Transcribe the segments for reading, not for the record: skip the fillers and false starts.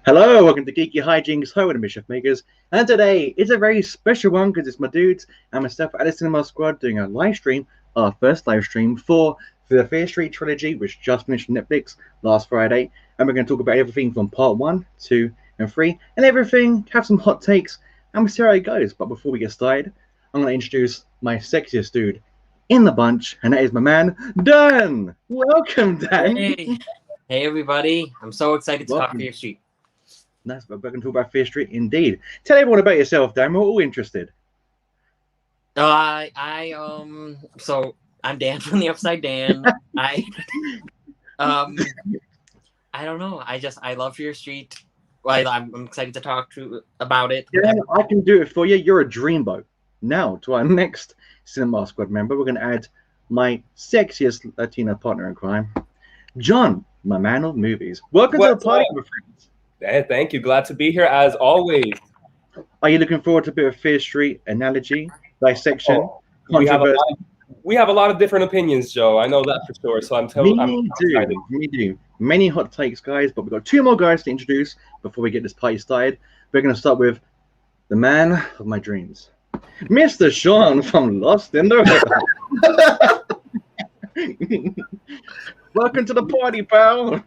Hello, welcome to Geeky Hijinks, home of the Mischief Makers, and today it's a very special one because it's my dudes and myself at the Cinema Squad doing a live stream, our first live stream for the Fear Street Trilogy, which just finished on Netflix last Friday, and we're going to talk about everything from part 1, 2, and 3, and everything, have some hot takes, and we'll see how it goes. But before we get started, I'm going to introduce my sexiest dude in the bunch, and that is my man, Dan! Welcome, Dan! Hey everybody, I'm so excited to talk Fear Street. Nice, but we're going to talk about Fear Street indeed. Tell everyone about yourself, Dan. We're all interested. So I'm Dan from the Upside Dan. I don't know. I love Fear Street. I'm excited to talk about it. Yeah, I can do it for you. You're a dreamboat. Now to our next Cinema Squad member, we're going to add my sexiest Latina partner in crime, John, my man of movies. Welcome to the party, my friends. Hey, thank you. Glad to be here as always. Are you looking forward to a bit of Fear Street analogy, dissection, controversy? We have a lot of different opinions, Joe. I know that for sure. So I'm excited. We do. Many hot takes, guys, but we've got two more guys to introduce before we get this party started. We're going to start with the man of my dreams, Mr. Sean from Lost in the River. Welcome to the party, pal.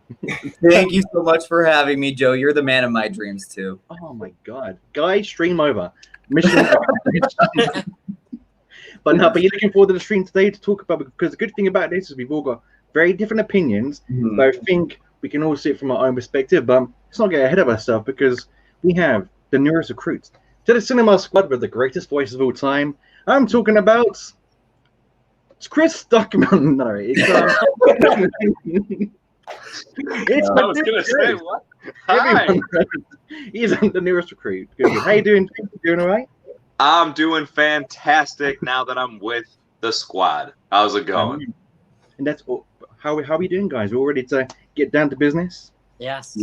Thank you so much for having me, Joe. You're the man of my dreams, too. Oh, my God. Guys, stream over. Mission accomplished. But you're looking forward to the stream today to talk about, because the good thing about this is we've all got very different opinions, but I think we can all see it from our own perspective, but let's not get ahead of ourselves because we have the newest recruits to the Cinema Squad with the greatest voice of all time. I'm talking about... It's Chris Stuckman. No, it's it's I was gonna say what? Hi. He's the newest recruit. Good. How you doing? Doing all right? I'm doing fantastic now that I'm with the squad. How's it going? And that's all. How are we doing, guys? We're all ready to get down to business? Yes.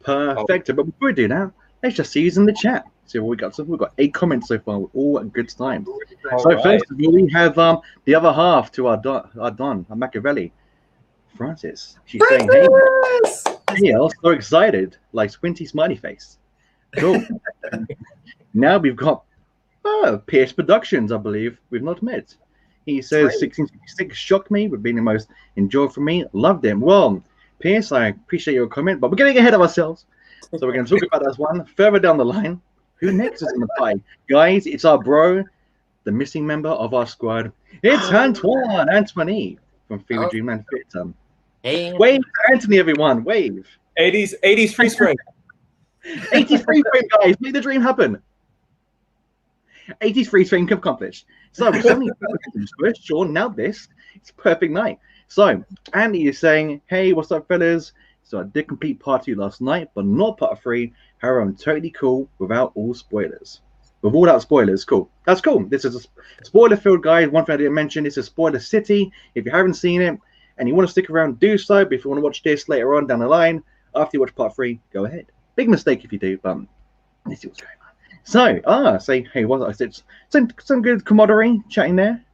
Perfect. But before we do that, let's just see who's in the chat. See what we got. So we've got 8 comments so far. We're all at good times. First of all, we have the other half to our Don, Machiavelli, Francis. She's saying, "Hey, I'm so excited!" Like squinty smiley face. Cool. Now we've got Pierce Productions. I believe we've not met. He says 1666 shocked me, but being the most enjoyable for me. Loved him. Well, Pierce, I appreciate your comment, but we're getting ahead of ourselves. So we're going to talk about this one further down the line. Who next is in the pie? Guys, it's our bro, the missing member of our squad. It's Antoine from Fever Dreamland Fit. Hey, wave to Anthony, everyone. Wave. 80s freeze frame. 80s freeze frame, guys. Make the dream happen. 80s freeze frame accomplished. So, first, Sean, now this. It's a perfect night. So, Andy is saying, hey, what's up, fellas? So I did complete part 2 last night, but not part 3. However, I'm totally cool without all spoilers. Without spoilers, cool. That's cool. This is a spoiler-filled guide. One thing I didn't mention, this is Spoiler City. If you haven't seen it and you want to stick around, do so. But if you want to watch this later on down the line, after you watch part 3, go ahead. Big mistake if you do, but let's see what's going on. So, say, hey, what I said, some good camaraderie chatting there.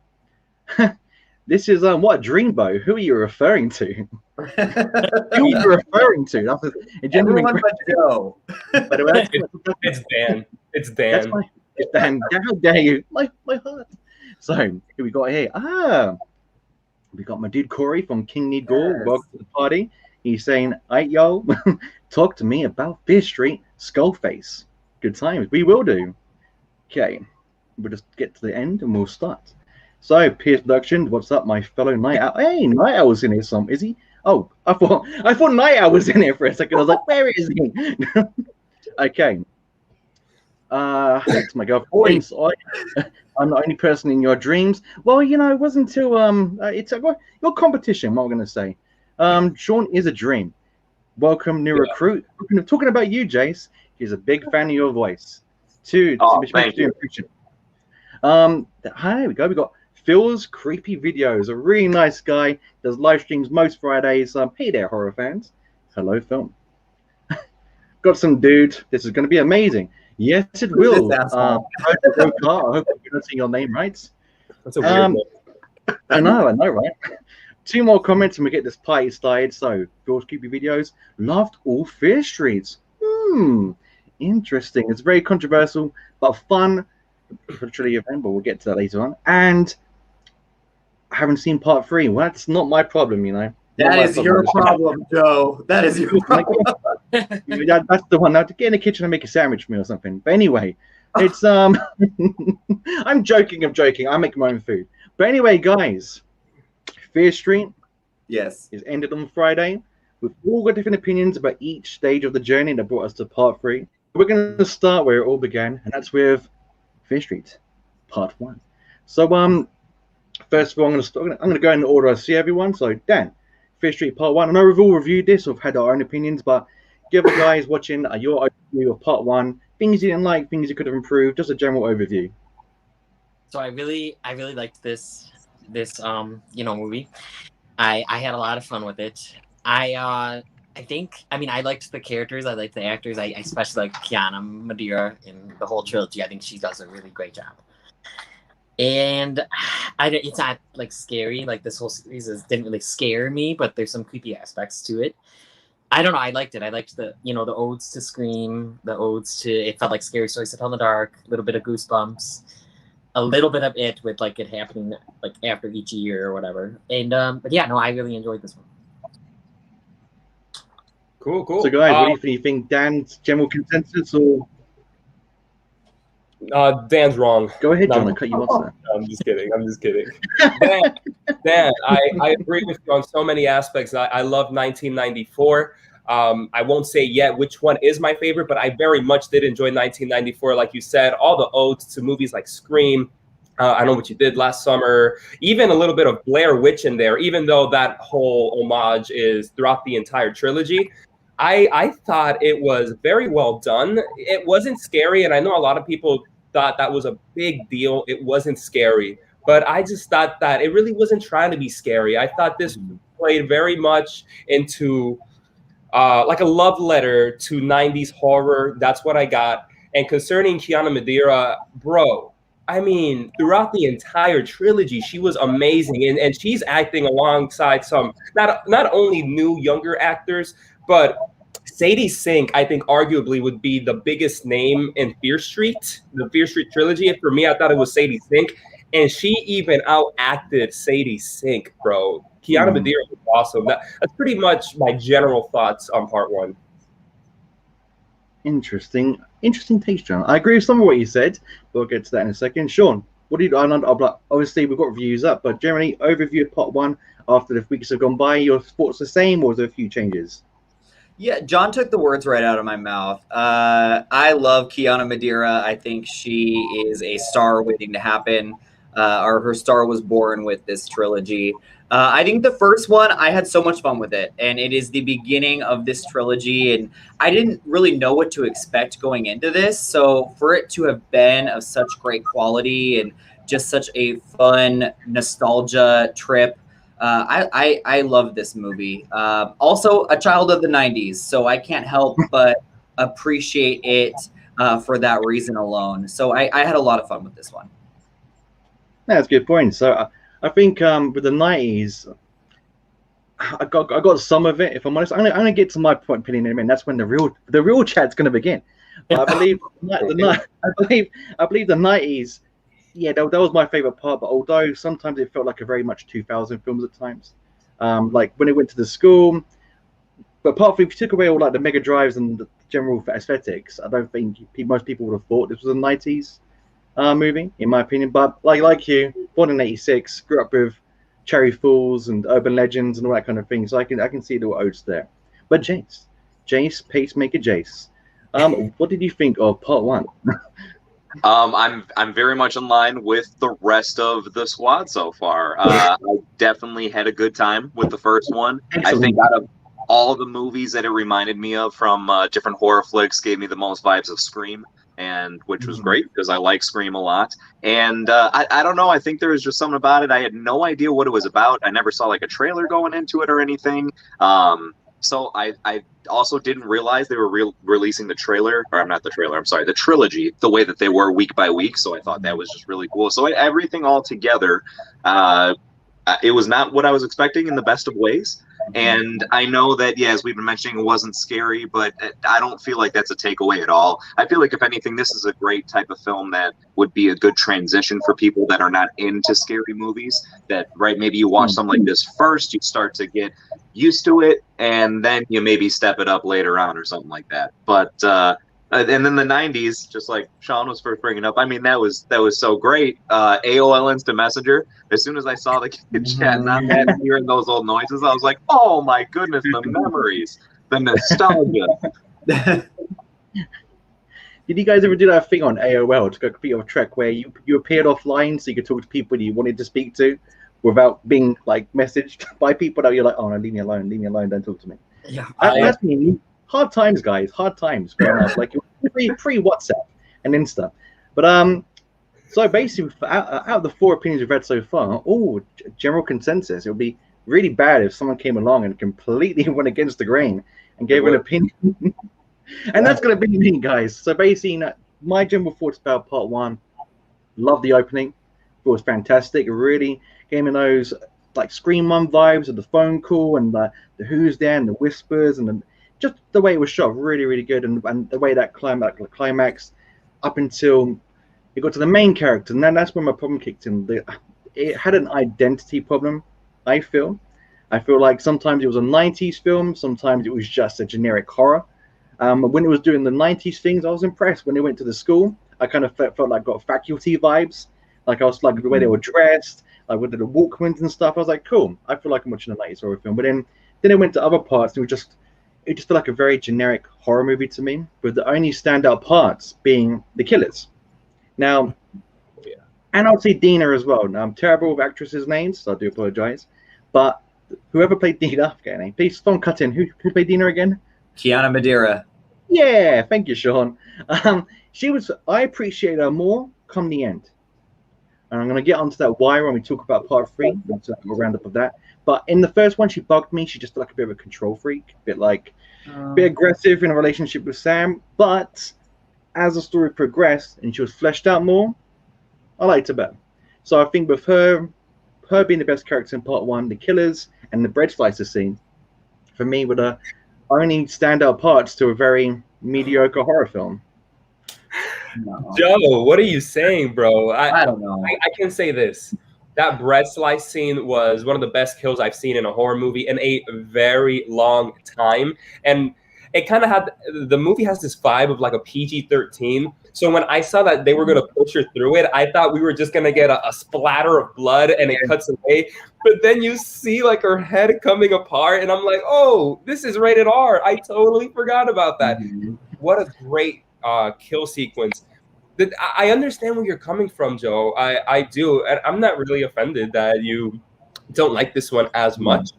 This is what Dreambow. Who are you referring to? Who are you referring to? That's a genuine Joe. It's Dan. It's Dan. It's Dan. How dare you? My heart. So who we got here? We got my dude Corey from King Need Gore. Yes. Welcome to the party. He's saying, "Hey yo, talk to me about Fear Street Skullface. Good times. We will do." Okay, we'll just get to the end and we'll start. So, Pierce Productions, what's up, my fellow Night Owl? Hey, Night Owl's in here, is he? Oh, I thought Night Owl was in here for a second. I was like, where is he? Okay. That's my girlfriend. I'm the only person in your dreams. Well, you know, it wasn't until it's your competition. What I'm gonna say. Sean is a dream. Welcome, new recruit. Talking about you, Jace. He's a big fan of your voice. Thank you. Here we go. We got Phil's Creepy Videos, a really nice guy, does live streams most Fridays. Hey there, horror fans. Hello, Phil. Got some dude. This is going to be amazing. Yes, it will. I hope I'm pronouncing your name right. That's a weird I know, right? 2 more comments and we get this party started. So, Phil's Creepy Videos loved all Fear Streets. Interesting. It's very controversial, but fun for the trilogy event, but we'll get to that later on. And I haven't seen part 3. Well, that's not my problem, you know. That is your problem, Joe. That is your problem. That's the one. Now to get in the kitchen and make a sandwich for me or something. But anyway, it's I'm joking. I make my own food. But anyway, guys, Fear Street, yes, is ended on Friday. We've all got different opinions about each stage of the journey that brought us to part 3. We're going to start where it all began, and that's with Fear Street, part 1. So first of all, I'm going to go in the order I see everyone. So Dan, Fear Street part 1. I know we've all reviewed this or had our own opinions, but give the guys watching your overview of part 1. Things you didn't like, things you could have improved, just a general overview. So I really liked this movie. I had a lot of fun with it. I liked the characters, I liked the actors. I especially like Kiana Madeira in the whole trilogy. I think she does a really great job. And it's not like scary, like this whole series didn't really scare me, but there's some creepy aspects to it. I don't know, I liked it. I liked the the odes to Scream, the odes to it felt like Scary Stories to Tell in the Dark, a little bit of Goosebumps, a little bit of it with like it happening like after each year or whatever. And but yeah, no, I really enjoyed this one. Cool. So guys, what do you think? Dan's general consensus or? Dan's wrong. Go ahead, John. I cut you off there. I'm just kidding. Dan, I agree with you on so many aspects. I love 1994. I won't say yet which one is my favorite, but I very much did enjoy 1994. Like you said, all the odes to movies like Scream, I Know What You Did Last Summer, even a little bit of Blair Witch in there, even though that whole homage is throughout the entire trilogy. I thought it was very well done. It wasn't scary, and I know a lot of people thought that was a big deal. It wasn't scary, but I just thought that it really wasn't trying to be scary. I thought this played very much into like a love letter to 90s horror. That's what I got. And concerning Kiana Madeira, bro, I mean, throughout the entire trilogy, she was amazing. And she's acting alongside some, not only new, younger actors, but Sadie Sink, I think, arguably would be the biggest name in Fear Street, the Fear Street trilogy. And for me, I thought it was Sadie Sink. And she even outacted Sadie Sink, bro. Kiana Madeira was awesome. That's pretty much my general thoughts on part 1. Interesting taste, John. I agree with some of what you said, but we'll get to that in a second. Sean, what do you? Obviously, we've got reviews up, but generally, overview of part 1 after the weeks have gone by. Your thoughts the same, or was there a few changes? Yeah, John took the words right out of my mouth. I love Kiana Madeira. I think she is a star waiting to happen, or her star was born with this trilogy. I think the first one, I had so much fun with it, and it is the beginning of this trilogy, and I didn't really know what to expect going into this, so for it to have been of such great quality and just such a fun nostalgia trip, I love this movie. Also, a child of the 90s, so I can't help but appreciate it for that reason alone. So I had a lot of fun with this one. That's a good point. So I think with the 90s, I got some of it. If I'm honest, I'm gonna get to my point opinion in a minute. That's when the real chat's gonna begin. But I believe I believe the 90s. Yeah, that was my favorite part. But although sometimes it felt like a very much 2000 films at times, like when it went to the school. But apart from if you took away all like the mega drives and the general aesthetics, I don't think most people would have thought this was a 90s movie, in my opinion. But like you, born in '86, grew up with Cherry Falls and Urban Legends and all that kind of thing. So I can see the odes there. But Jace, Pacemaker Jace, what did you think of part 1? I'm very much in line with the rest of the squad so far. I definitely had a good time with the first one. Excellent. I think out of all the movies that it reminded me of from different horror flicks, gave me the most vibes of Scream, and which was great because I like Scream a lot. And I don't know, I think there was just something about it. I had no idea what it was about. I never saw like a trailer going into it or anything. So I also didn't realize they were releasing the trailer, or not the trailer, I'm sorry, the trilogy, the way that they were week by week. So I thought that was just really cool. So everything all together, it was not what I was expecting in the best of ways. And I know that, yeah, as we've been mentioning, it wasn't scary, but I don't feel like that's a takeaway at all. I feel like, if anything, this is a great type of film that would be a good transition for people that are not into scary movies. That, right, maybe you watch something like this first, you start to get used to it, and then you maybe step it up later on or something like that. But and then the 90s, just like Sean was first bringing up, I mean, that was so great. AOL Instant Messenger, as soon as I saw the kid chatting on that and hearing those old noises, I was like, oh my goodness, the memories, the nostalgia. Did you guys ever do that thing on AOL to go complete a trek where you appeared offline so you could talk to people you wanted to speak to without being like messaged by people that you're like, oh no, leave me alone, don't talk to me. Yeah, That's me. Hard times, guys. Hard times growing up. Like pre WhatsApp and Insta. But so basically, out of the 4 opinions we've read so far, all general consensus. It would be really bad if someone came along and completely went against the grain and gave an opinion. And that's going to be me, guys. So basically, my general thoughts about part 1. Love the opening. It was fantastic. It really gave me those like Scream 1 vibes of the phone call and the who's there and the whispers and just the way it was shot, really, really good, and the way that climax up until it got to the main character, and then that's when my problem kicked in. It had an identity problem, I feel. I feel like sometimes it was a 90s film, sometimes it was just a generic horror. When it was doing the 90s things, I was impressed. When they went to the school, I kind of felt like got faculty vibes. Like I was like the way they were dressed, like with the Walkmans and stuff. I was like, cool. I feel like I'm watching a 90s horror film. But then it went to other parts, and it just felt like a very generic horror movie to me, with the only standout parts being the killers. Now, and I'll say Dina as well. Now, I'm terrible with actresses' names, so I do apologize. But whoever played Dina, please don't cut in. Who played Dina again? Kiana Madeira. Yeah, thank you, Sean. I appreciate her more come the end. And I'm going to get onto that why when we talk about part 3. So we'll round up of that. But in the first one, she bugged me. She just felt like a bit of a control freak, a bit aggressive in a relationship with Sam. But as the story progressed and she was fleshed out more, I liked her better. So I think with her being the best character in part 1, the killers, and the bread slicer scene, for me, were the only standout parts to a very mediocre horror film. No. Joe, what are you saying, bro? I don't know. I can say this. That bread slice scene was one of the best kills I've seen in a horror movie in a very long time. And it kind of the movie has this vibe of like a PG-13. So when I saw that they were going to push her through it, I thought we were just going to get a splatter of blood and it cuts away. But then you see like her head coming apart and I'm like, oh, this is rated R. I totally forgot about that. Mm-hmm. What a great kill sequence. I understand where you're coming from, Joe. I do. And I'm not really offended that you don't like this one as much.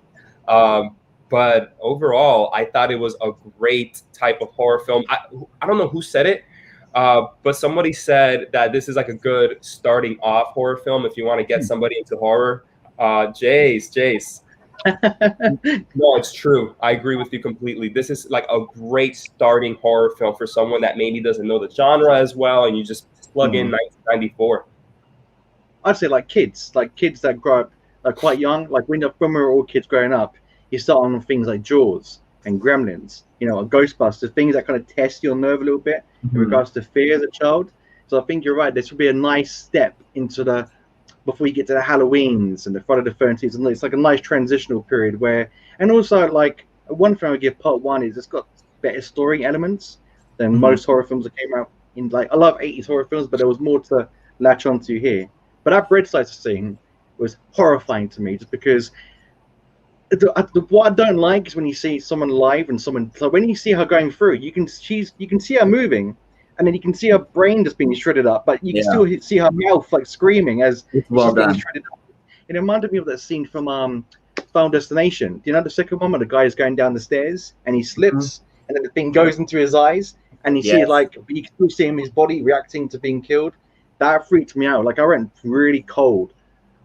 But overall, I thought it was a great type of horror film. I don't know who said it, but somebody said that this is like a good starting off horror film if you want to get somebody into horror. Jace. No, it's true. I agree with you completely. This is like a great starting horror film for someone that maybe doesn't know the genre as well, and you just plug in 1994. I'd say like kids that grow up quite young, like when we were all kids growing up, you start on things like Jaws and Gremlins, or Ghostbusters, things that kind of test your nerve a little bit in regards to fear as a child. So I think you're right. This would be a nice step into before you get to the Halloweens and the Friday the 13th. And it's like a nice transitional period and also like one thing I would give part 1 is it's got better story elements than most horror films that came out in I love 80s horror films, but there was more to latch onto here. But that bread slicer scene was horrifying to me just because what I don't like is when you see someone live and so when you see her going through, you can see her moving, and then you can see her brain just being shredded up, but you can still see her mouth like screaming as she's being shredded up. It reminded me of that scene from Final Destination. Do you know the second one where the guy is going down the stairs and he slips and then the thing goes into his eyes and you see you can still see his body reacting to being killed? That freaked me out. Like I went really cold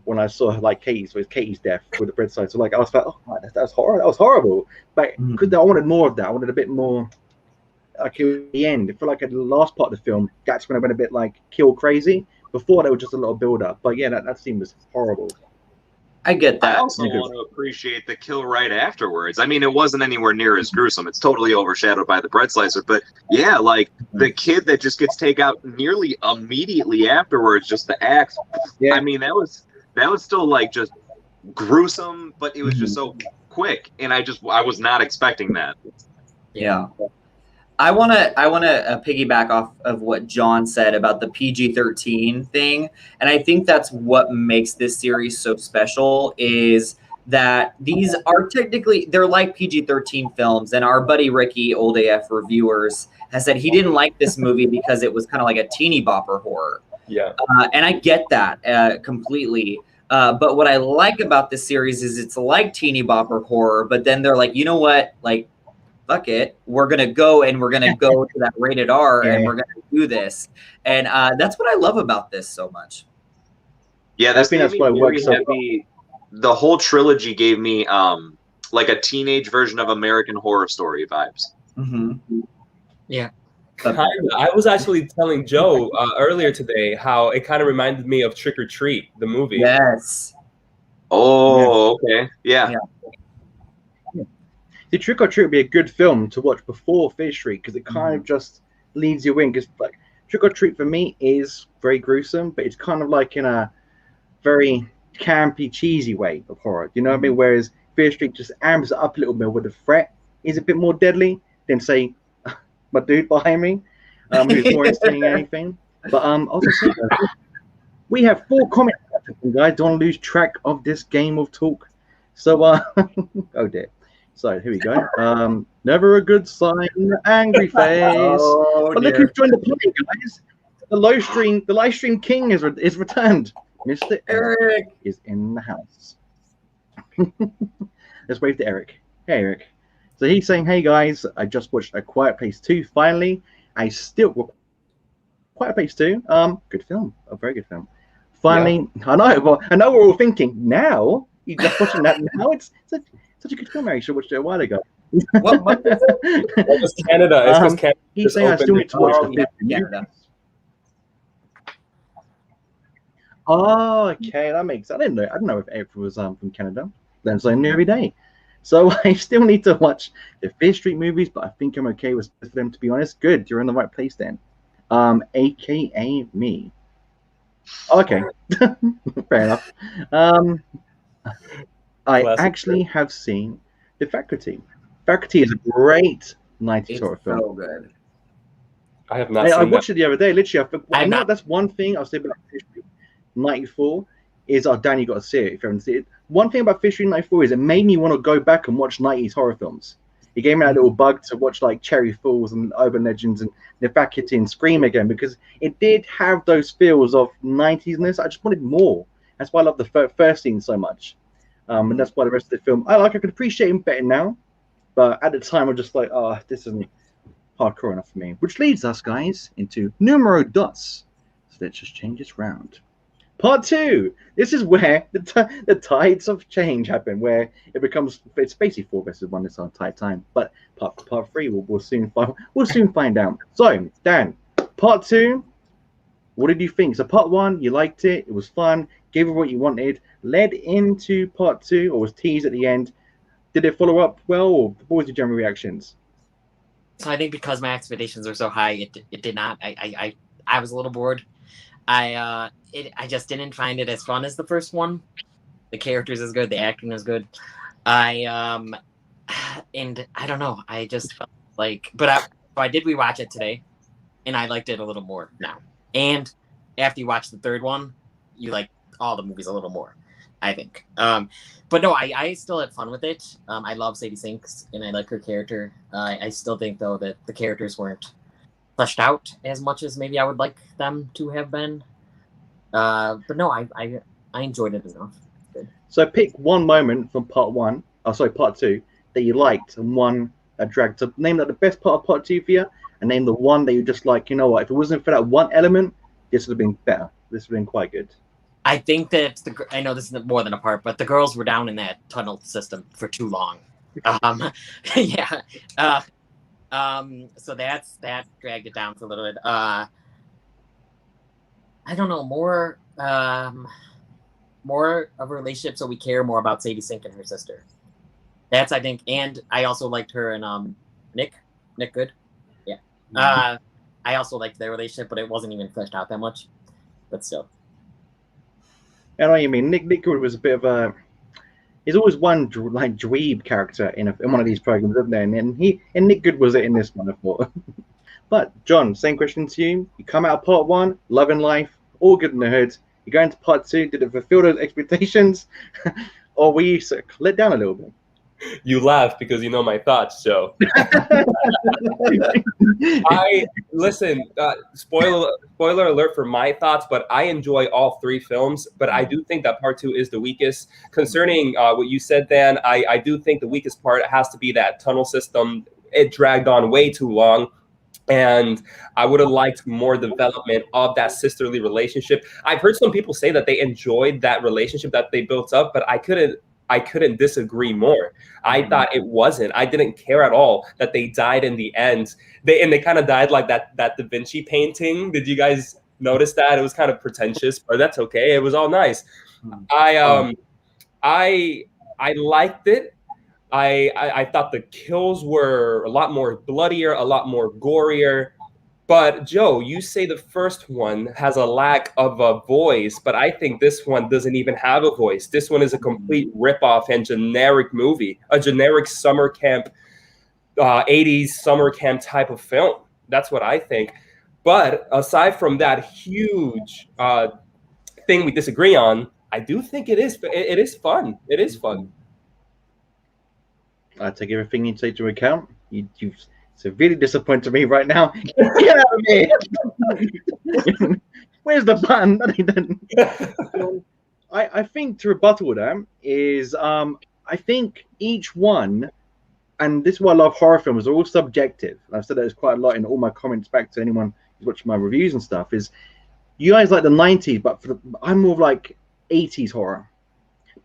when I saw Katie's death with the bread slicer. So I was like, oh man, that was horrible. That was horrible. But I wanted more of that. I wanted a bit more. Like at the end, I feel like at the last part of the film, that's when I went a bit like kill crazy. Before there was just a little build up. But yeah, that scene was horrible. I get that. I also want to appreciate the kill right afterwards. I mean, it wasn't anywhere near as gruesome. It's totally overshadowed by the bread slicer. But yeah, like the kid that just gets taken out nearly immediately afterwards, just the axe. Yeah. I mean, that was still like just gruesome, but it was just so quick, and I was not expecting that. Yeah. I want to piggyback off of what John said about the PG-13 thing, and I think that's what makes this series so special is that these are technically, they're like PG-13 films, and our buddy Ricky, Old AF Reviewers, has said he didn't like this movie because it was kind of like a teeny bopper horror. Yeah. And I get that completely. But what I like about this series is it's like teeny bopper horror, but then they're like, you know what, like, fuck it, we're gonna go to that rated R, and we're gonna do this, and that's what I love about this so much. Yeah, that's why it works so well. The whole trilogy gave me like a teenage version of American Horror Story vibes. Yeah. I was actually telling Joe earlier today how it kind of reminded me of Trick or Treat, the movie. Yes. Oh, okay. Yeah. The Trick or Treat would be a good film to watch before Fear Street because it kind of just leads you in. Because like Trick or Treat for me is very gruesome, but it's kind of like in a very campy, cheesy way of horror. You know what I mean? Whereas Fear Street just amps it up a little bit with the threat is a bit more deadly than say my dude behind me, who's more entertaining than anything. But also say we have 4 comments, guys. Don't lose track of this game of talk. So oh dear. So here we go. Never a good sign, angry face. But look who's joined the play, guys. The live stream king is returned. Mr. Eric is in the house. Let's wave to Eric. Hey, Eric. So he's saying, hey guys, I just watched A Quiet Place 2 finally. Quiet Place 2, good film, a very good film. Finally, I know we're all thinking, now? You're just watching that now? It's such a good film, Eric. You should have watched it a while ago. What was it was Canada. It's because Canada he's saying I still need to watch the Canada. Oh, okay, that makes sense. I didn't know if Eric was from Canada. Learn something new every day. So I still need to watch the Fear Street movies, but I think I'm okay with them, to be honest. Good, you're in the right place then. AKA me. Okay, fair enough. I actually have seen The Faculty. Faculty is a great 90s horror film. So good. I have not seen I watched it the other day. Literally, I know not. that's one thing I'll say about Fear Street 94 is, Dan, you got to see it if you haven't seen it. One thing about Fear Street 94 is it made me want to go back and watch 90s horror films. It gave me that little bug to watch like Cherry Falls and Urban Legends and The Faculty and Scream again because it did have those feels of 90s-ness. I just wanted more. That's why I love the first scene so much. And that's why the rest of the film, I could appreciate him better now. But at the time, I'm just like, oh, this isn't hardcore enough for me. Which leads us, guys, into numero dos. So let's just change this round. Part 2. This is where the tides of change happen, where it's basically 4 versus 1 this entire time. But part 3, we'll soon find out. So, Dan, part 2. What did you think? So part 1, you liked it. It was fun. Gave it what you wanted. Led into part 2, or was teased at the end. Did it follow up well, or what was the general reactions? So I think because my expectations were so high, it did not. I was a little bored. I just didn't find it as fun as the first one. The characters is good. The acting is good. And I don't know. I just felt like, but I did rewatch it today, and I liked it a little more now. And after you watch the third one, you like all the movies a little more, I think. But no, I still had fun with it. I love Sadie Sinks, and I like her character. I still think, though, that the characters weren't fleshed out as much as maybe I would like them to have been. But no, I enjoyed it enough. Good. So pick one moment from part 2, that you liked and one that dragged. So name the best part of part 2 for you, and name the one that you just like, you know what, if it wasn't for that one element, this would have been better. This would have been quite good. I think that I know this is more than a part, but the girls were down in that tunnel system for too long. Yeah. So that dragged it down for a little bit. I don't know, more more of a relationship, so we care more about Sadie Sink and her sister. That's, I think, and I also liked her and Nick Good. Yeah. I also liked their relationship, but it wasn't even fleshed out that much. But still. I know what you mean. Nick Good was a bit of a. He's always one like dweeb character in one of these programs, isn't there? And Nick Good was it in this one, I thought. But John, same question to you. You come out of part 1, loving life, all good in the hood. You go into part 2, did it fulfill those expectations, or were you sort of let down a little bit? You laugh because you know my thoughts, Joe. Listen. Spoiler alert for my thoughts, but I enjoy all 3 films. But I do think that part 2 is the weakest. Concerning what you said, Dan, I do think the weakest part has to be that tunnel system. It dragged on way too long. And I would have liked more development of that sisterly relationship. I've heard some people say that they enjoyed that relationship that they built up, but I couldn't disagree more. I thought it wasn't. I didn't care at all that they died in the end. They kind of died like that Da Vinci painting. Did you guys notice that? It was kind of pretentious, but that's okay. It was all nice. I liked it. I thought the kills were a lot more bloodier, a lot more gorier. But Joe, you say the first one has a lack of a voice, but I think this one doesn't even have a voice. This one is a complete ripoff and generic movie, a generic summer camp, 80s summer camp type of film. That's what I think. But aside from that huge thing we disagree on, I do think it is fun. It is fun. I take everything you take into account. You've severely disappointed me right now. Get out of here! Where's the button? I think to rebuttal that is, I think each one, and this is why I love horror films, are all subjective. I've said that quite a lot in all my comments back to anyone who's watching my reviews and stuff, is you guys like the 90s, but I'm more like 80s horror.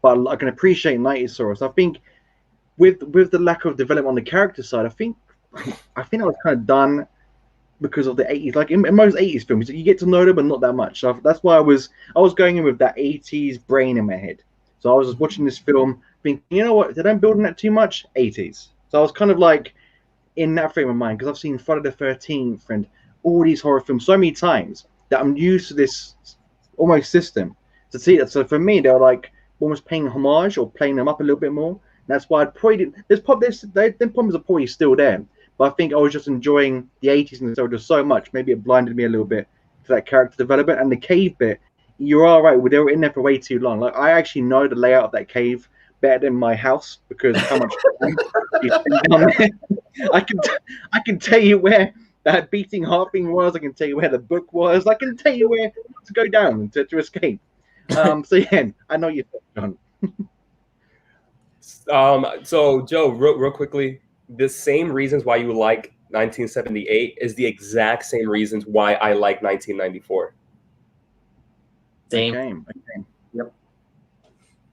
But I can appreciate 90s horror. So I think with the lack of development on the character side, I think I was kind of done because of the 80s. Like in most 80s films, you get to know them, but not that much. So that's why I was going in with that 80s brain in my head. So I was just watching this film, thinking, you know what? They don't build on that too much. 80s. So I was kind of like in that frame of mind because I've seen Friday the 13th and all these horror films so many times that I'm used to this almost system to see that. So for me, they were like almost paying homage or playing them up a little bit more. That's why I probably didn't. Them problems are probably still there, but I think I was just enjoying the 80s nostalgia so much. Maybe it blinded me a little bit to that character development and the cave bit. You're all right. They were in there for way too long. Like I actually know the layout of that cave better than my house because of how much you spend down there. I can tell you where that beating heart thing was. I can tell you where the book was. I can tell you where to go down to escape. So yeah, I know you're John. So Joe, real quickly, the same reasons why you like 1978 is the exact same reasons why I like 1994. Same. Okay. Yep.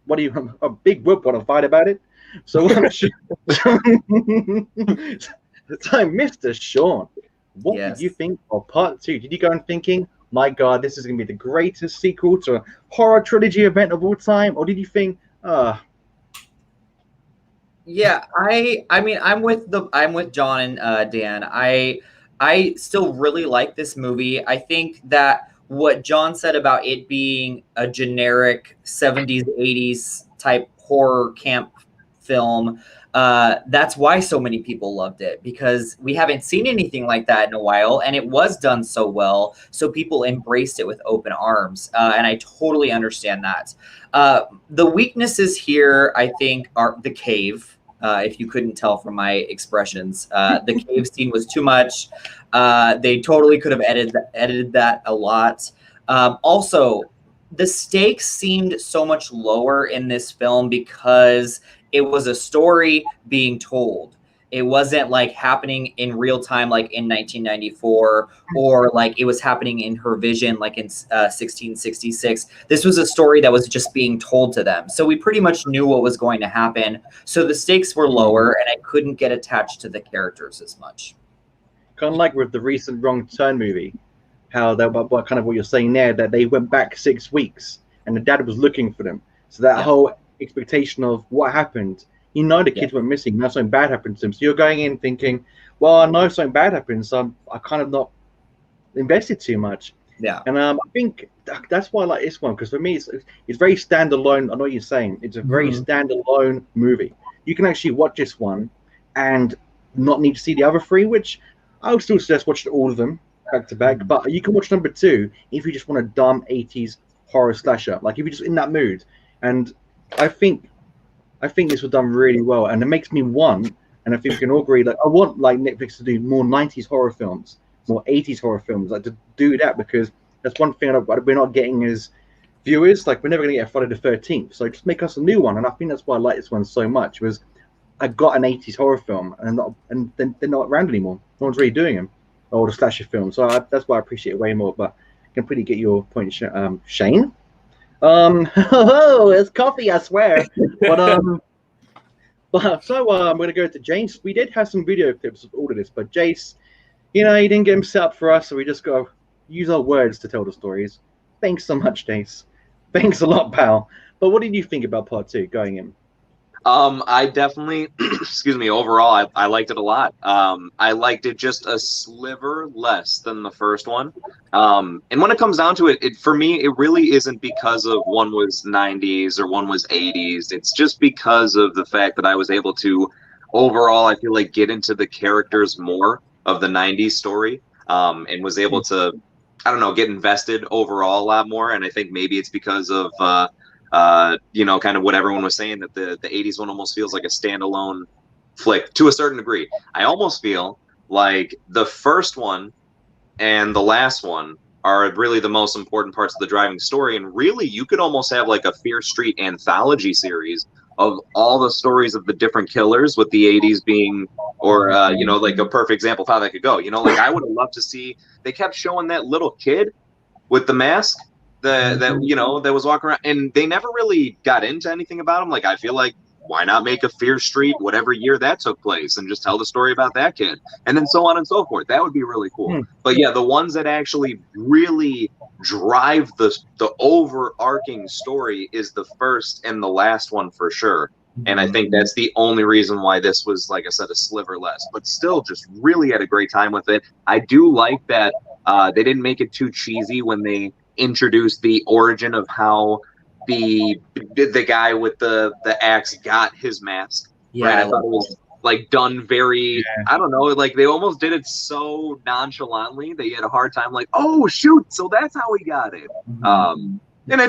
What do you? A big whoop want to fight about it? So, Mr. Sean, what did you think of part 2? Did you go in thinking, my God, this is going to be the greatest sequel to a horror trilogy event of all time, or did you think, Yeah, I mean, I'm with John and Dan. I still really like this movie. I think that what John said about it being a generic 70s, 80s type horror camp film, that's why so many people loved it, because we haven't seen anything like that in a while, and it was done so well, so people embraced it with open arms, and I totally understand that. The weaknesses here, I think, are the cave. If you couldn't tell from my expressions, the cave scene was too much. They totally could have edited that a lot. Also, the stakes seemed so much lower in this film because it was a story being told. It wasn't like happening in real time, like in 1994, or like it was happening in her vision, like in 1666. This was a story that was just being told to them. So we pretty much knew what was going to happen. So the stakes were lower, and I couldn't get attached to the characters as much. Kind of like with the recent Wrong Turn movie, how that kind of what you're saying there, that they went back 6 weeks and the dad was looking for them. So that whole expectation of what happened, the kids went missing, now something bad happened to them. So you're going in thinking, well, I know something bad happened, so I kind of not invested too much. Yeah. And I think that's why I like this one, because for me, it's very standalone. I know what you're saying. It's a very standalone movie. You can actually watch this one and not need to see the other three, which I would still suggest watching all of them back to back. But you can watch number 2 if you just want a dumb 80s horror slasher. Like if you're just in that mood. And I think this was done really well. And it makes me want, and I think we can all agree, that I want like Netflix to do more 90s horror films, more 80s horror films, like to do that, because that's one thing we're not getting as viewers. Like we're never going to get a Friday the 13th. So just make us a new one. And I think that's why I like this one so much, was I got an 80s horror film, and they're not around anymore. No one's really doing them, or the slasher film. So that's why I appreciate it way more. But I can pretty get your point, Shane. It's coffee, I swear. But so I'm going to go to Jace. We did have some video clips of all of this, but Jace, he didn't get him set up for us, so we just got to use our words to tell the stories. Thanks so much, Jace. Thanks a lot, pal. But what did you think about part 2 going in? I definitely, excuse me, overall, I liked it a lot. I liked it just a sliver less than the first one. And when it comes down to it, for me, it really isn't because of one was 90s or one was 80s. It's just because of the fact that I was able to, overall, I feel like, get into the characters more of the 90s story, and was able to, I don't know, get invested overall a lot more. And I think maybe it's because of, kind of what everyone was saying, that the 80s one almost feels like a standalone flick to a certain degree. I almost feel like the first one and the last one are really the most important parts of the driving story. And really, you could almost have like a Fear Street anthology series of all the stories of the different killers, with the 80s being, or, like a perfect example of how that could go. Like I would have loved to see, they kept showing that little kid with the mask that was walking around, and they never really got into anything about him. Like, I feel like, why not make a Fear Street, whatever year that took place, and just tell the story about that kid, and then so on and so forth. That would be really cool. But yeah, the ones that actually really drive the overarching story is the first and the last one for sure. And I think that's the only reason why this was, like I said, a sliver less, but still just really had a great time with it. I do like that they didn't make it too cheesy when they introduced the origin of how the guy with the axe got his mask. Yeah, right? I thought it was like done very, I don't know, like they almost did it so nonchalantly that you had a hard time, like, oh shoot, so that's how he got it. And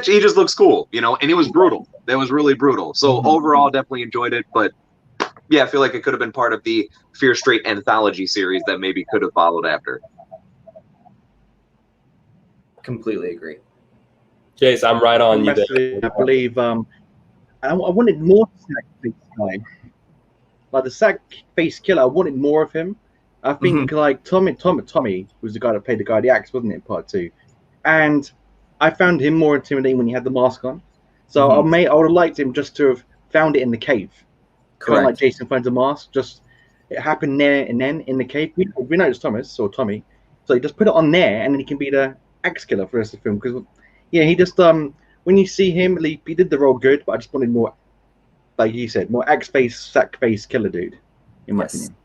he just looks cool, and it was brutal. That was really brutal. So overall, definitely enjoyed it. But yeah, I feel like it could have been part of the Fear Street anthology series that maybe could have followed after. Completely agree. Jace, I'm right on you there. I believe I wanted more sack-face guy. Like the sack-face killer, I wanted more of him. I think like Tommy was the guy that played the guy with the axe, wasn't it, in part 2? And I found him more intimidating when he had the mask on. So I would have liked him just to have found it in the cave. Kind of like Jason finds a mask. Just it happened there and then in the cave. We know it's Thomas or Tommy. So he just put it on there, and then he can be the axe killer for the rest of the film. Because he just when you see him, he did the role good, but I just wanted more, like you said, more axe face, sack face killer dude. In my opinion.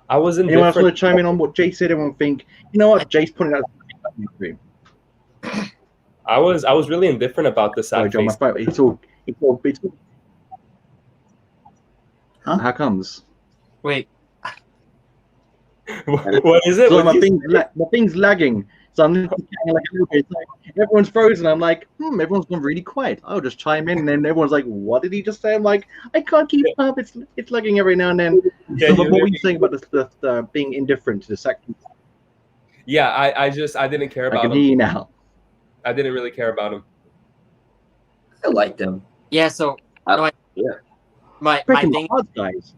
I was in. Anyone else want to chime in on what Jace said? Everyone think, you know what, Jace pointed out. I was really indifferent about the sack face. It's all. Huh? How comes? Wait. What is it? So my thing's lagging. So I'm looking like a little bit. Like, everyone's frozen. I'm like, everyone's gone really quiet. I'll just chime in, and then everyone's like, "What did he just say?" I'm like, "I can't keep up. It's lagging every now and then." So what were you saying about the being indifferent to the second? Yeah, I didn't care about him. I can hear you now. I didn't really care about him. I liked him. Yeah. So my thing. Guys.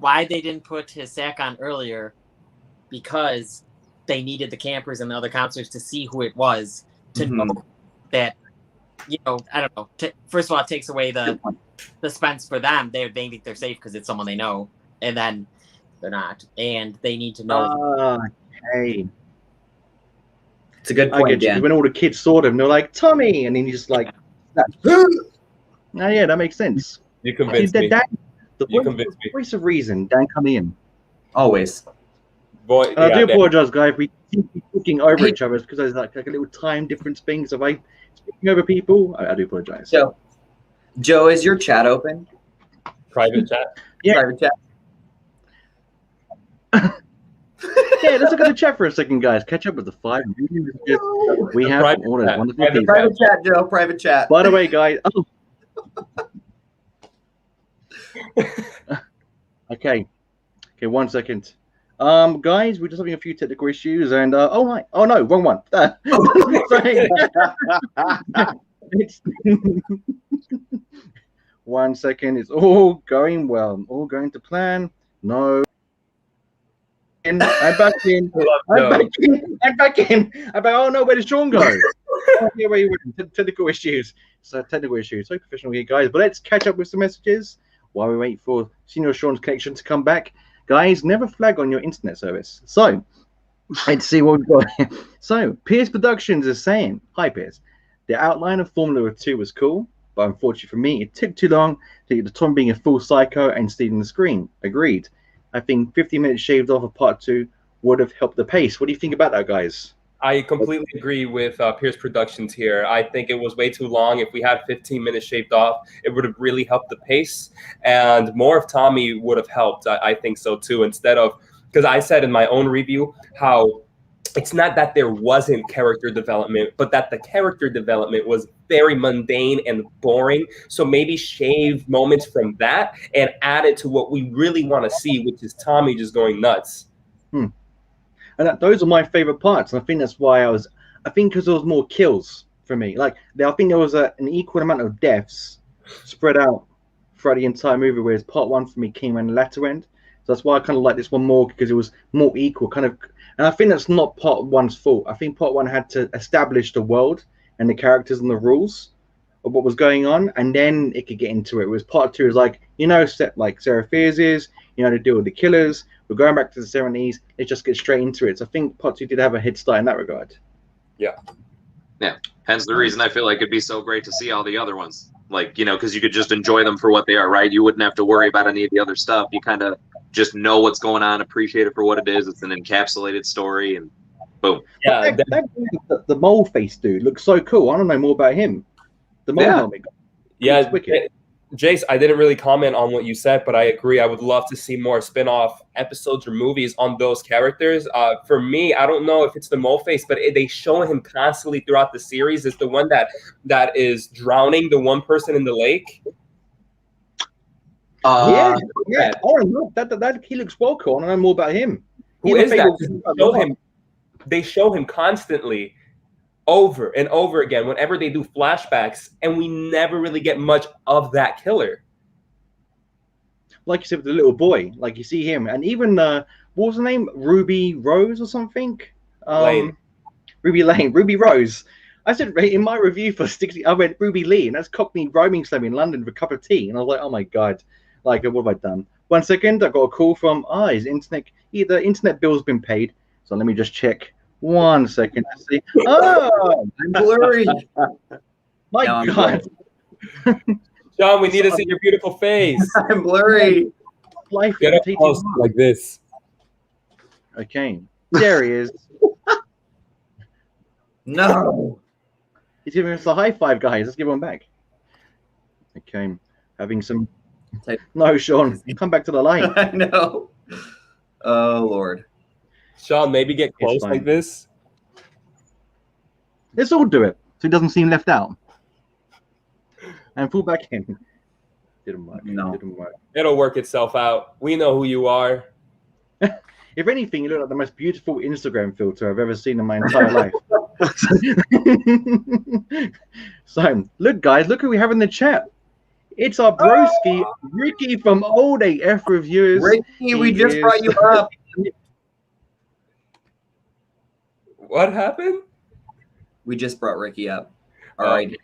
Why they didn't put his sack on earlier? Because they needed the campers and the other counselors to see who it was to know that, I don't know. First of all, it takes away the suspense for them. They think they're safe because it's someone they know, and then they're not, and they need to know. Okay. It's a good I point, get you. Dan. When all the kids saw them, they're like, Tommy! And then you just like, yeah, that makes sense. You convinced me. Dan, You convinced me. voice of reason, Dan coming in. Always. Boy, I do Dan. apologize, guys. If we keep talking over each other because there's like a little time difference thing. So if I speaking over people, I do apologize. So, Joe, is your chat open? Private chat. Yeah. Private chat. Yeah, let's look at the chat for a second, guys. Catch up with the 5 million. We have Private all those chat. wonderful people. Private chat, Joe. Private chat. By the way, guys. Oh. Okay, 1 second. Guys, we're just having a few technical issues, and oh my, oh no, wrong one. Sorry. It's 1 second. It's all going well, all going to plan. No. I'm back in. I'm back in. Oh no, where did Sean go? Oh, yeah, where you went. Technical issues. So professional here, guys. But let's catch up with some messages while we wait for Senior Sean's connection to come back. Guys, never flag on your internet service. So let's see what we've got here. So Pierce Productions is saying, hi Pierce. The outline of Formula 2 was cool, but unfortunately for me, it took too long to get to Tom being a full psycho and stealing the screen. Agreed. I think 50 minutes shaved off of part 2 would have helped the pace. What do you think about that, guys? I completely agree with Pierce Productions here. I think it was way too long. If we had 15 minutes shaved off, it would have really helped the pace. And more of Tommy would have helped. I think so too. Instead of, because I said in my own review how it's not that there wasn't character development, but that the character development was very mundane and boring. So maybe shave moments from that and add it to what we really want to see, which is Tommy just going nuts. And those are my favorite parts. And I think that's why I think because there was more kills for me. Like, I think there was an equal amount of deaths spread out throughout the entire movie, whereas part 1 for me came in the latter end. So that's why I kind of like this one more, because it was more equal, kind of. And I think that's not part 1's fault. I think part 1 had to establish the world and the characters and the rules of what was going on, and then it could get into it. Whereas part 2 is like, set like Sarah Fears is, to deal with the killers. We're going back to the 70s. Let's just get straight into it. So I think part 2 did have a head start in that regard. Yeah. Hence the reason I feel like it'd be so great to see all the other ones. Like, because you could just enjoy them for what they are, right? You wouldn't have to worry about any of the other stuff. You kind of just know what's going on, appreciate it for what it is. It's an encapsulated story, and boom. Yeah. The mole face dude looks so cool. I want to know more about him. The mole helmet. Yeah. Jace, I didn't really comment on what you said, but I agree. I would love to see more spin-off episodes or movies on those characters. For me, I don't know if it's the mole face, but they show him constantly throughout the series. It's the one that is drowning the one person in the lake. Yeah. Oh, no, that he looks well cool. I want to know more about him. Who is that? They show him constantly, over and over again, whenever they do flashbacks, and we never really get much of that killer. Like you said with the little boy, like you see him, and even what was the name? Ruby Rose or something? Lane. Ruby Rose. I said in my review for 60, I went Ruby Lee, and that's Cockney rhyming slam in London for a cup of tea, and I was like, oh my god, like what have I done? 1 second, I got a call from his internet. Either internet bill's been paid, so let me just check. 1 second to see. Oh, I'm blurry. My God. John, we need to see your beautiful face. I'm blurry. Life Get up close like this. Okay. There he is. No. He's giving us a high five, guys. Let's give one back. Okay. Having some. No, Sean. Come back to the light. I know. Oh, Lord. Sean, maybe get close like this. Let's all do it so he doesn't seem left out. And pull back in. Didn't work. No. Didn't work. It'll work itself out. We know who you are. If anything, you look like the most beautiful Instagram filter I've ever seen in my entire life. So, look, guys, look who we have in the chat. It's our broski, Ricky from Old AF Reviewers. Ricky, we just brought you up. What happened? We just brought Ricky up. All right.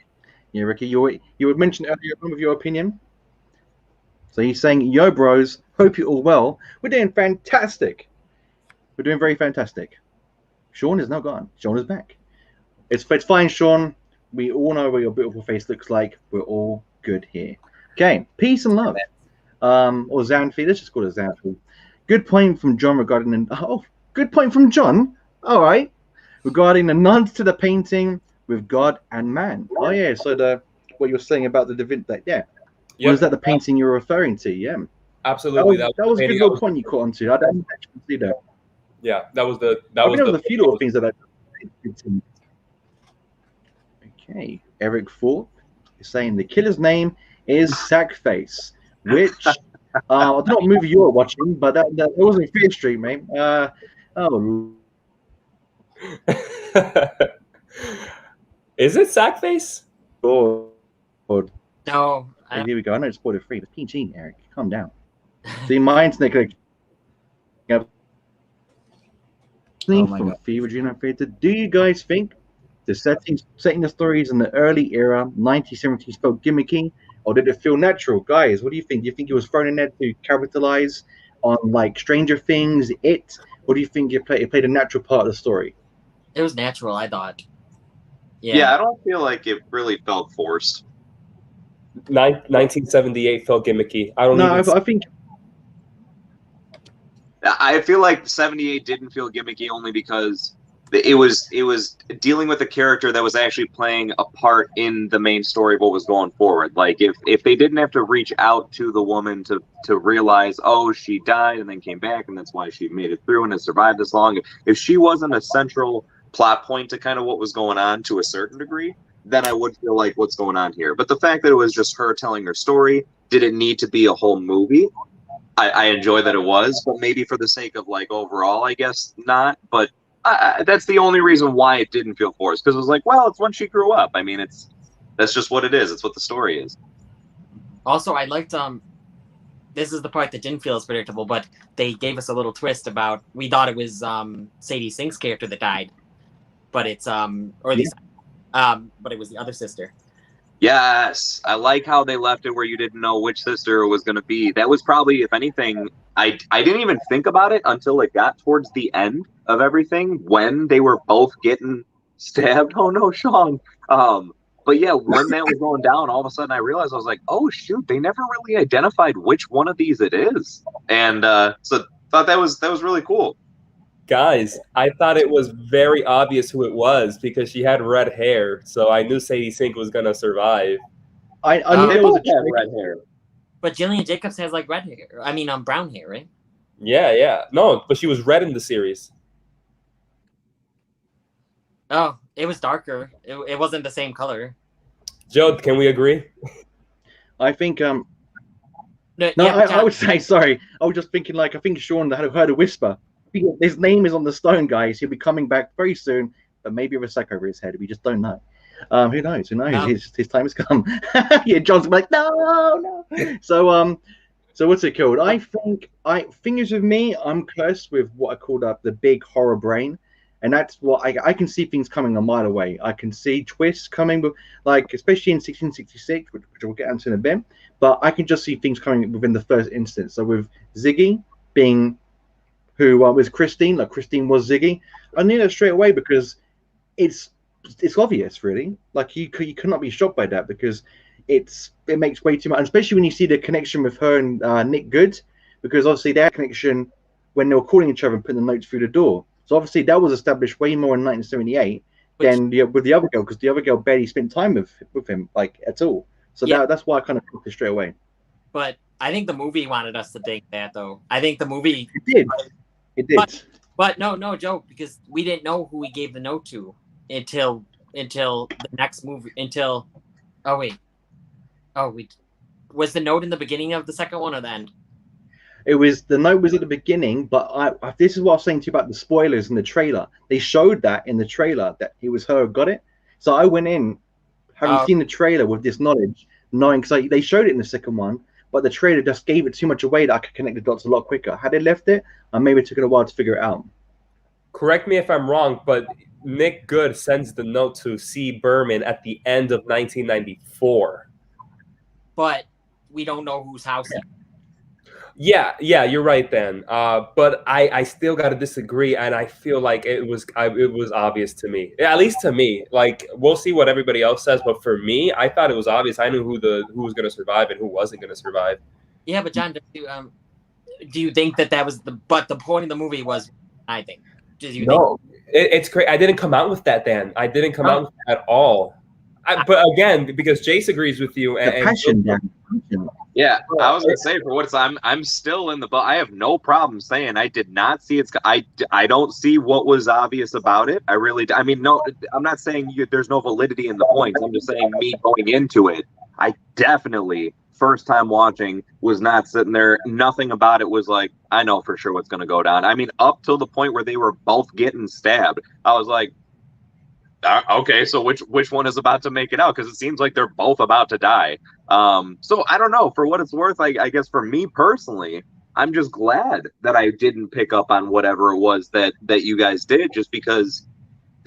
Yeah, Ricky, you had mentioned earlier some of your opinion. So he's saying, yo, bros, hope you're all well. We're doing fantastic. We're doing very fantastic. Sean is now gone. Sean is back. It's fine, Sean. We all know what your beautiful face looks like. We're all good here. Okay, peace and love. Or Xanthi. Let's just call it Xanthi. Good point from John regarding good point from John. All right, regarding the nods to the painting with God and man. Oh yeah, so what you're saying about the divinity, yeah. Yep. Was that the painting you're referring to? Yeah. Absolutely. That was a good little point you caught onto. I didn't actually see that. Yeah, that was a few little things that Okay, Eric Ford is saying the killer's name is Sackface, which I don't know what movie you were watching, but that wasn't Fear Street, mate. Is it Sackface? Oh, no. Here we go. I know it's spoiler free, but PG, Eric, calm down. See, mine's like. From Fever Dream Unfaded. Do you guys think the setting the stories in the early era 1970s felt gimmicky, or did it feel natural? Guys, what do you think? Do you think it was thrown in there to capitalize on like Stranger Things, or do you think it played a natural part of the story? It was natural, I thought. Yeah, I don't feel like it really felt forced. 1978 felt gimmicky. I feel like 78 didn't feel gimmicky only because it was dealing with a character that was actually playing a part in the main story of what was going forward. Like if they didn't have to reach out to the woman to realize, oh, she died and then came back and that's why she made it through and has survived this long. If she wasn't a central plot point to kind of what was going on to a certain degree, then I would feel like what's going on here. But the fact that it was just her telling her story, did it need to be a whole movie? I enjoy that it was, but maybe for the sake of like overall, I guess not. But that's the only reason why it didn't feel forced, because it was like, well, it's when she grew up. I mean, that's just what it is. It's what the story is. Also, I liked this is the part that didn't feel as predictable, but they gave us a little twist about we thought it was Sadie Sink's character that died, but it's but it was the other sister. Yes, I like how they left it where you didn't know which sister it was going to be. That was probably, if anything, I didn't even think about it until it got towards the end of everything when they were both getting stabbed. Oh no, Sean. But yeah, when that was going down, all of a sudden I realized I was like, oh shoot, they never really identified which one of these it is, and so thought that was really cool. Guys, I thought it was very obvious who it was because she had red hair, so I knew Sadie Sink was gonna survive. I knew it was red hair, but Jillian Jacobs has like red hair. I mean, brown hair, right? Yeah. No, but she was red in the series. Oh, it was darker. It wasn't the same color. Joe, can we agree? I think I would say sorry. I was just thinking like I think Sean had heard a whisper. His name is on the stone, guys. He'll be coming back very soon, but maybe with a sack over his head. We just don't know. Who knows? His time has come. Yeah, John's like, no. So what's it called? I think fingers with me. I'm cursed with what I called up the big horror brain, and that's what I can see things coming a mile away. I can see twists coming, like especially in 1666, which we'll get into in a bit. But I can just see things coming within the first instance. So with Ziggy being who was Christine, like Christine was Ziggy. I knew that straight away because it's obvious, really. Like you could not be shocked by that because it makes way too much, and especially when you see the connection with her and Nick Good, because obviously their connection when they were calling each other and putting the notes through the door. So obviously that was established way more in 1978 than with the other girl, because the other girl barely spent time with him like at all. So that's why I kind of took it straight away. But I think the movie wanted us to think that, though. I think the movie did. It did. But no, Joe, because we didn't know who we gave the note to until the next movie. Was the note in the beginning of the second one or the end? The note was at the beginning, but this is what I was saying to you about the spoilers in the trailer. They showed that in the trailer that it was her who got it. So I went in having seen the trailer with this knowledge, knowing because they showed it in the second one. But the trailer just gave it too much away that I could connect the dots a lot quicker. Had they left it, maybe it took it a while to figure it out. Correct me if I'm wrong, but Nick Good sends the note to C. Berman at the end of 1994. But we don't know whose house. Yeah, you're right, Dan. But I still got to disagree, and I feel like it was obvious to me, at least to me. Like, we'll see what everybody else says, but for me, I thought it was obvious. I knew who was going to survive and who wasn't going to survive. Yeah, but John, do you think that was the point of the movie was? I think. No, it's great. I didn't come out with that, Dan. I didn't come out with that at all. But again, because Jace agrees with you, and passion, Dan. Yeah, I was gonna say, for what it's, I'm still in the boat. I have no problem saying I did not see it. I don't see what was obvious about it. I mean, no, I'm not saying there's no validity in the points. I'm just saying, me going into it, I definitely, first time watching, was not sitting there. Nothing about it was like, I know for sure what's gonna go down. I mean, up till the point where they were both getting stabbed, I was like, okay, so which one is about to make it out? Because it seems like they're both about to die. So I don't know. For what it's worth, I guess for me personally, I'm just glad that I didn't pick up on whatever it was that you guys did, just because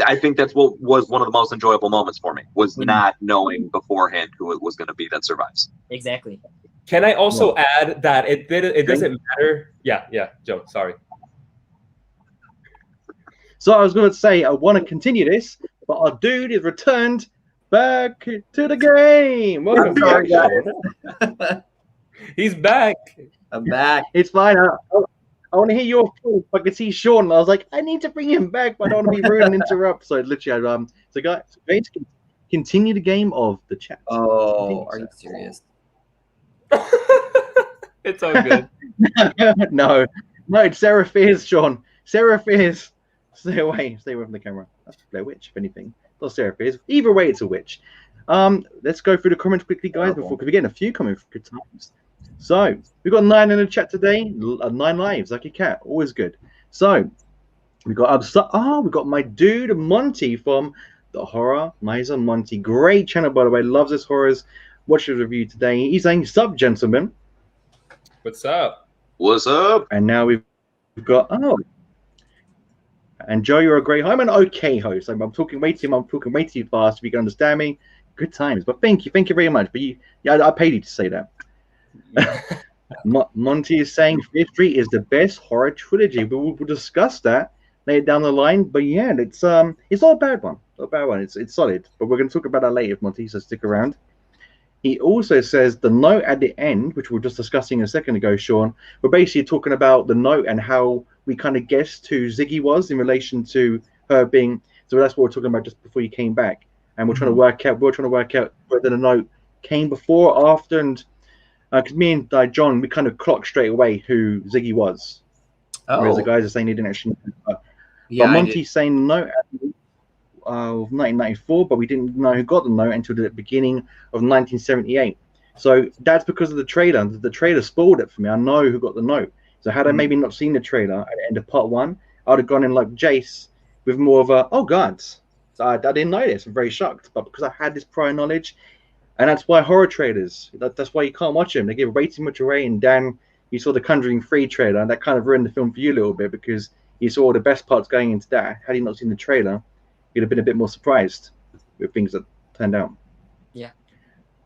I think that's what was one of the most enjoyable moments for me, was not knowing beforehand who it was going to be that survives. Exactly. Can I also add that it doesn't matter? Yeah, Joe, sorry. So I was going to say, I want to continue this, but our dude is returned back to the game. Welcome back, Sean. He's back. I'm back. It's fine. I want to hear your thoughts. I could see Sean, and I was like, I need to bring him back, but I don't want to be rude and interrupt. So literally, so guys, going to continue the game of the chat. Oh, are you serious? It's all good. No, it's Sarah Fears, Sean. Sarah Fears. Stay away from the camera. That's Blair Witch, if anything. Not Sarah Fears. Either way, it's a witch. Let's go through the comments quickly, guys, before we're getting a few comments. Good times. So we've got 9 in the chat today. 9 lives, like a cat. Always good. So we got we got my dude Monty from the Horror Miser Monty. Great channel, by the way. Loves his horrors. Watch his review today. He's saying, "Sup, gentlemen." What's up? What's up? And now we've got and Joe, you're a great host. I'm an okay host. I'm talking way too fast. If you can understand me, good times. But thank you very much. But I paid you to say that. Monty is saying Fear Street is the best horror trilogy. But we'll discuss that later down the line. But yeah, it's not a bad one. Not a bad one. It's solid. But we're going to talk about that later, Monty. So stick around. He also says the note at the end, which we were just discussing a second ago, Sean. We're basically talking about the note and how we kind of guessed who Ziggy was in relation to her being. So that's what we're talking about just before you came back, and we're trying to work out. We're trying to work out whether the note came before or after, and because me and John, we kind of clocked straight away who Ziggy was. Whereas the guys are saying they didn't actually know. Yeah, but Monty's saying the note of 1994, but we didn't know who got the note until the beginning of 1978. So that's because of the trailer. The trailer spoiled it for me. I know who got the note. So had I maybe not seen the trailer at the end of part 1, I would have gone in like Jace with more of a, oh God. So I didn't know this. I'm very shocked. But because I had this prior knowledge, and that's why horror trailers, that's why you can't watch them. They give way too much away. And Dan, you saw the Conjuring 3 trailer, and that kind of ruined the film for you a little bit because you saw all the best parts going into that. Had you not seen the trailer, you'd have been a bit more surprised with things that turned out. Yeah.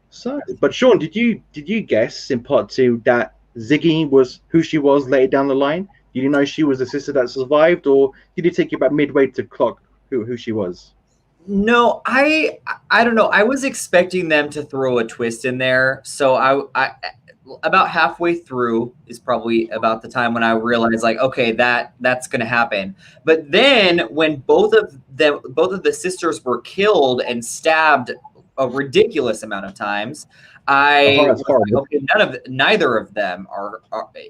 So, but Sean, did you guess in part 2 that Ziggy was who she was later down the line? Did you know she was the sister that survived, or did it take you about midway to clock who she was? No, I don't know. I was expecting them to throw a twist in there, so I about halfway through is probably about the time when I realized, like, okay, that's going to happen. But then when both of the sisters were killed and stabbed a ridiculous amount of times, okay, neither of them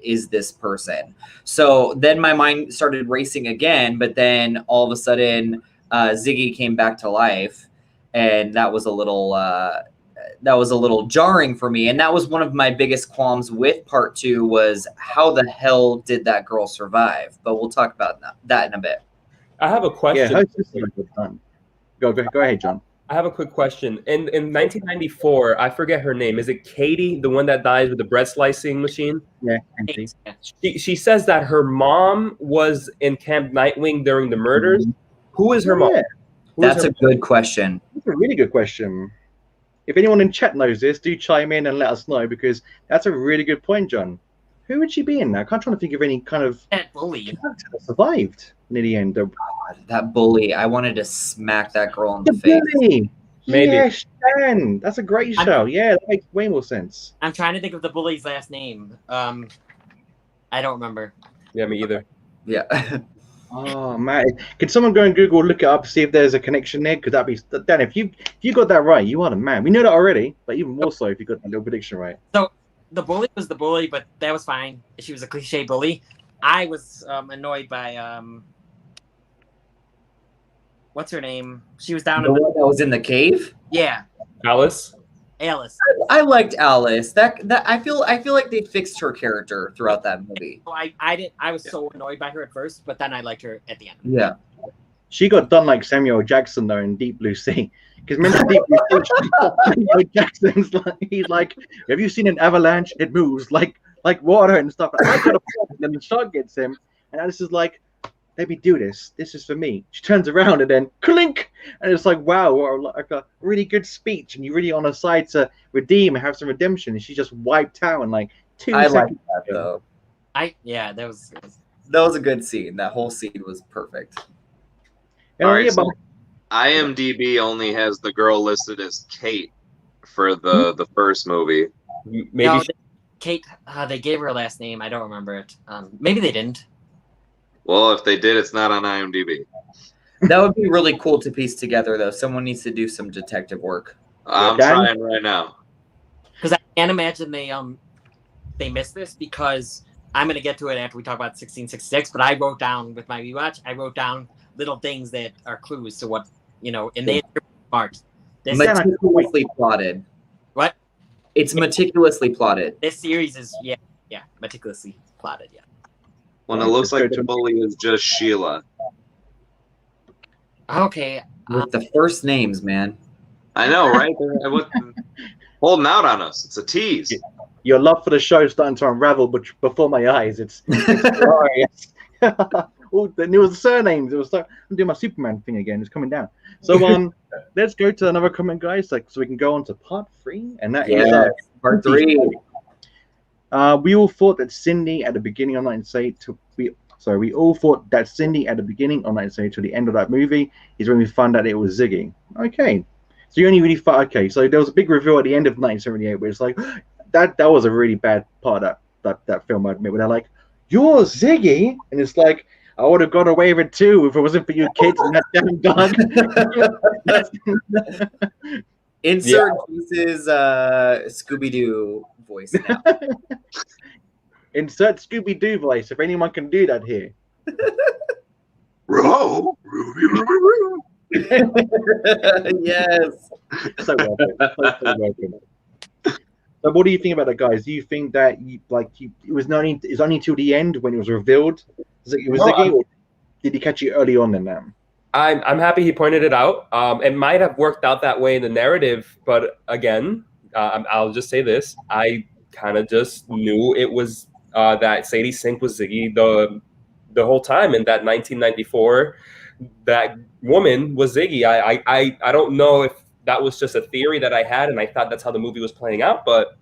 is this person. So then my mind started racing again, but then all of a sudden Ziggy came back to life, and that was a little jarring for me. And that was one of my biggest qualms with part 2, was how the hell did that girl survive? But we'll talk about that in a bit. I have a question. Yeah, go ahead, John. I have a quick question. In 1994, I forget her name. Is it Katie, the one that dies with the bread slicing machine? Yeah. She says that her mom was in Camp Nightwing during the murders. Who is her mom? That's a good question. That's a really good question. If anyone in chat knows this, do chime in and let us know, because that's a really good point, John. Who would she be in now? I can't try to think of any kind of That bully. character that survived near the end. God, that bully. I wanted to smack that girl in The the face. bully. Maybe. Yes, Stan. That's a great show. Yeah, that makes way more sense. I'm trying to think of the bully's last name. I don't remember. Yeah, me either. Yeah. Oh man, can someone go and Google, look it up, see if there's a connection there? Because that'd be Dan. If you got that right, you are the man. We know that already, but even more so if you got that little prediction right. So the bully was the bully, but that was fine. She was a cliche bully. I was annoyed by what's her name? She was down The in one that was in the cave? yeah, Alice? Alice. I liked Alice. That I feel like they fixed her character throughout that movie. So I was so annoyed by her at first, but then I liked her at the end. Yeah. She got done like Samuel Jackson though in Deep Blue Sea. Because remember Deep Blue Sea, Samuel Jackson's he's like, have you seen an avalanche? It moves like water and stuff. I got a problem, and the shark gets him, and Alice is like, let me do this. This is for me. She turns around and then clink, and it's like, wow, like a really good speech, and you're really on her side to redeem and have some redemption, and she just wiped out in like 2 I seconds. liked that though. That was That was a good scene. That whole scene was perfect. And All right, yeah, so IMDb only has the girl listed as Kate for the first movie. Maybe no, Kate. They gave her a last name. I don't remember it. Maybe they didn't. Well, if they did, it's not on IMDb. That would be really cool to piece together though. Someone needs to do some detective work. I'm Dan? trying right now. Because I can't imagine they missed this, because I'm gonna get to it after we talk about 1666. But I wrote down with my rewatch. I wrote down little things that are clues to what in the part. This Meticulously plotted. What? It's meticulously plotted. This series is meticulously plotted. Yeah. When it looks like the bully is just Sheila. Okay. With the first names, man. I know, right? Holding out on us. It's a tease. your love for the show is starting to unravel, but before my eyes, it's glorious. Oh, the new surnames. It was I'm doing my Superman thing again. It's coming down. So let's go to another comment, guys. So we can go on to part 3, and that is part 3. We all thought that Cindy at the beginning of 1978 we all thought that Cindy at the beginning of 1978 to the end of that movie is when we found out it was Ziggy. Okay. So you only really thought, okay, so there was a big reveal at the end of 1978 where it's like, that was a really bad part of that film, I admit, where they're like, you're Ziggy? And it's like, I would have got away with it too if it wasn't for you kids and that damn gun. Insert Juice's Scooby-Doo voice now. Insert Scooby-Doo voice, if anyone can do that here. Row, Yes. So well done. So well done. So what do you think about that, guys? Do you think that it was only till the end when it was revealed it was Ziggy, or did he catch you early on in that? I'm happy he pointed it out. It might have worked out that way in the narrative, but again, I'll just say this: I kind of just knew it was that Sadie Sink was Ziggy the whole time, and that 1994 that woman was Ziggy. I don't know if that was just a theory that I had, and I thought that's how the movie was playing out, but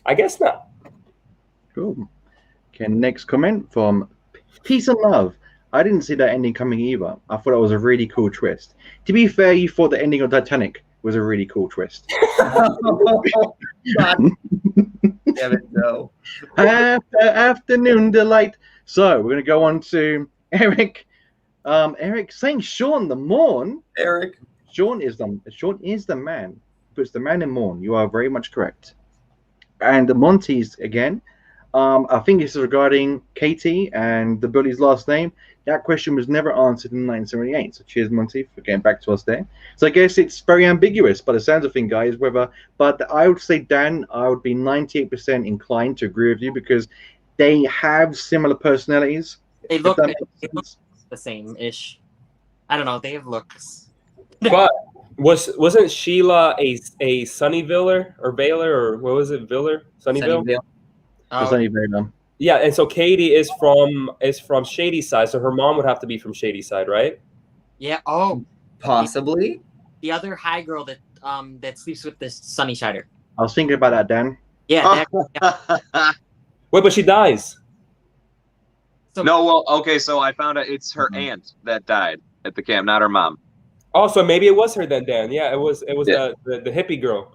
I guess not. Cool. Okay, next comment from Peace and Love. I didn't see that ending coming either. I thought it was a really cool twist. To be fair, you thought the ending of Titanic was a really cool twist. Damn it, no. Afternoon delight. So we're gonna go on to Eric. Eric saying Sean the Morn. Eric. Sean is the man. Puts the man in Morn. You are very much correct. And the Monty's again. I think this is regarding Katie and the bully's last name. That question was never answered in 1978. So cheers, Monty, for getting back to us there. So I guess it's very ambiguous by the sounds of things, guys. But I would say, Dan, I would be 98% inclined to agree with you because they have similar personalities. They look the same-ish. I don't know. They have looks. But wasn't Sheila a Sunnyviller or Baylor or what was it? Sunnyville? Sunnyvale. Sunnyvale. Yeah, and so Katie is from Shady Side, so her mom would have to be from Shady Side, right? Yeah. Oh, possibly. The other high girl that sleeps with this Sunny Shider. I was thinking about that, Dan. Yeah. Wait, but she dies. So, No, well, okay, so I found out it's her aunt that died at the camp, not her mom. Oh, so maybe it was her then, Dan. Yeah, it was Yeah. the hippie girl.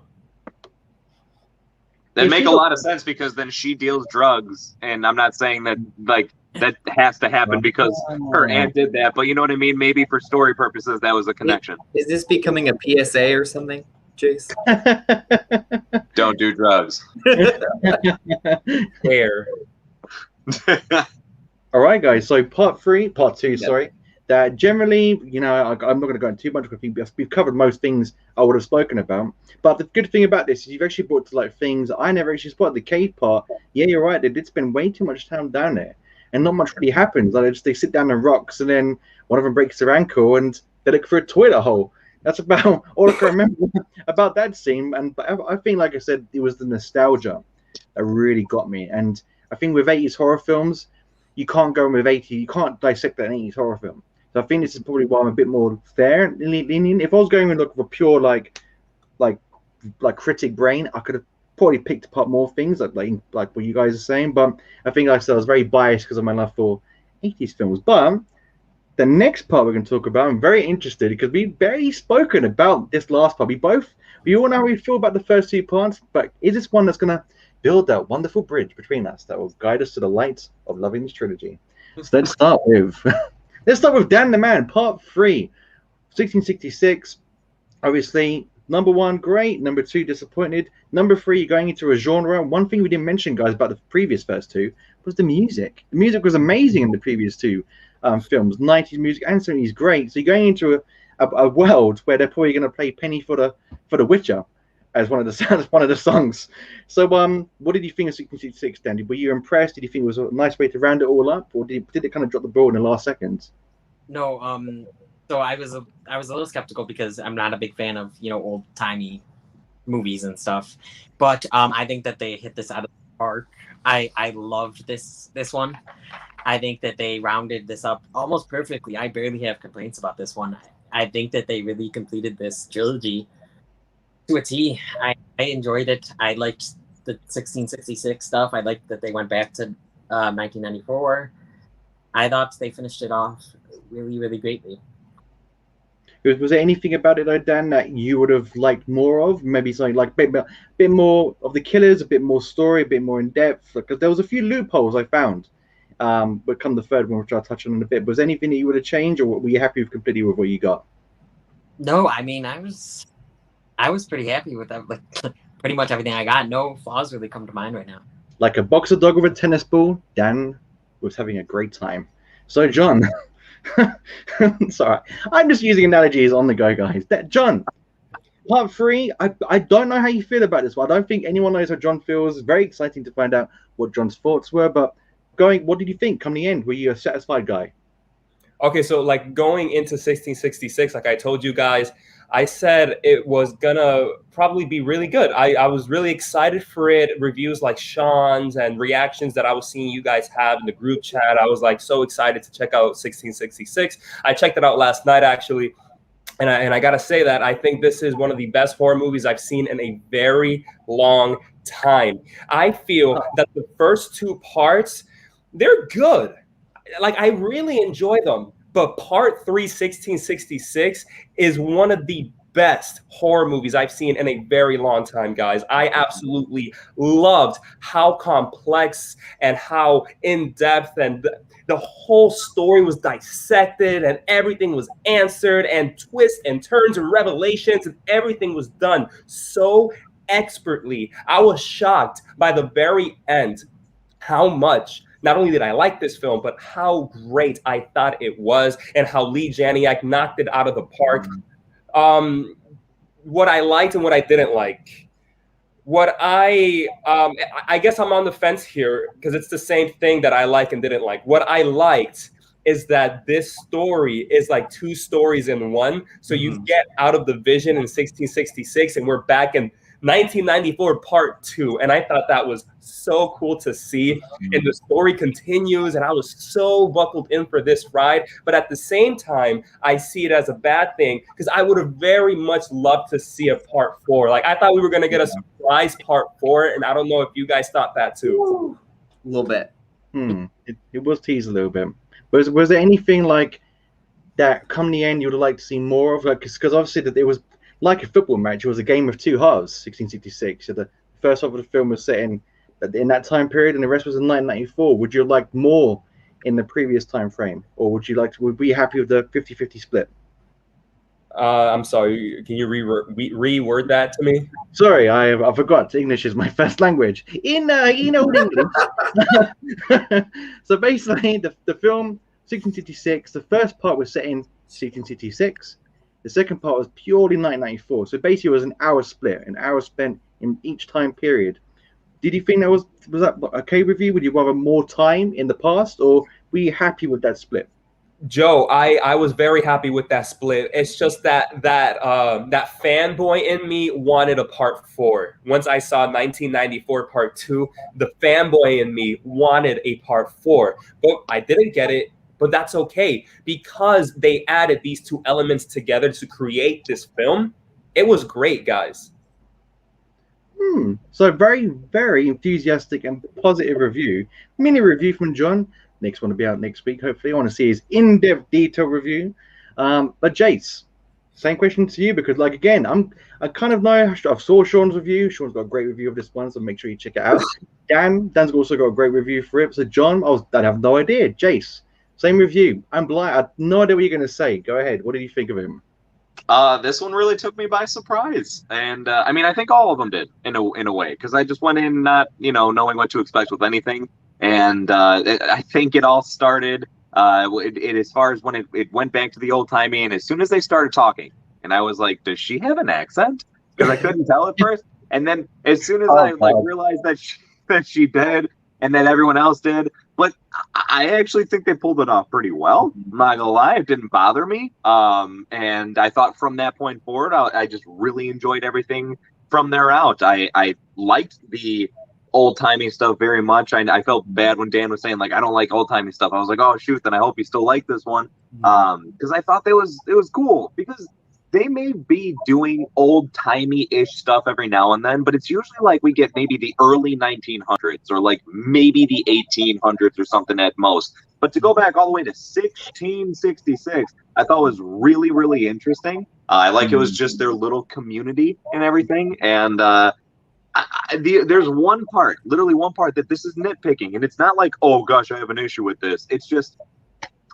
That make a lot of sense because then she deals drugs, and I'm not saying that like that has to happen because her aunt did that, but you know what I mean? Maybe for story purposes that was a connection. Is this becoming a PSA or something, Jace? Don't do drugs. Where? All right, guys. So part two, sorry. That generally, you know, I'm not going to go into too much because we've covered most things I would have spoken about. But the good thing about this is you've actually brought to like things I never actually spotted. The cave part, yeah, you're right. They did spend way too much time down there, and not much really happens. Like they sit down on rocks, and then one of them breaks their ankle, and they look for a toilet hole. That's about all I can remember about that scene. And I think, like I said, it was the nostalgia that really got me. And I think with 80s horror films, you can't go with 80. You can't dissect an 80s horror film. So I think this is probably why I'm a bit more fair leaning. If I was going with like a pure like critic brain, I could have probably picked apart more things like what you guys are saying. But I think like I said, I was very biased because of my love for 80s films. But the next part we're going to talk about, I'm very interested because we've barely spoken about this last part. We all know how we feel about the first two parts, but is this one that's going to build that wonderful bridge between us that will guide us to the light of loving this trilogy? So let's start with Dan the Man, part 3, 1666. Obviously, number 1, great. Number 2, disappointed. Number 3, you're going into a genre. One thing we didn't mention, guys, about the previous first two was the music. The music was amazing in the previous two films. 90s music and 70s, great. So you're going into a world where they're probably going to play Penny for the Witcher as one of the songs. So what did you think of 1666, Dan? Were you impressed? Did you think it was a nice way to round it all up, or did it kind of drop the ball in the last seconds? No, so I was a little skeptical because I'm not a big fan of, you know, old timey movies and stuff. But I think that they hit this out of the park. I loved this one. I think that they rounded this up almost perfectly. I barely have complaints about this one. I think that they really completed this trilogy to a T. I enjoyed it. I liked the 1666 stuff. I liked that they went back to 1994. I thought they finished it off really, really greatly. Was there anything about it, Dan, that you would have liked more of? Maybe something like a bit more of the killers, a bit more story, a bit more in depth? Because there was a few loopholes I found. But come the third one, which I'll touch on in a bit. Was there anything that you would have changed, or were you happy completely with what you got? No, I mean, I was pretty happy with that. Like, pretty much everything I got. No flaws really come to mind right now. Like a boxer dog with a tennis ball, Dan was having a great time. So, John, sorry, I'm just using analogies on the go, guys. John, part 3, I don't know how you feel about this one. I don't think anyone knows how John feels. It's very exciting to find out what John's thoughts were, but what did you think come the end? Were you a satisfied guy? Okay, so like going into 1666, like I told you guys, I said it was gonna probably be really good. I was really excited for it. Reviews like Sean's and reactions that I was seeing you guys have in the group chat. I was like so excited to check out 1666. I checked it out last night actually. And I gotta say that I think this is one of the best horror movies I've seen in a very long time. I feel that the first two parts, they're good. Like I really enjoy them. But part 3, 1666, is one of the best horror movies I've seen in a very long time, guys. I absolutely loved how complex and how in-depth and the whole story was dissected and everything was answered and twists and turns and revelations and everything was done so expertly. I was shocked by the very end how much not only did I like this film, but how great I thought it was and how Lee Janiak knocked it out of the park. What I liked and what I didn't like. What I guess I'm on the fence here because it's the same thing that I like and didn't like. What I liked is that this story is like 2 stories in one. So you get out of the vision in 1666 and we're back in 1994 part 2, and I thought that was so cool to see. And the story continues, and I was so buckled in for this ride. But at the same time, I see it as a bad thing because I would have very much loved to see a part 4. Like I thought we were gonna get a surprise part 4, and I don't know if you guys thought that too. A little bit. It was teased a little bit. Was there anything like that come the end you would like to see more of? Because obviously that it was like a football match. It was a game of two halves. 1666. So the first half of the film was set in that time period, and the rest was in 1994. Would you like more in the previous time frame, or would we be happy with the 50-50 split? I'm sorry. Can you reword that to me? Sorry, I forgot. English is my first language. In old English. So basically, the film 1666. The first part was set in 1666. The second part was purely 1994. So basically, it was an hour split, an hour spent in each time period. Did you think that was that okay with you? Would you rather more time in the past, or were you happy with that split? Joe, I was very happy with that split. It's just that fanboy in me wanted a part 4. Once I saw 1994 part 2, the fanboy in me wanted a part 4, but I didn't get it. But that's okay, because they added these two elements together to create this film. It was great, guys. So very, very enthusiastic and positive review. Mini review from John. Next one will be out next week, hopefully. I want to see his in-depth detail review. But Jace, same question to you, because like again, I kind of know I saw Sean's review. Sean's got a great review of this one, so make sure you check it out. Dan's also got a great review for it. So John, I have no idea. Jace, same review. I'm blind. I have no idea what you're going to say. Go ahead. What did you think of him? This one really took me by surprise, and I mean, I think all of them did in a way, because I just went in not knowing what to expect with anything, and I think it all started as far as when it went back to the old timey, and as soon as they started talking, and I was like, does she have an accent? Because I couldn't tell at first, and then as soon as I realized that she did, and that everyone else did. But I actually think they pulled it off pretty well. I'm not gonna lie, it didn't bother me. And I thought from that point forward, I just really enjoyed everything from there out. I liked the old-timey stuff very much. I felt bad when Dan was saying, like, I don't like old-timey stuff. I was like, oh, shoot, then I hope you still like this one. Because I thought it was cool. Because they may be doing old-timey-ish stuff every now and then, but it's usually like we get maybe the early 1900s or like maybe the 1800s or something at most. But to go back all the way to 1666, I thought was really, really interesting. I like it was just their little community and everything. And there's one part, literally one part, that this is nitpicking. And it's not like, oh, gosh, I have an issue with this. It's just,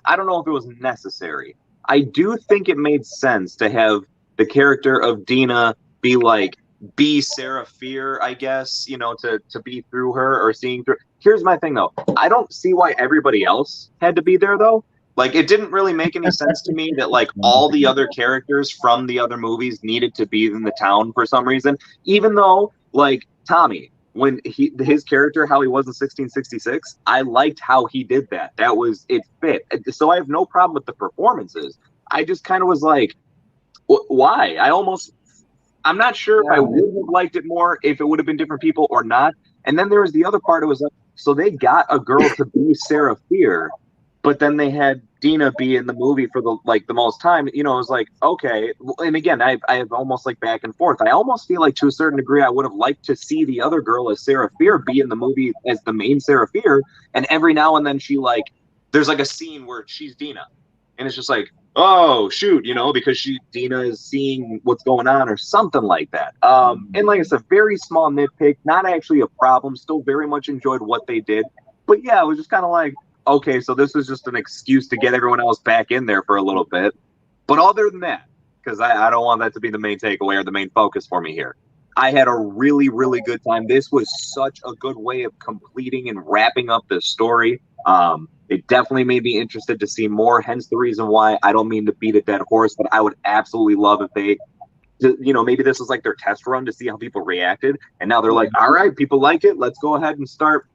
I don't know if it was necessary. I do think it made sense to have the character of Dina be Sarah Fear, I guess, to be through her or seeing through. Here's my thing, though. I don't see why everybody else had to be there, though. Like, it didn't really make any sense to me that, like, all the other characters from the other movies needed to be in the town for some reason, even though, like, Tommy, when his character, how he was in 1666, I liked how he did that. It fit. So I have no problem with the performances. I just kind of was like, why? I'm not sure if I would have liked it more if it would have been different people or not. And then there was the other part. It was like, so they got a girl to be Sarah Fear, but then they had Dina be in the movie for the most time. It was like, okay. And again, I have almost like back and forth. I almost feel like to a certain degree I would have liked to see the other girl as Sarah Fear be in the movie as the main Sarah Fear, and every now and then there's like a scene where she's Dina, and it's just like, oh shoot, because Dina is seeing what's going on or something like that. And like I said, very small nitpick, not actually a problem. Still very much enjoyed what they did, but yeah, it was just kind of like, okay, so this is just an excuse to get everyone else back in there for a little bit. But other than that, because I don't want that to be the main takeaway or the main focus for me here, I had a really, really good time. This was such a good way of completing and wrapping up this story. It definitely made me interested to see more, hence the reason why I don't mean to beat a dead horse, but I would absolutely love if they, maybe this was like their test run to see how people reacted. And now they're like, all right, people like it. Let's go ahead and start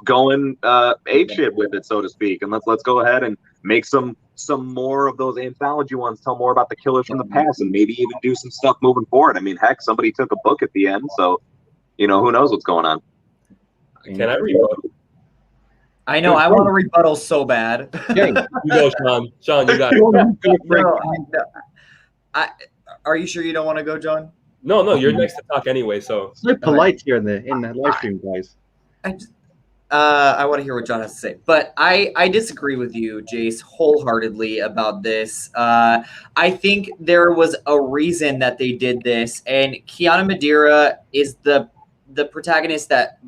going apeshit with it, so to speak, and let's go ahead and make some more of those anthology ones, tell more about the killers from the past, and maybe even do some stuff moving forward. I mean, heck, somebody took a book at the end, so who knows what's going on. Can I rebuttal? I know, I want to rebuttal so bad. You go, Sean. Sean, you got it. Are you sure you don't want to go, John? No, you're next to talk anyway. So it's so polite here in the live stream, guys. I want to hear what John has to say, but I disagree with you, Jace, wholeheartedly about this. I think there was a reason that they did this, and Kiana Madeira is the protagonist that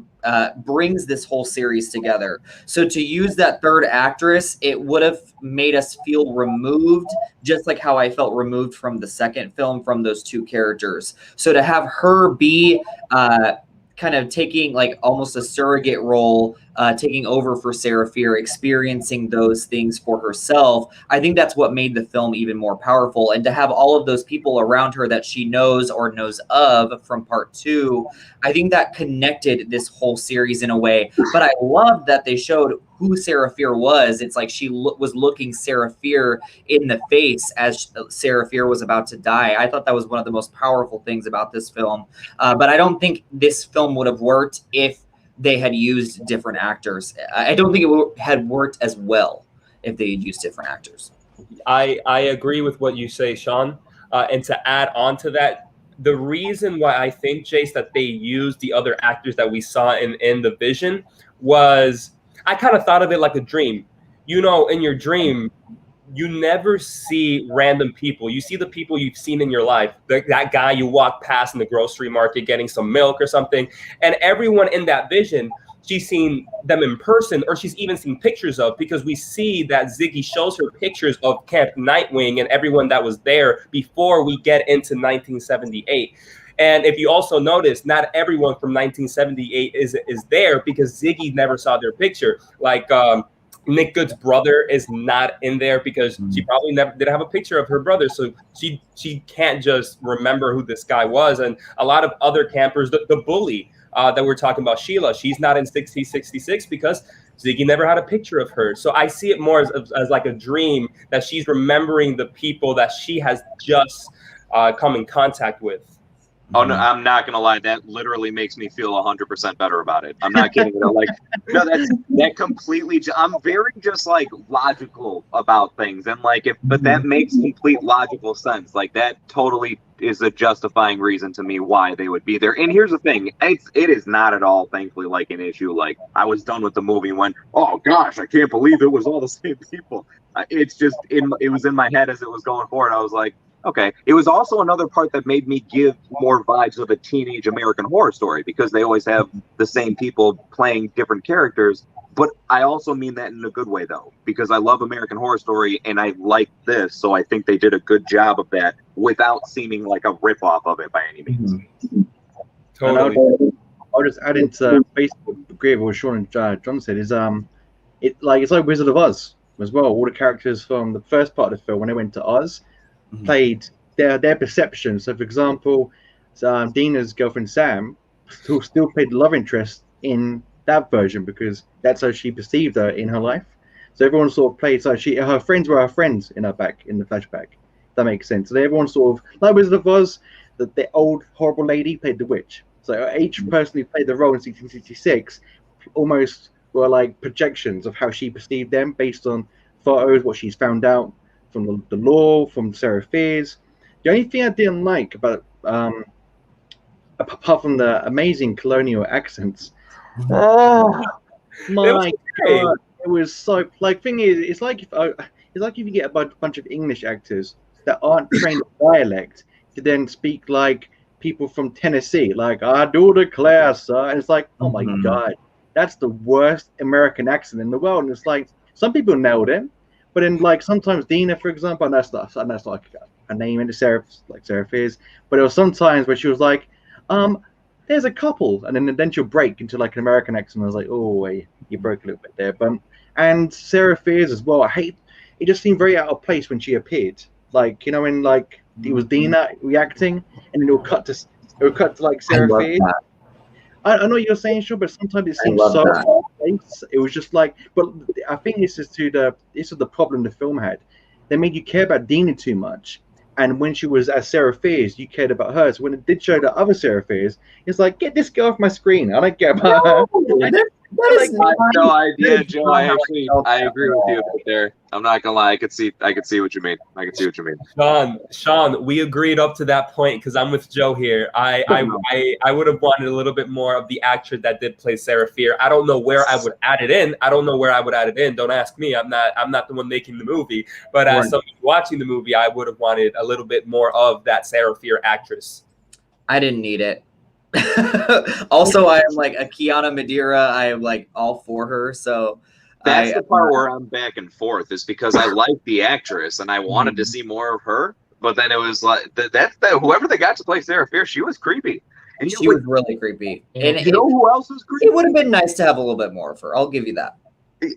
brings this whole series together. So to use that third actress, it would have made us feel removed, just like how I felt removed from the second film from those two characters. So to have her be kind of taking like almost a surrogate role, taking over for Sarah Fear, experiencing those things for herself. I think that's what made the film even more powerful. And to have all of those people around her that she knows or knows of from part 2, I think that connected this whole series in a way. But I love that they showed who Sarah Fear was. It's like she was looking Sarah Fear in the face as Sarah Fear was about to die. I thought that was one of the most powerful things about this film. But I don't think this film would have worked if they had used different actors. I don't think it had worked as well if they had used different actors. I agree with what you say, Sean. And to add on to that, the reason why I think, Jace, that they used the other actors that we saw in the vision was, I kind of thought of it like a dream. You know, in your dream, you never see random people. You see the people you've seen in your life. That guy you walk past in the grocery market getting some milk or something. And everyone in that vision, she's seen them in person, or she's even seen pictures of, because we see that Ziggy shows her pictures of Camp Nightwing and everyone that was there before we get into 1978. And if you also notice, not everyone from 1978 is there, because Ziggy never saw their picture. Like Nick Good's brother is not in there because she probably never did have a picture of her brother. So she can't just remember who this guy was. And a lot of other campers, the bully that we're talking about, Sheila, she's not in 6066 because Ziggy never had a picture of her. So I see it more as like a dream, that she's remembering the people that she has just come in contact with. Oh no, I'm not gonna lie. That literally makes me feel 100% better about it. I'm not kidding. Like, no, that completely. I'm very just like logical about things, and like but that makes complete logical sense. Like that totally is a justifying reason to me why they would be there. And here's the thing: it is not at all, thankfully, like an issue. Like I was done with the movie and went, oh gosh, I can't believe it was all the same people. It's just it was in my head as it was going forward. I was like, okay. It was also another part that made me give more vibes of a teenage American Horror Story, because they always have the same people playing different characters. But I also mean that in a good way, though, because I love American Horror Story and I like this. So I think they did a good job of that without seeming like a ripoff of it by any means. Totally. I'll just add into basically agree with what Sean and John said, is it's like Wizard of Oz as well. All the characters from the first part of the film, when they went to Oz, played their perception. So, for example, Dina's girlfriend Sam still played the love interest in that version, because that's how she perceived her in her life. So everyone sort of played. So her friends were her friends in the flashback. If that makes sense. So everyone sort of, like Wizard of Oz, the old horrible lady played the witch. So each person who played the role in 1666 almost were like projections of how she perceived them based on photos, what she's found out from the law, from Sarah Fears. The only thing I didn't like about, apart from the amazing colonial accents, oh my god, it was so like. Thing is, it's like if you get a bunch of English actors that aren't trained in dialect to then speak like people from Tennessee, like I do declare, sir, and it's like, oh my god, that's the worst American accent in the world. And it's like some people nailed it. But then, like, sometimes Dina, for example, and that's like a name into Sarah Fears. But there was sometimes where she was like, there's a couple, and then she'll break into like an American accent. I was like, oh, you broke a little bit there. But and Sarah Fears as well. It just seemed very out of place when she appeared. Like, you know, when like it was Dina reacting, and then it would cut to like Sarah Fears. I know what you're saying, sure, but sometimes it seems so out of place. It was just like, but I think this is the problem the film had. They made you care about Dina too much, and when she was as Sarah Fears, you cared about her. So when it did show the other Sarah Fears, it's like, get this girl off my screen. I don't care about her. I have no idea, Joe. I agree with you right there. I'm not gonna lie. I could see what you mean. Sean, we agreed up to that point because I'm with Joe here. I would have wanted a little bit more of the actor that did play Sarah Fear. I don't know where I would add it in. Don't ask me. I'm not the one making the movie. But as somebody watching the movie, I would have wanted a little bit more of that Sarah Fear actress. I didn't need it. Also, I am like a Kiana Madeira. I am like all for her. So that's the part where I'm back and forth, is because I like the actress and I wanted to see more of her, but then it was like that whoever they got to play Sarah Fear, she was creepy. And she was really creepy. And you know who else was creepy? It would have been nice to have a little bit more of her. I'll give you that.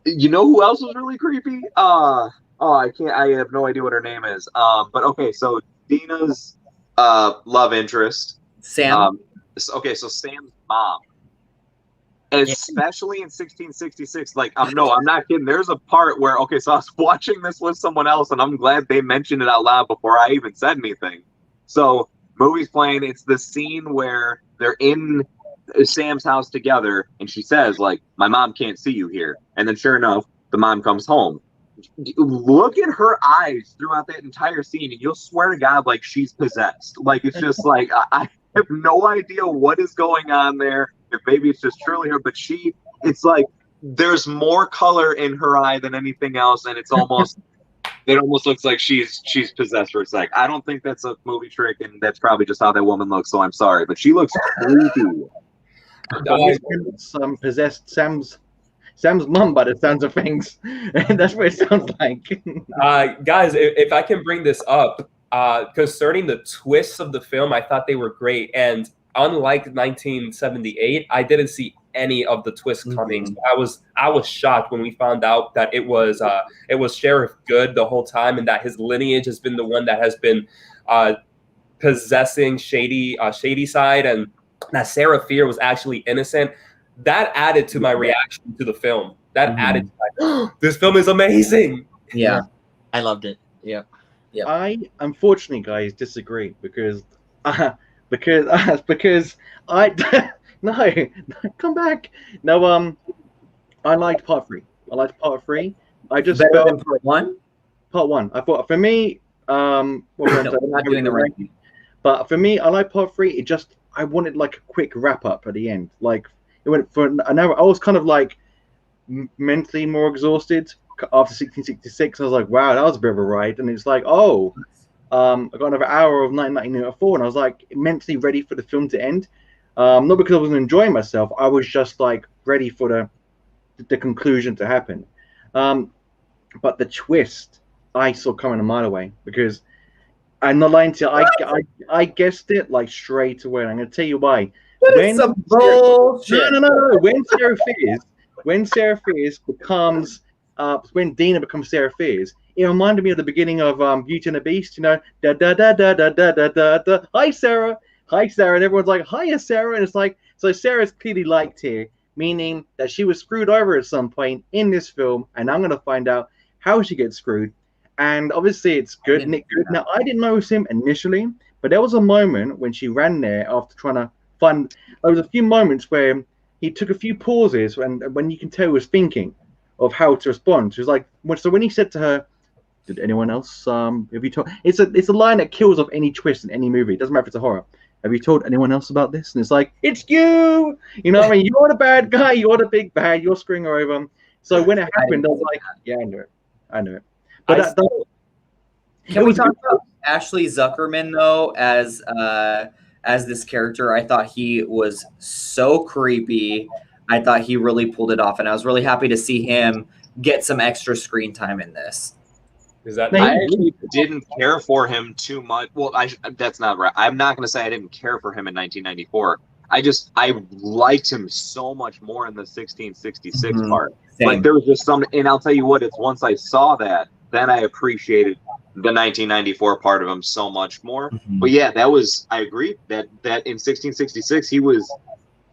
You know who else was really creepy? I have no idea what her name is. But okay, so Dina's love interest. Sam. So Sam's mom. Especially in 1666, like I'm not kidding. There's a part where so I was watching this with someone else, and I'm glad they mentioned it out loud before I even said anything. So movie's playing. It's the scene where they're in Sam's house together, and she says, like, "My mom can't see you here." And then sure enough, the mom comes home. Look at her eyes throughout that entire scene, and you'll swear to God, like she's possessed. Like it's just like I have no idea what is going on there. If maybe it's just truly her, but it's like there's more color in her eye than anything else, and it almost looks like she's possessed for a sec. I don't think that's a movie trick, and that's probably just how that woman looks. So I'm sorry, but she looks creepy. Some possessed Sam's mum by the sounds of things, and that's what it sounds like. Guys, if I can bring this up, concerning the twists of the film, I thought they were great, and unlike 1978, I didn't see any of the twists coming. So I was shocked when we found out that it was Sheriff Good the whole time, and that his lineage has been the one that has been possessing shady side, and that Sarah Fear was actually innocent. That added to my reaction to the film. That added to this film is amazing. Yeah, I loved it. Yeah. I unfortunately, guys, disagree because I no, come back. No, I liked part 3. I just better than part 1. Part 1. I thought for me, we're not doing the right thing. But for me, I like part 3. I wanted like a quick wrap up at the end. Like it went for an hour. I was kind of like mentally more exhausted after 1666. I was like, wow, that was a bit of a ride. And it's like, I got another hour of 1994, and I was like mentally ready for the film to end. Not because I wasn't enjoying myself, I was just like ready for the conclusion to happen. But the twist I saw coming a mile away, because I'm not lying to you, I guessed it like straight away. I'm going to tell you why. Some bullshit. No. When Sarah Fears becomes when Dina becomes Sarah Fears, it reminded me of the beginning of Beauty and the Beast. You know, da da da da da da da da da. Hi Sarah, and everyone's like, hiya Sarah, and it's like, so Sarah's clearly liked here, meaning that she was screwed over at some point in this film, and I'm gonna find out how she gets screwed. And obviously it's good, Nick Good. Now I didn't notice him initially, but there was a moment when she ran there after trying to find. There was a few moments where he took a few pauses, and when you can tell he was thinking of how to respond. She was like, so when he said to her, "Did anyone else have you told?" It's a line that kills off any twist in any movie. It doesn't matter if it's a horror. Have you told anyone else about this? And it's like, it's you. You know what I mean? You're the bad guy. You're the big bad. You're screwing her over. So when it happened, I was like, yeah, I knew it. But can we talk about Ashley Zuckerman though as this character? I thought he was so creepy. I thought he really pulled it off, and I was really happy to see him get some extra screen time in this. I actually didn't care for him too much. Well, that's not right. I'm not going to say I didn't care for him in 1994. I liked him so much more in the 1666 part. Same. Like there was just some, and I'll tell you what, it's once I saw that, then I appreciated the 1994 part of him so much more. But yeah, I agree that in 1666 he was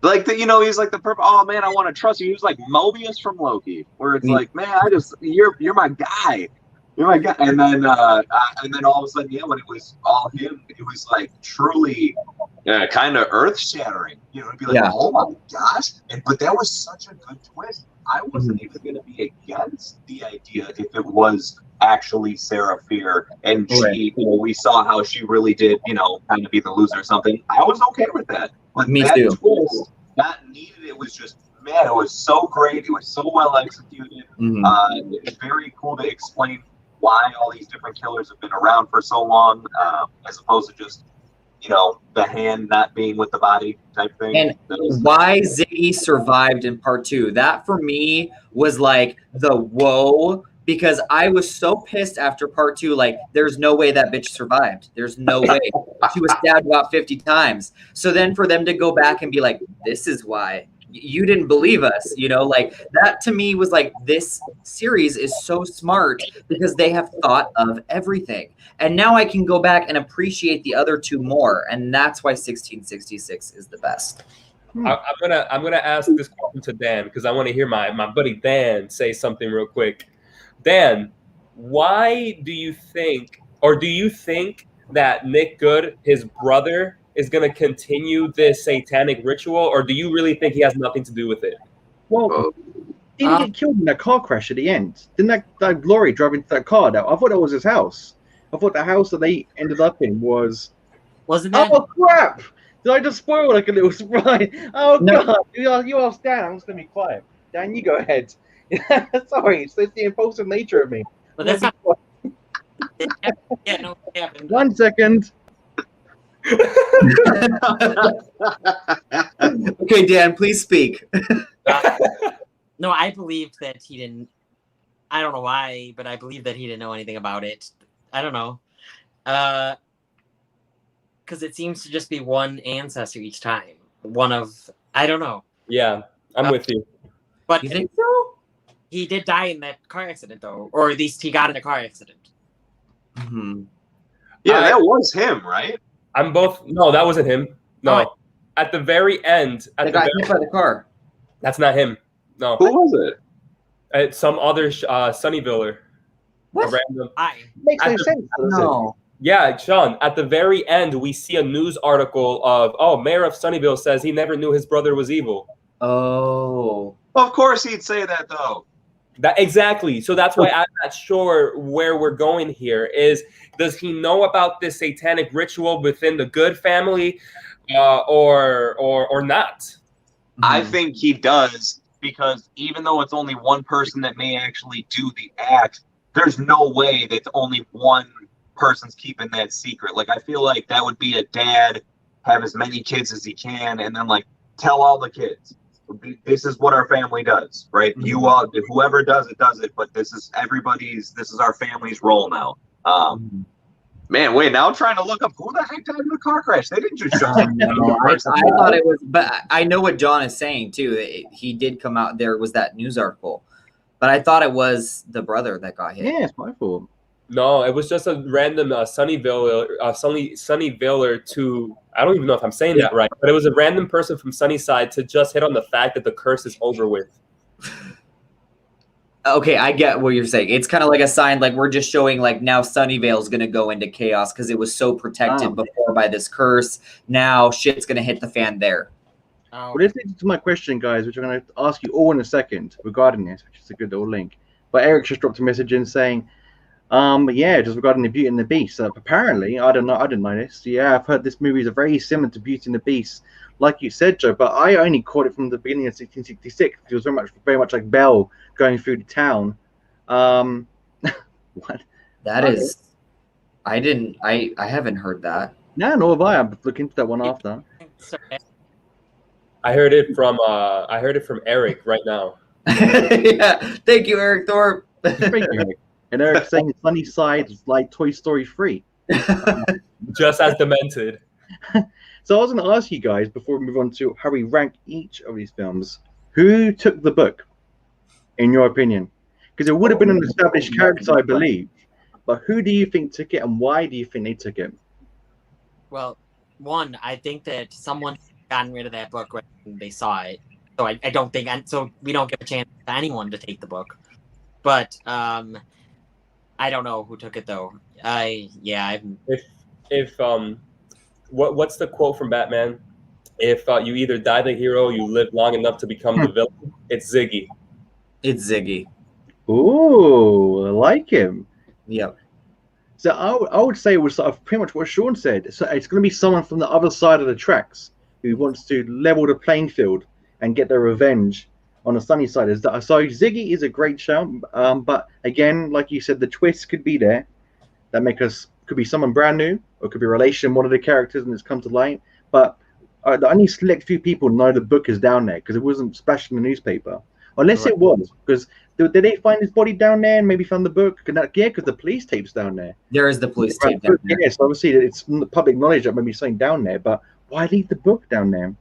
like he's like the perfect. Oh man, I want to trust you. He was like Mobius from Loki, where it's like, man, you're my guy. You're my guy. And then all of a sudden, yeah, when it was all him, it was like truly Yeah, kind of earth-shattering. You know, it'd be like, oh my gosh! But that was such a good twist. I wasn't even going to be against the idea if it was actually Sarah Fear, and she, you know, we saw how she really did, you know, kind of be the loser or something. I was okay with that. But Me that too. twist, not needed. It was just, man, it was so great. It was so well executed. It's very cool to explain why all these different killers have been around for so long, as opposed to just, you know, the hand not being with the body type thing. And why Ziggy survived in part 2. That for me was like the whoa, because I was so pissed after part 2. Like, there's no way that bitch survived. There's no way. She was stabbed about 50 times. So then for them to go back and be like, this is why. You didn't believe us, you know, like that to me was like, this series is so smart because they have thought of everything. And now I can go back and appreciate the other 2 more. And that's why 1666 is the best. I'm gonna ask this question to Dan because I want to hear my buddy Dan say something real quick. Dan, why do you think that Nick Good, his brother, is going to continue this satanic ritual, or do you really think he has nothing to do with it? Well, didn't he get killed in that car crash at the end? Didn't that lorry drive into that car? I thought that was his house. I thought the house that they ended up in was... Wasn't that? Oh, crap! Did I just spoil like a little surprise? Oh, no. God! You asked Dan. I'm just going to be quiet. Dan, you go ahead. Sorry, it's the impulsive nature of me. But that's not... Yeah, no, it happened. 1 second. Okay, Dan, please speak. No, I believed that he didn't. I don't know why, but I believe that he didn't know anything about it. I don't know. Because it seems to just be one ancestor each time. One of, I don't know. Yeah, I'm with you. But You think so? he did die in that car accident, though. Or at least he got in a car accident. Mm-hmm. Yeah, that was him, right? I'm both. No, that wasn't him. No, at the very end, They got hit by the car. That's not him. No, Who was it? it's some other Sunnyviller. What? Random. Makes no sense. Does it? No. Yeah, Sean. At the very end, we see a news article of, Mayor of Sunnyvale says he never knew his brother was evil. Oh. Of course he'd say that, though. That exactly. So that's why I'm not sure where we're going here. Does he know about this satanic ritual within the Good family, or not? I think he does, because even though it's only one person that may actually do the act, there's no way that only one person's keeping that secret. Like, I feel like that would be a dad, have as many kids as he can, and then like tell all the kids, this is what our family does, right? Mm-hmm. You all, whoever does it, but this is our family's role now. Man, wait, now I'm trying to look up who the heck died in the car crash. They didn't just show up. I thought it was, but I know what John is saying too. He did come out. There was that news article, but I thought it was the brother that got hit. Yeah, it's my fault. No, it was just a random Sunnyvale to, I don't even know if I'm saying that right, but it was a random person from Sunnyside to just hit on the fact that the curse is over with. Okay, I get what you're saying. It's kind of like a sign, like we're just showing like now Sunnyvale's going to go into chaos because it was so protected before by this curse. Now shit's going to hit the fan there. Well, this leads to my question, guys, which I'm going to ask you all in a second regarding this, which is a good little link. But Eric just dropped a message in saying, just regarding the Beauty and the Beast. Apparently, I didn't know this. Yeah, I've heard this movie is very similar to Beauty and the Beast, like you said, Joe. But I only caught it from the beginning of 1666. It was very much like Belle going through the town. What? That is, I haven't heard that. No, nor have I. I'm looking into that one after. I heard it from Eric right now. Yeah, thank you, Eric Thorpe. Thank you, Eric. And Eric's saying Sunnyside is like Toy Story 3. Just as demented. So I was going to ask you guys, before we move on to how we rank each of these films, who took the book, in your opinion? Because it would have been an established character, I believe. But who do you think took it, and why do you think they took it? Well, one, I think that someone gotten rid of that book when they saw it. So I don't think, so we don't give a chance to anyone to take the book. But I don't know who took it though. what's the quote from Batman? If you either die the hero, you live long enough to become the villain. It's Ziggy. It's Ziggy. Ooh, I like him. Yep. So I would say it was sort of pretty much what Sean said. So it's going to be someone from the other side of the tracks who wants to level the playing field and get their revenge on the sunny side. So Ziggy is a great shout, but again, like you said, the twist could be there. That could be someone brand new, or it could be a relation, one of the characters, and it's come to light. But the only select few people know the book is down there because it wasn't splashed in the newspaper, unless it was. Because did they find his body down there and maybe found the book? Because the police tape's down there. There is the police tape down there. Yes, obviously it's public knowledge that maybe something down there, but why leave the book down there?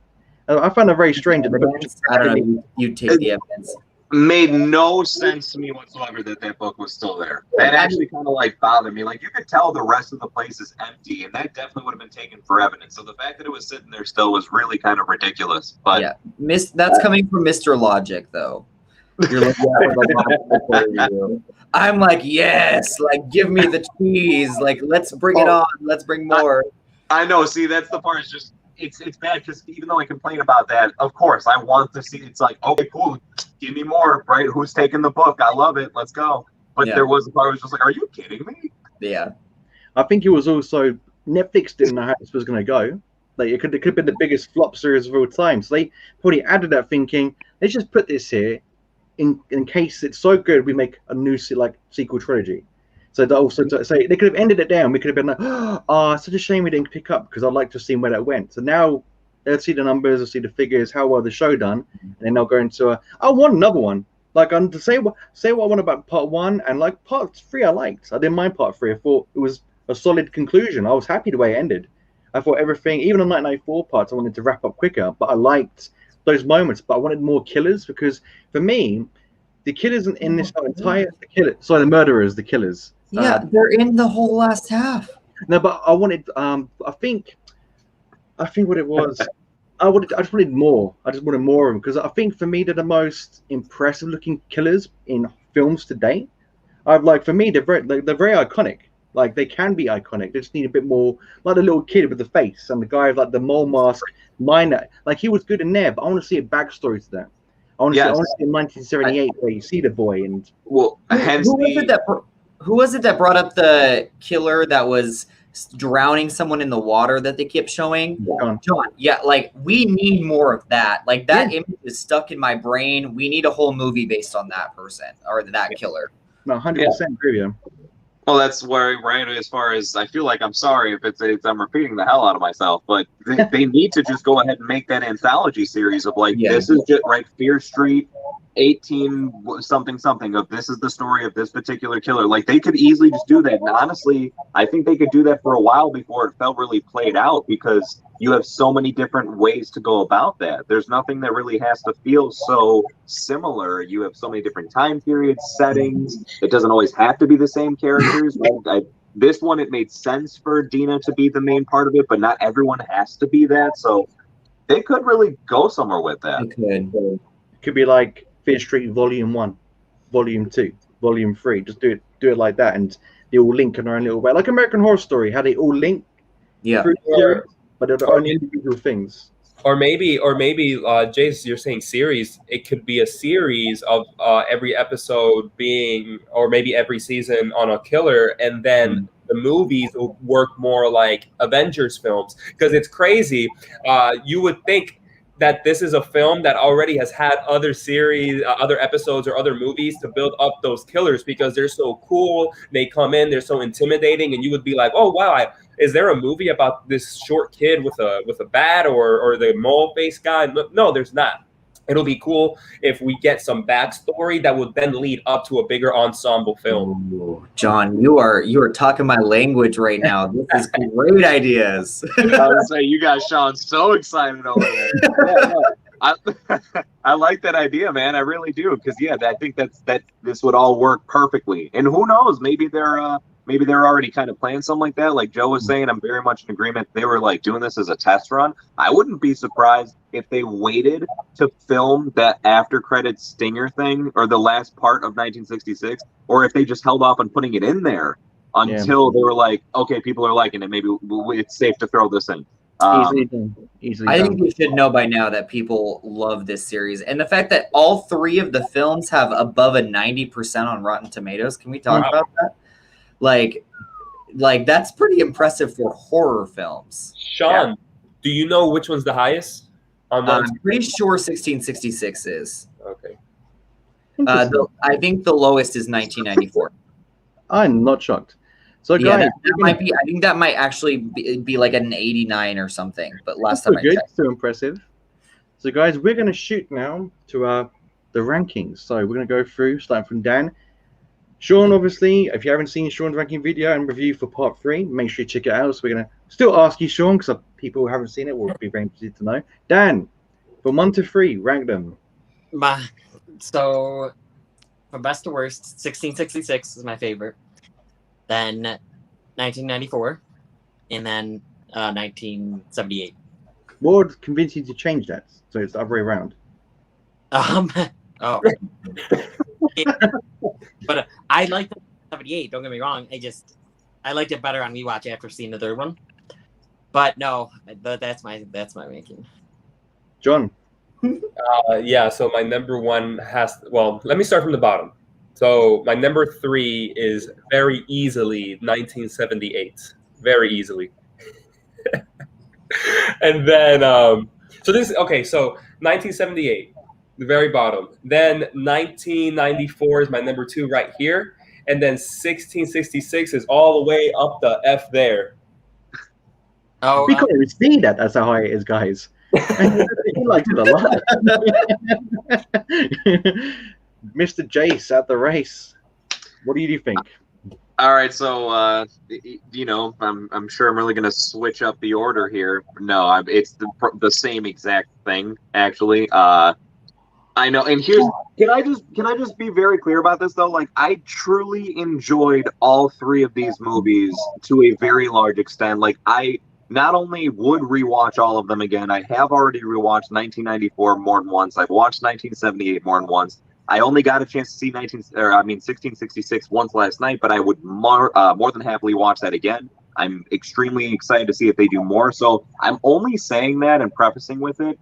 I found it very strange. I don't know. You take the evidence. Made no sense to me whatsoever that book was still there. That actually kind of like bothered me. Like, you could tell the rest of the place is empty, and that definitely would have been taken for evidence. So the fact that it was sitting there still was really kind of ridiculous. But yeah, that's coming from Mr. Logic, though. You're looking at I'm like, yes, like give me the cheese, like let's bring it on, let's bring more. I know. See, that's the part. It's just it's bad because even though I complain about that, of course I want to see. It's like, okay, cool, give me more, right? Who's taking the book? I love it. Let's go. But there was a part where I was just like, are you kidding me? Yeah. I think it was also Netflix didn't know how this was going to go. Like it could have been the biggest flop series of all time. So they probably added that thinking, let's just put this here in case it's so good we make a new sequel trilogy. So that also say they could have ended it down. We could have been like, oh, it's such a shame we didn't pick up because I'd like to see where that went. So now they'll see the numbers, they'll see the figures, how well the show done, and then they'll go into I want another one. Like to say what I want about part 1 and like part 3 I liked. I didn't mind part 3. I thought it was a solid conclusion. I was happy the way it ended. I thought everything, even on 1994 parts, I wanted to wrap up quicker, but I liked those moments. But I wanted more killers because for me, the killers in this entire the murderers, the killers. Yeah, they're in the whole last half. No, but I wanted. I think what it was. I just wanted more. I just wanted more of them because I think for me they're the most impressive looking killers in films to date. For me they're very iconic. Like they can be iconic. They just need a bit more, like the little kid with the face and the guy with like the mole mask miner. Like he was good in there, but I want to see a backstory to that. I want to see in 1978 where you see the boy and who was it that brought up the killer that was drowning someone in the water that they kept showing? John. Yeah, like we need more of that. Like that image is stuck in my brain. We need a whole movie based on that person or that killer. No, 100% agree with you. Well, that's where, right, as far as I feel like I'm sorry if I'm repeating the hell out of myself, but they need to just go ahead and make that anthology series of this is just right, Fear Street 18 something of this is the story of this particular killer. Like they could easily just do that. And honestly, I think they could do that for a while before it felt really played out because you have so many different ways to go about that. There's nothing that really has to feel so similar. You have so many different time periods, settings. It doesn't always have to be the same characters. This one, it made sense for Dina to be the main part of it, but not everyone has to be that. So they could really go somewhere with that. It could be like Fear Street Volume 1, Volume 2, Volume 3. Just do it like that, and they all link in their own little way. Like American Horror Story, how they all link. Yeah. But they're their own individual things. Or maybe, Jace, you're saying series. It could be a series of every episode being, or maybe every season on a killer, and then the movies will work more like Avengers films. Because it's crazy. You would think that this is a film that already has had other series, other episodes, or other movies to build up those killers because they're so cool. They come in, they're so intimidating, and you would be like, "Oh wow, is there a movie about this short kid with a bat or the mole face guy?" No, there's not. It'll be cool if we get some backstory that would then lead up to a bigger ensemble film. Ooh, John, you are talking my language right now. This is great ideas. I would say you got Sean so excited over there. I like that idea, man. I really do, because I think that this would all work perfectly. And who knows? Maybe they're already kind of playing something like that. Like Joe was saying, I'm very much in agreement. They were like doing this as a test run. I wouldn't be surprised if they waited to film that after credits stinger thing or the last part of 1966, or if they just held off on putting it in there until they were like, okay, people are liking it. Maybe it's safe to throw this in. Easily done. I think you should know by now that people love this series, and the fact that all three of the films have above a 90% on Rotten Tomatoes. Can we talk about that? Like that's pretty impressive for horror films. Sean, do you know which one's the highest? I'm pretty sure 1666 is. Okay. I think the lowest is 1994. I'm not shocked. So yeah, guys, that might be. I think that might actually be like an 89 or something. But last time I checked, so impressive. So guys, we're going to shoot now to the rankings. So we're going to go through, starting from Dan. Sean, obviously, if you haven't seen Sean's ranking video and review for part 3, make sure you check it out. So we're going to still ask you, Sean, because people who haven't seen it will be very interested to know. Dan, from 1 to 3, rank them. So, from best to worst, 1666 is my favorite. Then 1994, and then 1978. What would convince you to change that so it's the other way around? But I liked 78. Don't get me wrong. I liked it better on rewatch after seeing the third one. But no, that's my ranking. John. Yeah. So my number one let me start from the bottom. So my number 3 is very easily 1978. Very easily. And then, so 1978, the very bottom. Then 1994 is my number 2 right here. And then 1666 is all the way up the F there. Oh, we couldn't even see that. That's how high it is, guys. He liked it a lot. Mr. Jace at the race. What do you think? All right, so I'm sure I'm really gonna switch up the order here. No, it's the same exact thing actually. I know, and can I just be very clear about this though? Like, I truly enjoyed all 3 of these movies to a very large extent. Like, I not only would rewatch all of them again, I have already rewatched 1994 more than once. I've watched 1978 more than once. I only got a chance to see 1666 once last night, but I would more than happily watch that again. I'm extremely excited to see if they do more. So I'm only saying that and prefacing with it,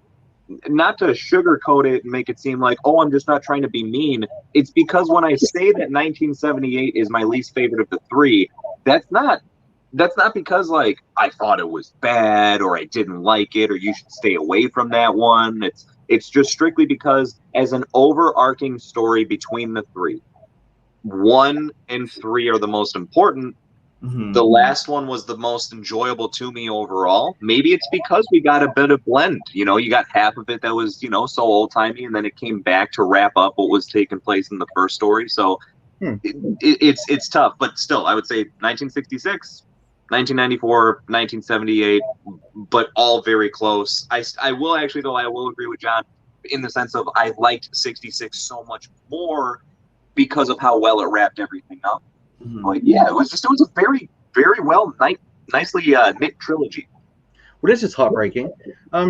not to sugarcoat it and make it seem like, oh, I'm just not trying to be mean. It's because when I say that 1978 is my least favorite of the 3, that's not because like I thought it was bad or I didn't like it or you should stay away from that one. It's just strictly because as an overarching story between the 3, 1 and 3 are the most important. Mm-hmm. The last one was the most enjoyable to me overall. Maybe it's because we got a bit of blend. You got half of it that was, so old-timey, and then it came back to wrap up what was taking place in the first story. So it's tough. But still, I would say 1966, 1994, 1978, but all very close. I will actually, though, I will agree with John in the sense of I liked 66 so much more because of how well it wrapped everything up. Mm-hmm. But yeah, it was a very, very well, nicely knit trilogy. Well, this is heartbreaking.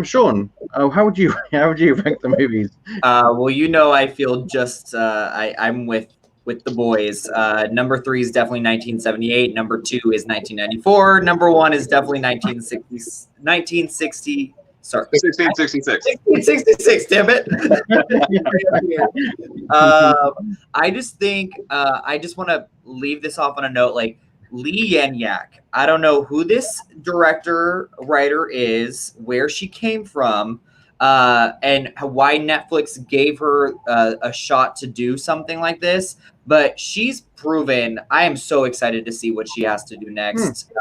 Sean, how would you rank the movies? Well, I feel just I'm with the boys. Number 3 is definitely 1978. Number 2 is 1994. Number 1 is definitely 1960. Sorry, 1666. 1666. Damn it! I just think I just want to leave this off on a note. Like, Lee Yan-yak, I don't know who this writer is, where she came from, and why Netflix gave her a shot to do something like this. But she's proven. I am so excited to see what she has to do next.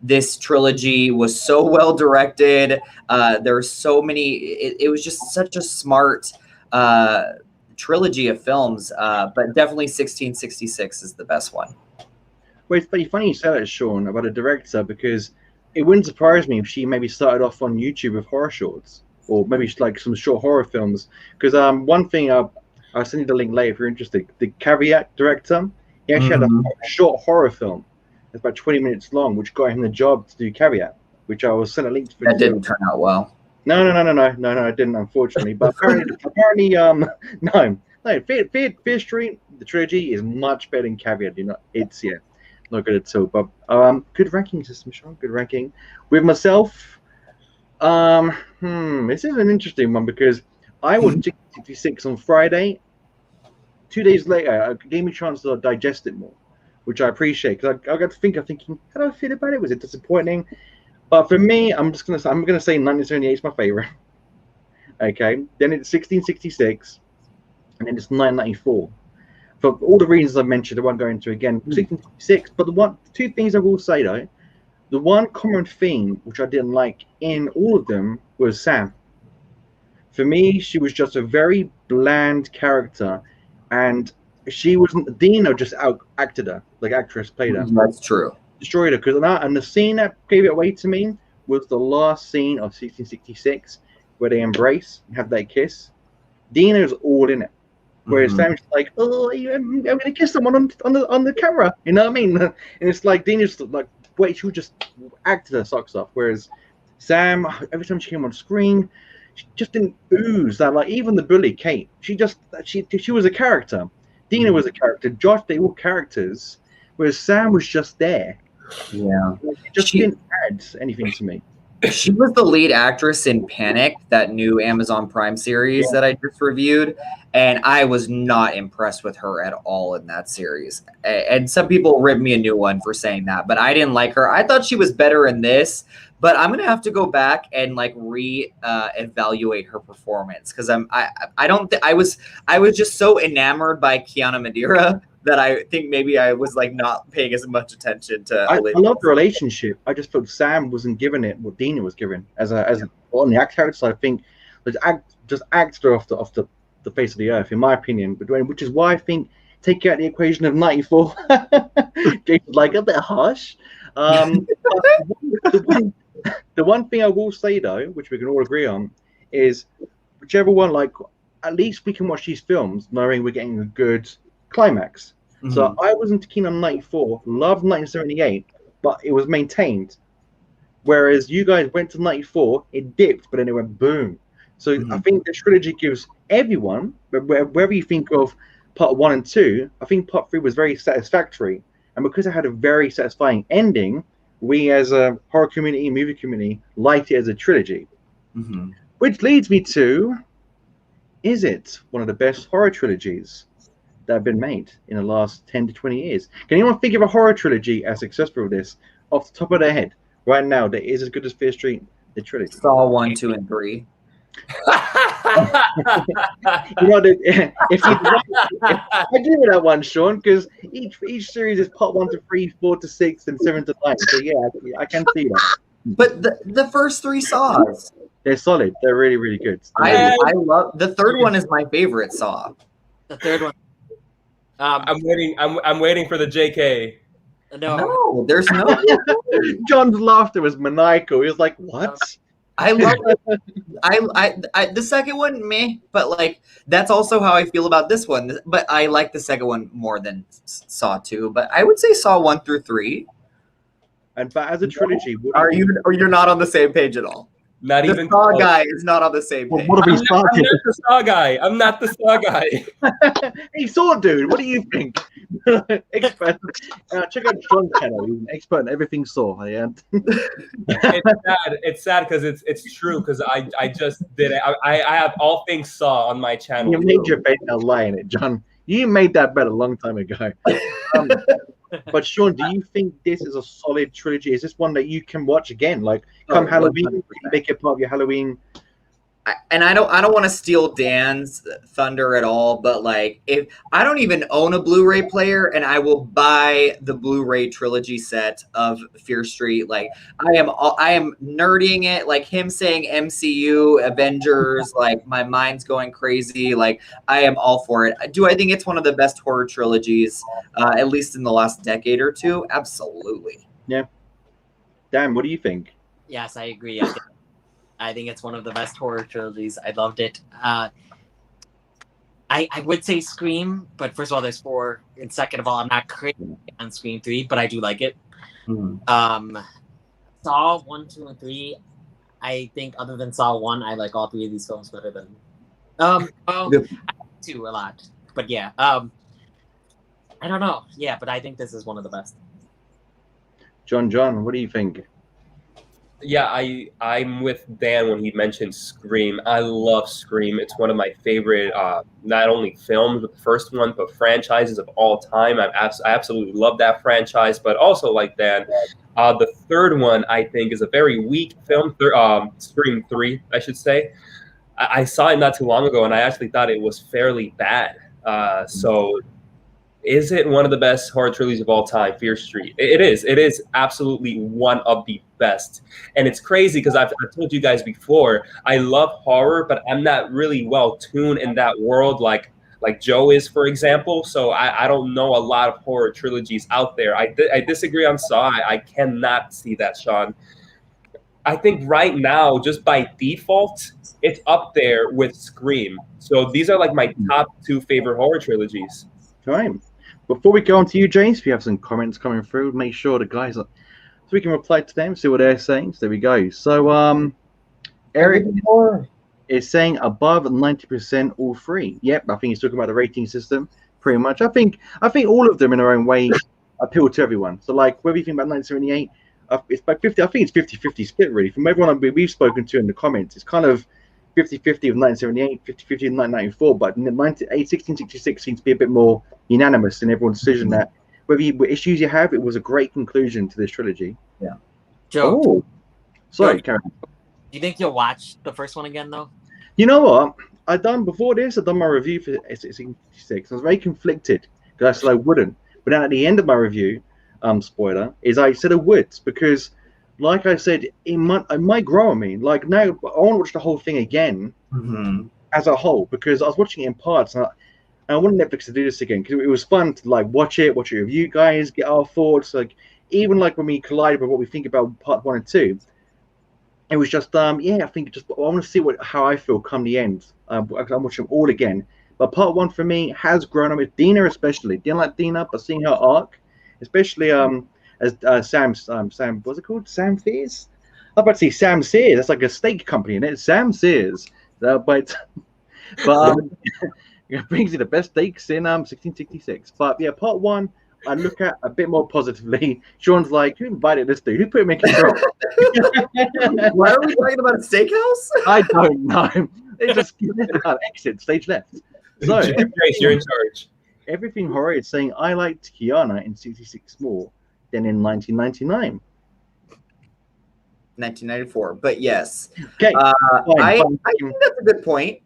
This trilogy was so well directed. There were so many. It was just such a smart trilogy of films. But definitely 1666 is the best one. Well, it's funny you say that, Sean, about a director, because it wouldn't surprise me if she maybe started off on YouTube with horror shorts, or maybe like some short horror films. Because one thing, I'll send you the link later if you're interested. The Caveat director, he actually had a short horror film. It's about 20 minutes long, which got him the job to do Caveat, which I will send a link to. That didn't turn out well. No, it didn't, unfortunately. But apparently, no. Fear Street, the trilogy, is much better than Caveat. It's not good at all. But good ranking system, Sean. Good ranking. With myself, This is an interesting one because I watched 66 on Friday. 2 days later, it gave me a chance to digest it more, which I appreciate because I got to thinking, how do I feel about it? Was it disappointing? But for me, I'm gonna say 1978 is my favorite. Okay, then it's 1666, and then it's 1994. For all the reasons I mentioned, I won't go into again. 1666, but two things I will say though, the one common theme which I didn't like in all of them was Sam. For me, she was just a very bland character, and she wasn't. Dino just acted her, like actress played her. That's true. Destroyed her because and the scene that gave it away to me was the last scene of 1666 where they embrace and have that kiss. Dino's all in it, whereas Sam's like, "Oh, I'm gonna kiss someone on the camera," you know what I mean? And it's like Dino's like, wait, she just acted her socks off, whereas Sam, every time she came on screen, she just didn't ooze that. Like even the bully Kate, she was a character. Dino was a character. Josh, they were characters, whereas Sam was just there. Yeah, she didn't add anything to me. She was the lead actress in Panic, that new Amazon Prime series that I just reviewed, and I was not impressed with her at all in that series. And some people ripped me a new one for saying that, but I didn't like her. I thought she was better in this, but I'm gonna have to go back and like evaluate her performance because I was just so enamored by Kiana Madeira that I think maybe I was like not paying as much attention to. I love the relationship. I just felt Sam wasn't given it what Dina was given on the character side. I think just acted her off the face of the earth, in my opinion. But which is why I think take out the equation of 94. James was like a bit harsh. The one thing I will say though, which we can all agree on, is whichever one, like at least we can watch these films knowing we're getting a good climax. So I wasn't keen on 94, loved 1978, but it was maintained. Whereas you guys went to 94, it dipped, but then it went boom. So I think the trilogy gives everyone, wherever you think of part 1 and 2, I think part 3 was very satisfactory. And because it had a very satisfying ending, we as a horror community, movie community, liked it as a trilogy. Which leads me to, is it one of the best horror trilogies that have been made in the last 10 to 20 years? Can anyone think of a horror trilogy as successful as this off the top of their head right now that is as good as Fear Street, the trilogy? Saw 1, 2, and 3. You know, if I give you that one, Sean, because each series is part 1 to 3, 4 to 6, and 7 to 9. So yeah, I can see that. But the first 3 Saws, they're solid. They're really, really good. I love the third one. Is my favorite Saw. The third one. I'm waiting for the JK. No, there's no. John's laughter was maniacal. He was like, "What?" I love it. I the second one, meh, but like that's also how I feel about this one. But I like the second one more than Saw 2. But I would say Saw 1 through 3. But as a trilogy, or you're not on the same page at all? Not the even Saw close. guy is not on the same page. What I'm not the Saw guy. I'm not the Saw guy. Hey, Saw dude, what do you think? Expert. Check out Sean's channel. He's an expert in everything Saw. Yeah. It's sad because it's true because I just did it. I have all things Saw on my channel. You made your bed a lie in it, John. You made that bet a long time ago. But Sean, do you think this is a solid trilogy? Is this one that you can watch again? Like come Halloween, make it part of your Halloween? I don't want to steal Dan's thunder at all, but like if I don't even own a Blu-ray player and I will buy the Blu-ray trilogy set of Fear Street, like I am nerding it, like him saying MCU, Avengers, like my mind's going crazy. Like I am all for it. Do I think it's one of the best horror trilogies, at least in the last decade or two? Absolutely. Yeah. Dan, what do you think? Yes, I agree. I think it's one of the best horror trilogies. I loved it. I would say Scream, but first of all, there's 4. And second of all, I'm not crazy on Scream 3, but I do like it. Saw 1, 2, and 3. I think other than Saw 1, I like all 3 of these films better than. I like 2 a lot, but yeah. I don't know. Yeah, but I think this is one of the best. John, what do you think? Yeah, I'm with Dan when he mentioned Scream. I love Scream. It's one of my favorite, not only films, but the first one, but franchises of all time. I absolutely love that franchise. But also, like Dan, the third one I think is a very weak film. Scream 3, I should say. I saw it not too long ago, and I actually thought it was fairly bad. So is it one of the best horror trilogies of all time? Fear Street. It is. It is absolutely one of the best. And it's crazy because I've told you guys before, I love horror, but I'm not really well tuned in that world like Joe is, for example. So I don't know a lot of horror trilogies out there. I disagree on Saw. I cannot see that, Sean. I think right now, just by default, it's up there with Scream. So these are like my top 2 favorite horror trilogies. Right. Before we go on to you, James, if you have some comments coming through, make sure the guys so we can reply to them, see what they're saying. So there we go. So Eric is saying above 90% all 3. Yep, I think he's talking about the rating system pretty much. I think all of them in their own way appeal to everyone. So like whether you think about 1978, it's about 50. I think it's 50-50 split really. From everyone we've spoken to in the comments, it's kind of 50-50 of 1978, 50-50 of 1994, but 1666 seems to be a bit more unanimous in everyone's decision that whether what issues you have, it was a great conclusion to this trilogy. Yeah. Joe, Oh, sorry, Joe, Karen. do you think you'll watch the first one again, though? You know what? I've done my review for 1666. I was very conflicted because I said I wouldn't, but then at the end of my review, spoiler, is I said I would because, like I said, it might grow on me. Like now, I want to watch the whole thing again as a whole because I was watching it in parts, and I want Netflix to do this again because it was fun to like watch a review, guys, get our thoughts. Like even like when we collide with what we think about part 1 and 2, it was just I think I want to see how I feel come the end. I'm watching them all again, but part 1 for me has grown on with Dina especially. Didn't like Dina, but seeing her arc, especially as Sam, what's it called? Sam Fears? I'm about to say Sam Sears. That's like a steak company, and it's Sam Sears. But it brings you the best steaks in 1666. But yeah, part 1 I look at a bit more positively. Sean's like, who invited this dude? Who put him in control? Why are we talking about a steakhouse? I don't know. They just exit stage left. So You're in charge. Everything horror is saying I liked Kiana in 66 more than in 1999. 1994, but yes. Okay. I think that's a good point.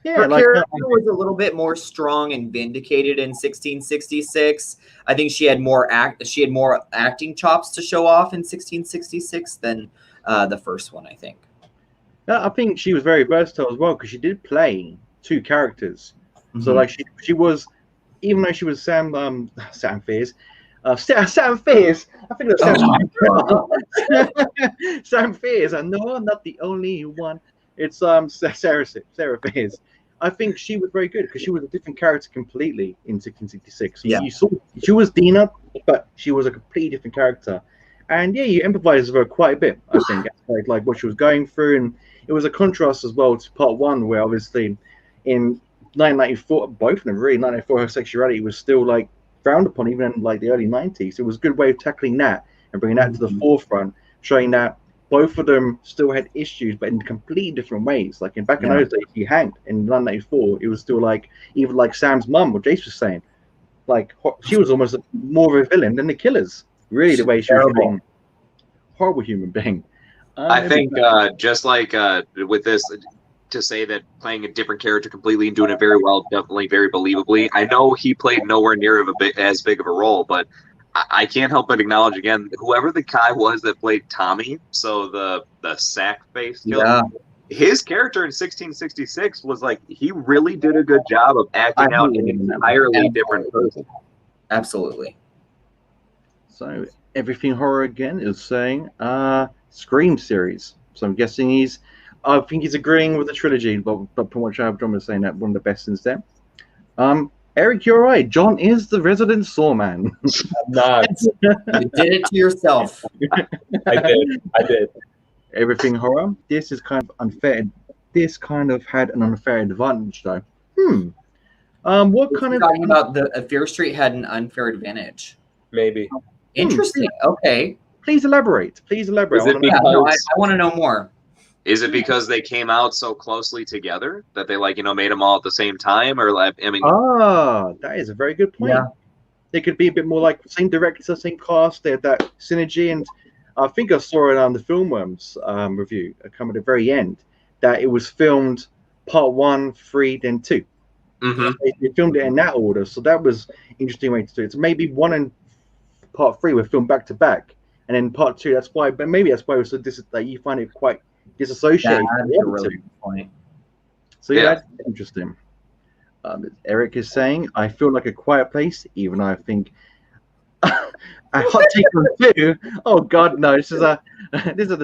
Yeah, her like character was a little bit more strong and vindicated in 1666. I think she had more acting chops to show off in 1666 than the first one, I think. I think she was very versatile as well because she did play 2 characters. So like she was, even though she was Sam Fears. Sam Fears. I think that's Sam Fears. I know I'm not the only one. It's Sarah Fears. I think she was very good because she was a different character completely in 1666. Yeah. You saw she was Dina, but she was a completely different character. And yeah, you empathize with her quite a bit, I think, like what she was going through. And it was a contrast as well to part 1, where obviously in 1994, both of them really, 1994, her sexuality was still like frowned upon, even in like the early 90s. It was a good way of tackling that and bringing that to the forefront, showing that both of them still had issues, but in completely different ways. Like back in those days, he hanged. In 1994, it was still like, even like Sam's mum, what Jace was saying, like she was almost more of a villain than the killers. Really, the way she was being horrible human being. I think just like with this, to say that playing a different character completely and doing it very well, definitely very believably. I know he played nowhere near as big of a role, but I can't help but acknowledge again, whoever the guy was that played Tommy, so the sack face killer, his character in 1666 was like, he really did a good job of acting out an entirely different person. Absolutely. So everything horror again is saying Scream series. So I'm guessing I think he's agreeing with the trilogy, but from what John was saying, that one of the best since then. Eric, you're right. John is the resident Saw man. I'm not. You did it to yourself. I did. Everything horror. This is kind of unfair. This kind of had an unfair advantage, though. What kind of talking about the Fear Street had an unfair advantage? Maybe. Interesting. Okay. Please elaborate. Please elaborate. Is it Yeah, no, I because want to know more. is it because they came out so closely together that they like made them all at the same time, or like I mean, That is a very good point. Yeah. They could be a bit more like same director, same cast. They had that synergy, and I think I saw it on the Filmworms review coming at the very end that it was filmed part 1, 3, then 2. mhm. They filmed it in that order, so that was interesting way to do it. So maybe 1 and part 3 were filmed back to back, and then part 2. That's why, but maybe that's why it was so that you find it quite disassociated. That's a really good point. So yeah, that's interesting. Eric is saying, I feel like A Quiet Place, even though I think a hot take on 2. Oh God, no! This is a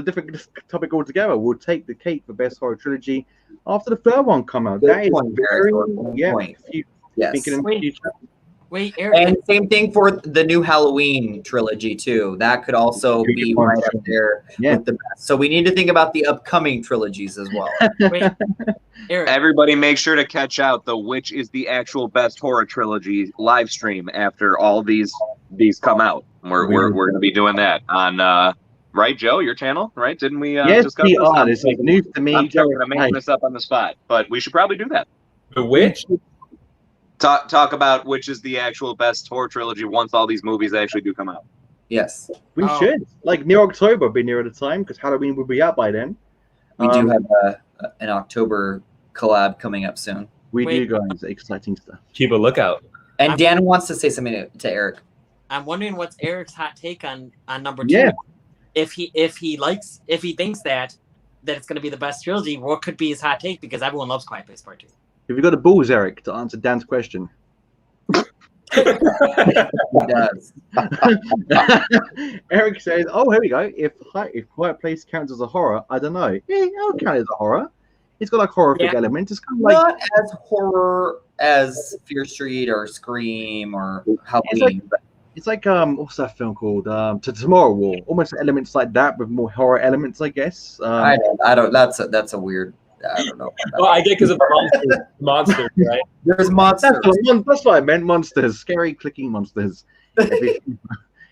different topic altogether. We'll take the cake for best horror trilogy after the third one come out. Good That is point, very point. If you Yes. thinking in the future. Wait, Eric. And same thing for the new Halloween trilogy too. That could also be right up there with the best. So we need to think about the upcoming trilogies as well. Wait, Eric. Everybody make sure to catch out the Which is the Actual Best Horror Trilogy live stream after all these come out. We're going to be doing that on right, Joe, your channel, right? Didn't we Yes, discuss we this? are. This is news to me. I'm making this up on the spot, but we should probably do that. The Witch? Talk about which is the actual best horror trilogy once all these movies actually do come out. Yes. We should. Like near October, be near the time, because Halloween will be out by then. We do have an October collab coming up soon. We do, guys. Exciting stuff. Keep a lookout. And Dan wants to say something to Eric. I'm wondering what's Eric's hot take on number 2. Yeah. If he thinks that it's going to be the best trilogy, what could be his hot take? Because everyone loves Quiet Place Part 2. Have you got the balls, Eric, to answer Dan's question? He does. Eric says, "Oh, here we go. If Quiet Place counts as a horror, I don't know. Yeah, it'll count as a horror. It's got like horrific elements. It's kind of like not as horror as Fear Street or Scream or Halloween. It's like what's that film called? To Tomorrow War. Almost elements like that, with more horror elements, I guess. I don't. That's a weird. I don't know. Well, I get because of the monsters, right? There's monsters. That's what I meant. Monsters, scary clicking monsters. I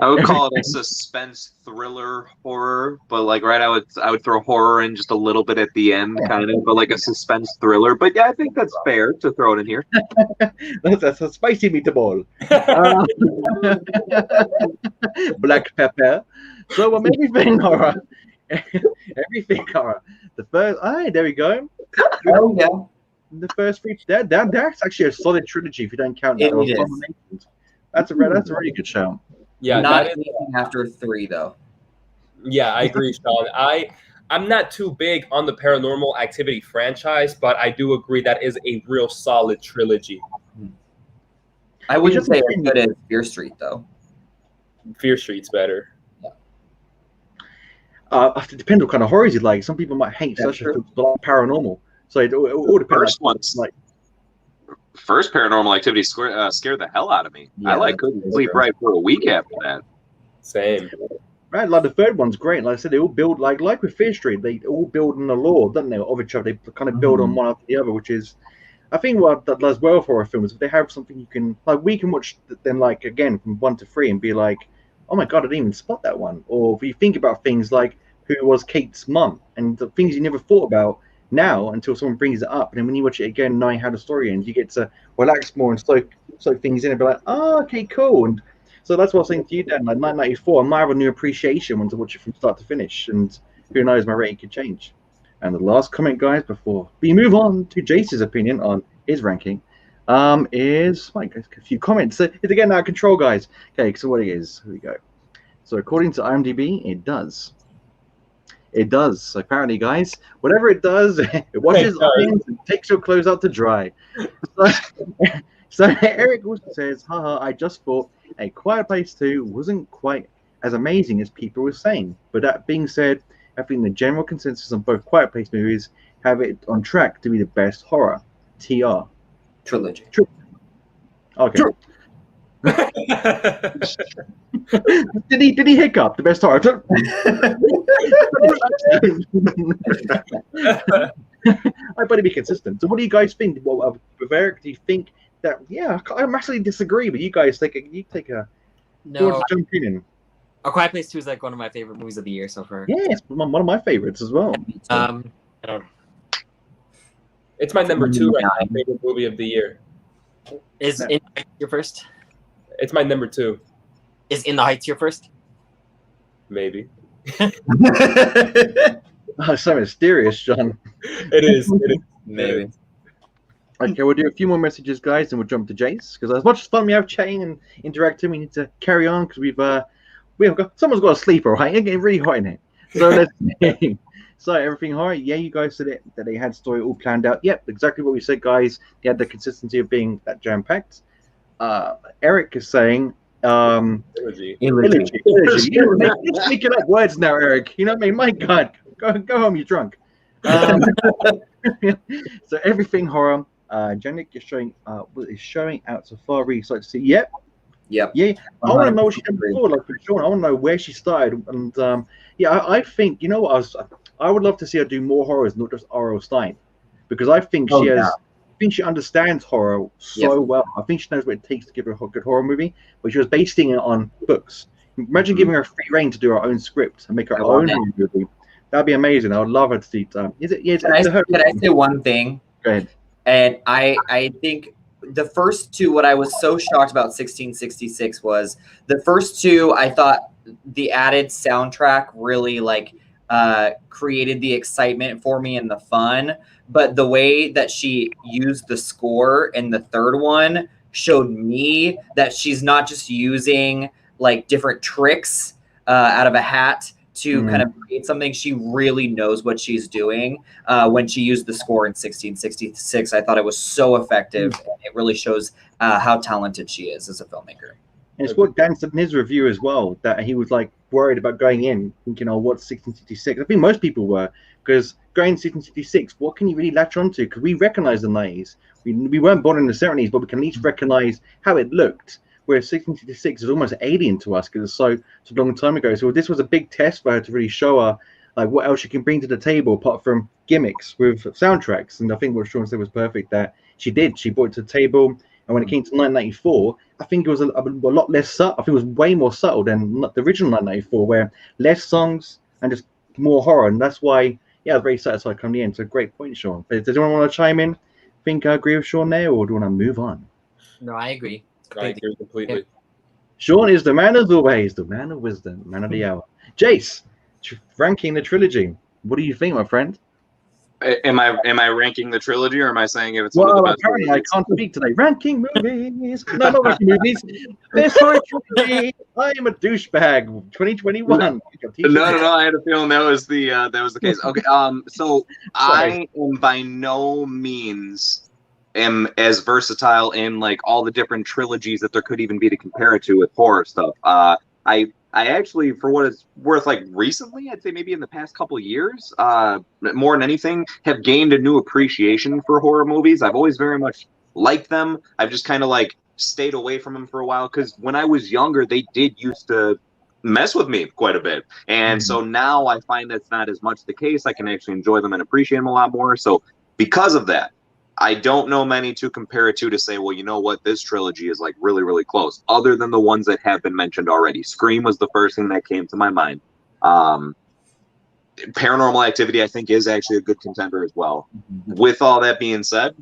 would call it a suspense thriller horror, but like I would throw horror in just a little bit at the end, kind of, but like a suspense thriller. But yeah, I think that's fair to throw it in here. That's a spicy meatball. Black pepper. So everything horror. Everything horror. The first, there we go. Oh yeah. The first 3. That's actually a solid trilogy if you don't count that. That's a really good show. Yeah, not anything after 3 though. Yeah, I agree, Sean. I'm not too big on the Paranormal Activity franchise, but I do agree that is a real solid trilogy. I wouldn't say as good as Fear Street though. Fear Street's better. It depends what kind of horrors you like. Some people might hate such a film like paranormal. So it all depends. First Paranormal Activity scared the hell out of me. Yeah, I couldn't sleep right for a week after that. Same. Right, like the third one's great. Like I said, they all build like with Fear Street. They all build on the lore, don't they, of each other? They kind of build on one after the other, which is, I think, what that does well for a film is if they have something you can we can watch them like again from 1 to 3 and be like, oh my god, I didn't even spot that one. Or if you think about things like who was Kate's mum and the things you never thought about now until someone brings it up, and then when you watch it again, knowing how the story ends, you get to relax more and soak things in and be like, oh, okay, cool. And so that's what I was saying to you, Dan. Like 1994, I might have a new appreciation when to watch it from start to finish, and who knows, my rating could change. And the last comment, guys, before we move on to Jace's opinion on his ranking, is a few comments. So it's again out of control, guys. Okay, so what it is, here we go. So according to IMDb, it does. It does. So apparently, guys, whatever it does, it washes irons and takes your clothes out to dry. So Eric also says, haha, I just thought A Quiet Place 2 wasn't quite as amazing as people were saying. But that being said, I think the general consensus on both Quiet Place movies have it on track to be the best horror. TR. Trilogy. Okay. Did he hiccup? The best horror. I better be consistent. So, what do you guys think? Well, with Eric, do you think that? Yeah, I massively disagree. But you guys take a. No, jump in. A Quiet Place 2 is like one of my favorite movies of the year so far. Yeah, it's one of my favorites as well. I don't know. It's my number 2 right now, favorite movie of the year. Is In the Heights your first? It's my number 2. Is In the Heights your first? Maybe. Oh, so mysterious, John. It is. Maybe. Okay, we'll do a few more messages, guys, and we'll jump to Jace. Because as much as fun we have chatting and interacting, we need to carry on because we have got someone's got a sleeper, right? It's getting really hot in here. So let's so everything all right? Yeah, you guys said it that they had story all planned out. Yep, exactly what we said, guys. They had the consistency of being that jam packed. Eric is saying Trilogy. You're making up words now, Eric. You know what I mean? My God, go home. You're drunk. So everything horror. Janik is showing out so far. Really excited to see. Yep. Yeah. I want to know what she did before, like for Sean. I want to know where she started. And I think, you know what, I would love to see her do more horrors, not just R.L. Stein, because I think I think she understands horror so well. I think she knows what it takes to give her a good horror movie, but she was basing it on books. Imagine giving her free reign to do her own script and make her own movie. That'd be amazing. I would love her to see. Can I say one thing? Go ahead. And I think the first two, what I was so shocked about 1666 was the first two, I thought the added soundtrack really created the excitement for me and the fun. But the way that she used the score in the third one showed me that she's not just using like different tricks out of a hat to kind of create something. She really knows what she's doing. When she used the score in 1666, I thought it was so effective. And it really shows how talented she is as a filmmaker. And it's what Dan said in his review as well, that he was like worried about going in thinking, oh, what's 1666? I think most people were, because going 1666, what can you really latch onto? Because we recognize the 90s. We weren't born in the 70s, but we can at least recognize how it looked. Whereas 1666 is almost alien to us because it's so a long time ago. So this was a big test for her to really show her like what else she can bring to the table apart from gimmicks with soundtracks. And I think what Sean said was perfect, that she did. She brought it to the table. And when it came to 1994, I think it was a lot less subtle. I think it was way more subtle than the original 1994, where less songs and just more horror. And that's why, I was very satisfied coming in. So great point, Sean. But does anyone want to chime in? Think I agree with Sean there, or do you want to move on? No, I agree. I agree completely. Sean is the man as always, the man of wisdom, man of the hour. Jace, ranking the trilogy. What do you think, my friend? Am I ranking the trilogy, or am I saying if it's one of the best apparently movies? I can't speak today. Ranking movies. No, not ranking movies. Best horror trilogy. I am a douchebag. 2021. No. I had a feeling that was the case. Okay. So I am by no means am as versatile in like all the different trilogies that there could even be to compare it to with horror stuff. I actually, for what it's worth, like recently, I'd say maybe in the past couple of years, more than anything, have gained a new appreciation for horror movies. I've always very much liked them. I've just kind of like stayed away from them for a while because when I was younger, they did used to mess with me quite a bit. And so now I find that's not as much the case. I can actually enjoy them and appreciate them a lot more. So because of that, I don't know many to compare it to say, well, you know what, this trilogy is like really, really close, other than the ones that have been mentioned already. Scream was the first thing that came to my mind. Paranormal Activity, I think, is actually a good contender as well. With all that being said,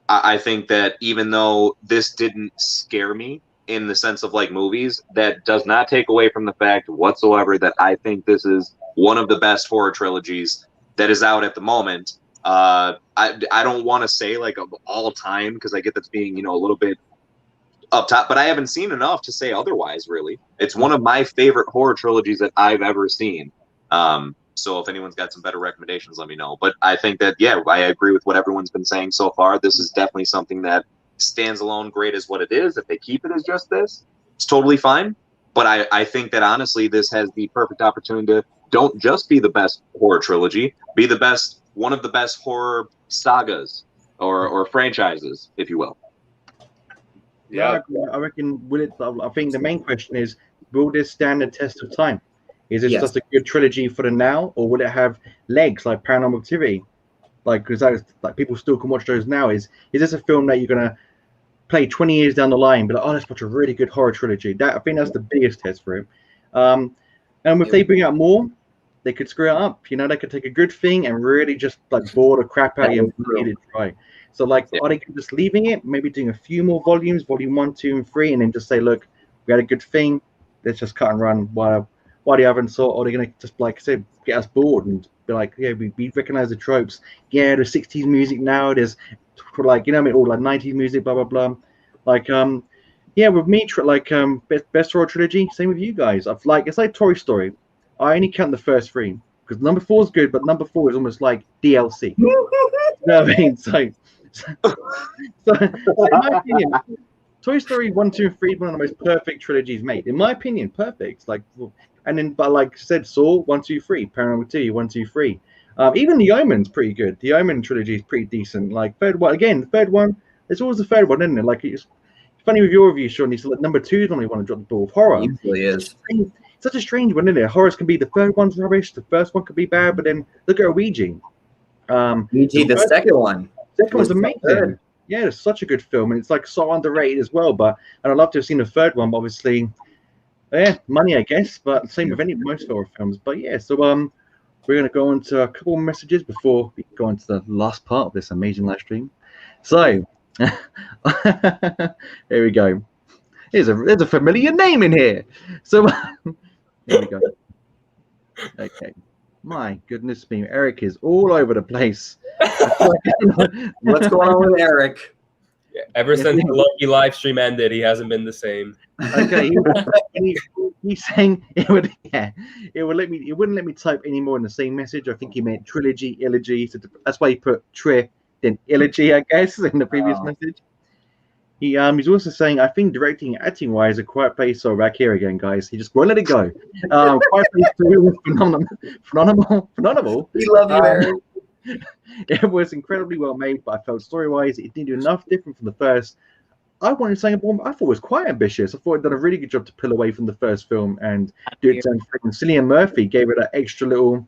I think that even though this didn't scare me in the sense of like movies, that does not take away from the fact whatsoever that I think this is one of the best horror trilogies that is out at the moment. I don't want to say like of all time because I get that's being, a little bit up top, but I haven't seen enough to say otherwise, really. It's one of my favorite horror trilogies that I've ever seen. So if anyone's got some better recommendations, let me know. But I think that, I agree with what everyone's been saying so far. This is definitely something that stands alone great as what it is. If they keep it as just this, it's totally fine. But I think that honestly, this has the perfect opportunity to don't just be the best horror trilogy, be the best, one of the best horror sagas or franchises, if you will. Yeah, I reckon. I think the main question is, will this stand the test of time? Is it just a good trilogy for the now, or will it have legs like Paranormal Activity? Like, because like people still can watch those now. Is this a film that you're gonna play 20 years down the line, but like, oh, let's watch a really good horror trilogy? I think that's the biggest test for him. And if they bring out more, they could screw it up. You know, they could take a good thing and really just like bore the crap out of you and bleed it dry. So like, are they just leaving it? Maybe doing a few more volumes, volume 1, 2, and 3, and then just say, look, we had a good thing. Let's just cut and run while the others saw. Or they're gonna just like say get us bored and be like, yeah, we recognize the tropes. Yeah, there's 60s music now. There's like, you know, all like 90s music, blah blah blah. Like yeah, with me, best horror trilogy. Same with you guys. It's like Toy Story. I only count the first 3 because number 4 is good, but number 4 is almost like DLC. You know what I mean? So in my opinion, Toy Story 1, 2, and 3 is one of the most perfect trilogies made. In my opinion, perfect. Like, and then, but like I said, Saw 1, 2, 3, Paranormal 2, 1, 2, 3. Even The Omen's pretty good. The Omen trilogy is pretty decent. Like third one, again, the third one. There's always the third one, isn't it? Like it's funny with your review, Sean. You said like number 2 is normally want to drop the ball. Horror It usually is. Such a strange one, isn't it? Horrors can be the third one's rubbish, the first one could be bad, but then look at Ouija. Ouija, the second one. Second one's amazing. Yeah, it's such a good film, and it's like so underrated as well. But and I'd love to have seen the third one, but obviously, yeah, money, I guess. But same with most horror films. But yeah, so we're gonna go into a couple of messages before we go into the last part of this amazing live stream. So here we go. There's a familiar name in here. So here we go. Okay. My goodness me, Eric is all over the place. What's going on with Eric? Yeah, ever since the Lucky live stream ended, he hasn't been the same. Okay, he's saying it wouldn't let me type any more in the same message. I think he meant trilogy, illogy. So that's why he put tri, then illogy, I guess, in the previous message. He's also saying, I think directing and acting wise, A Quiet Place. So back here again, guys. He just won't let it go. Quiet Place 2 was phenomenal. We love you, Eric. It was incredibly well made, but I felt story wise it didn't do enough different from the first. I wanted to say I thought it was quite ambitious. I thought it done a really good job to pull away from the first film and do its own thing. Cillian Murphy gave it an extra little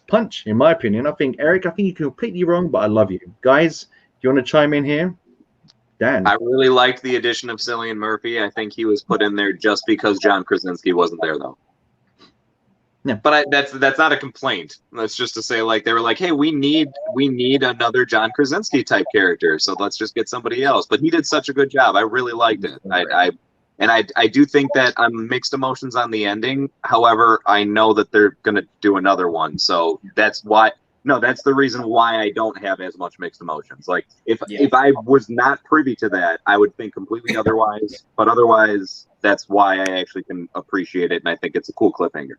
punch, in my opinion. I think Eric, I think you're completely wrong, but I love you. Guys, do you want to chime in here? Dan. I really liked the addition of Cillian Murphy. I think he was put in there just because John Krasinski wasn't there, though. Yeah. But that's not a complaint. That's just to say, like, they were like, hey, we need another John Krasinski type character, so let's just get somebody else. But he did such a good job. I really liked it. I do think that I'm mixed emotions on the ending. However, I know that they're gonna do another one, so that's why. No, that's the reason why I don't have as much mixed emotions. Like, if I was not privy to that, I would think completely otherwise. But otherwise, that's why I actually can appreciate it, and I think it's a cool cliffhanger.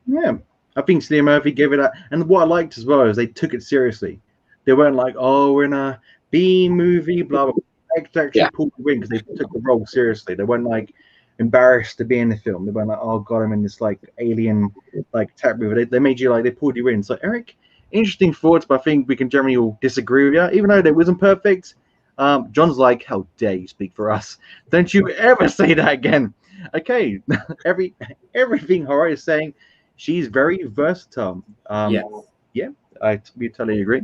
Yeah, I think Cillian Murphy gave it a, and what I liked as well is they took it seriously. They weren't like, oh, we're in a B movie, blah blah. They actually pulled the win because they took the role seriously. They weren't like embarrassed to be in the film. They weren't like, oh god, I'm in this like alien like attack movie. They made you like, they pulled you in. So Eric, interesting thoughts, but I think we can generally all disagree with you, even though they wasn't perfect. John's like, how dare you speak for us? Don't you ever say that again. Okay, everything horror is saying. She's very versatile. We totally agree.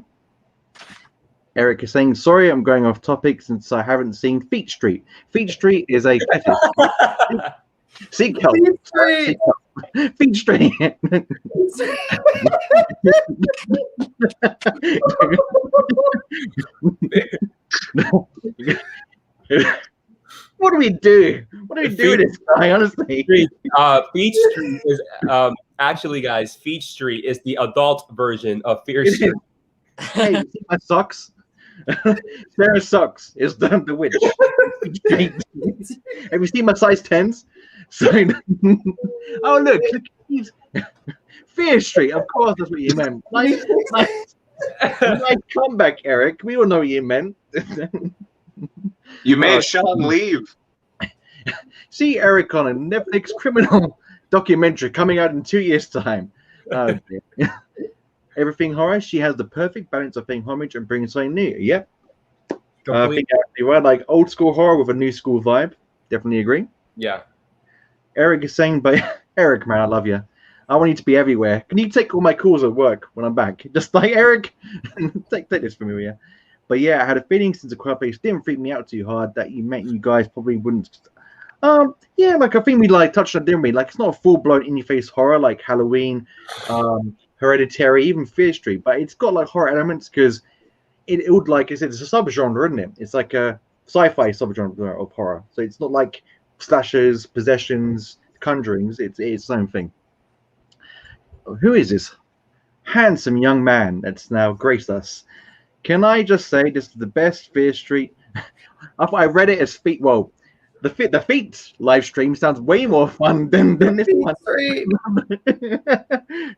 Eric is saying, sorry, I'm going off topic since I haven't seen Fear Street. Fear Street is a seek help. Fear Street. What do we do? What do we do with this guy, honestly? Fear Street is actually, guys, Fear Street is the adult version of Fear Street. Hey, you see my socks? Sarah Socks is the witch. Have you seen my size 10s? So, oh look, Fear Street. Of course, that's what you meant. Nice comeback, Eric. We all know what you meant. You made Sean leave. See Eric on a Netflix criminal documentary coming out in 2 years' time. Everything horror, she has the perfect balance of paying homage and bringing something new. Yep. I think you're right. Like old school horror with a new school vibe. Definitely agree. Yeah. Eric is saying, but Eric, man, I love you. I want you to be everywhere. Can you take all my calls at work when I'm back? Just like Eric, take this from me, will you? But yeah, I had a feeling since A Quiet Place didn't freak me out too hard that you guys probably wouldn't. Yeah, like I think we like touched on, didn't we? Like it's not a full blown in your face horror like Halloween, Hereditary, even Fear Street, but it's got like horror elements because it would, like I said, it's a subgenre, isn't it? It's like a sci-fi subgenre of horror. So it's not like slashers, possessions, conjurings. It's its own thing. Who is this handsome young man that's now graced us? Can I just say this is the best Fear Street? I read it as feet. Well, the feet live stream sounds way more fun than this one.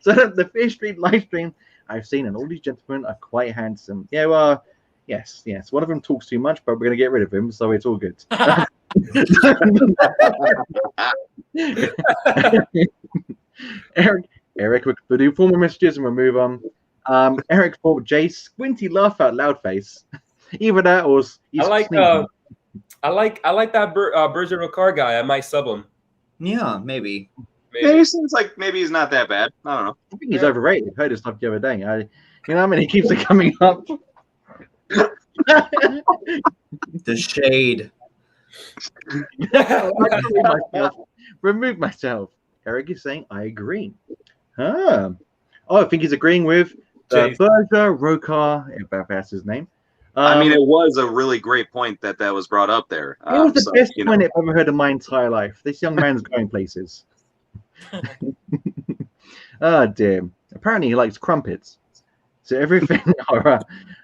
So the Fear Street live stream I've seen, and all these gentlemen are quite handsome. Yeah, well, yes. One of them talks too much, but we're gonna get rid of him, so it's all good. Eric, we'll do formal messages and we'll move on. Eric thought Jay squinty laugh out loud face. Either that or he's I like that Berger car guy. I might sub him. Yeah, maybe. Yeah, he seems like maybe he's not that bad. I don't know. I think he's overrated. I heard his stuff the other day. You know, I mean, he keeps it coming up. The shade. Remove myself. Eric is saying, I agree. Oh, I think he's agreeing with Berger Rokar, if that's his name. I mean, it was a really great point that was brought up there. It was the best point I've ever heard in my entire life. This young man's going places. Oh, dear. Apparently, he likes crumpets. So everything horror.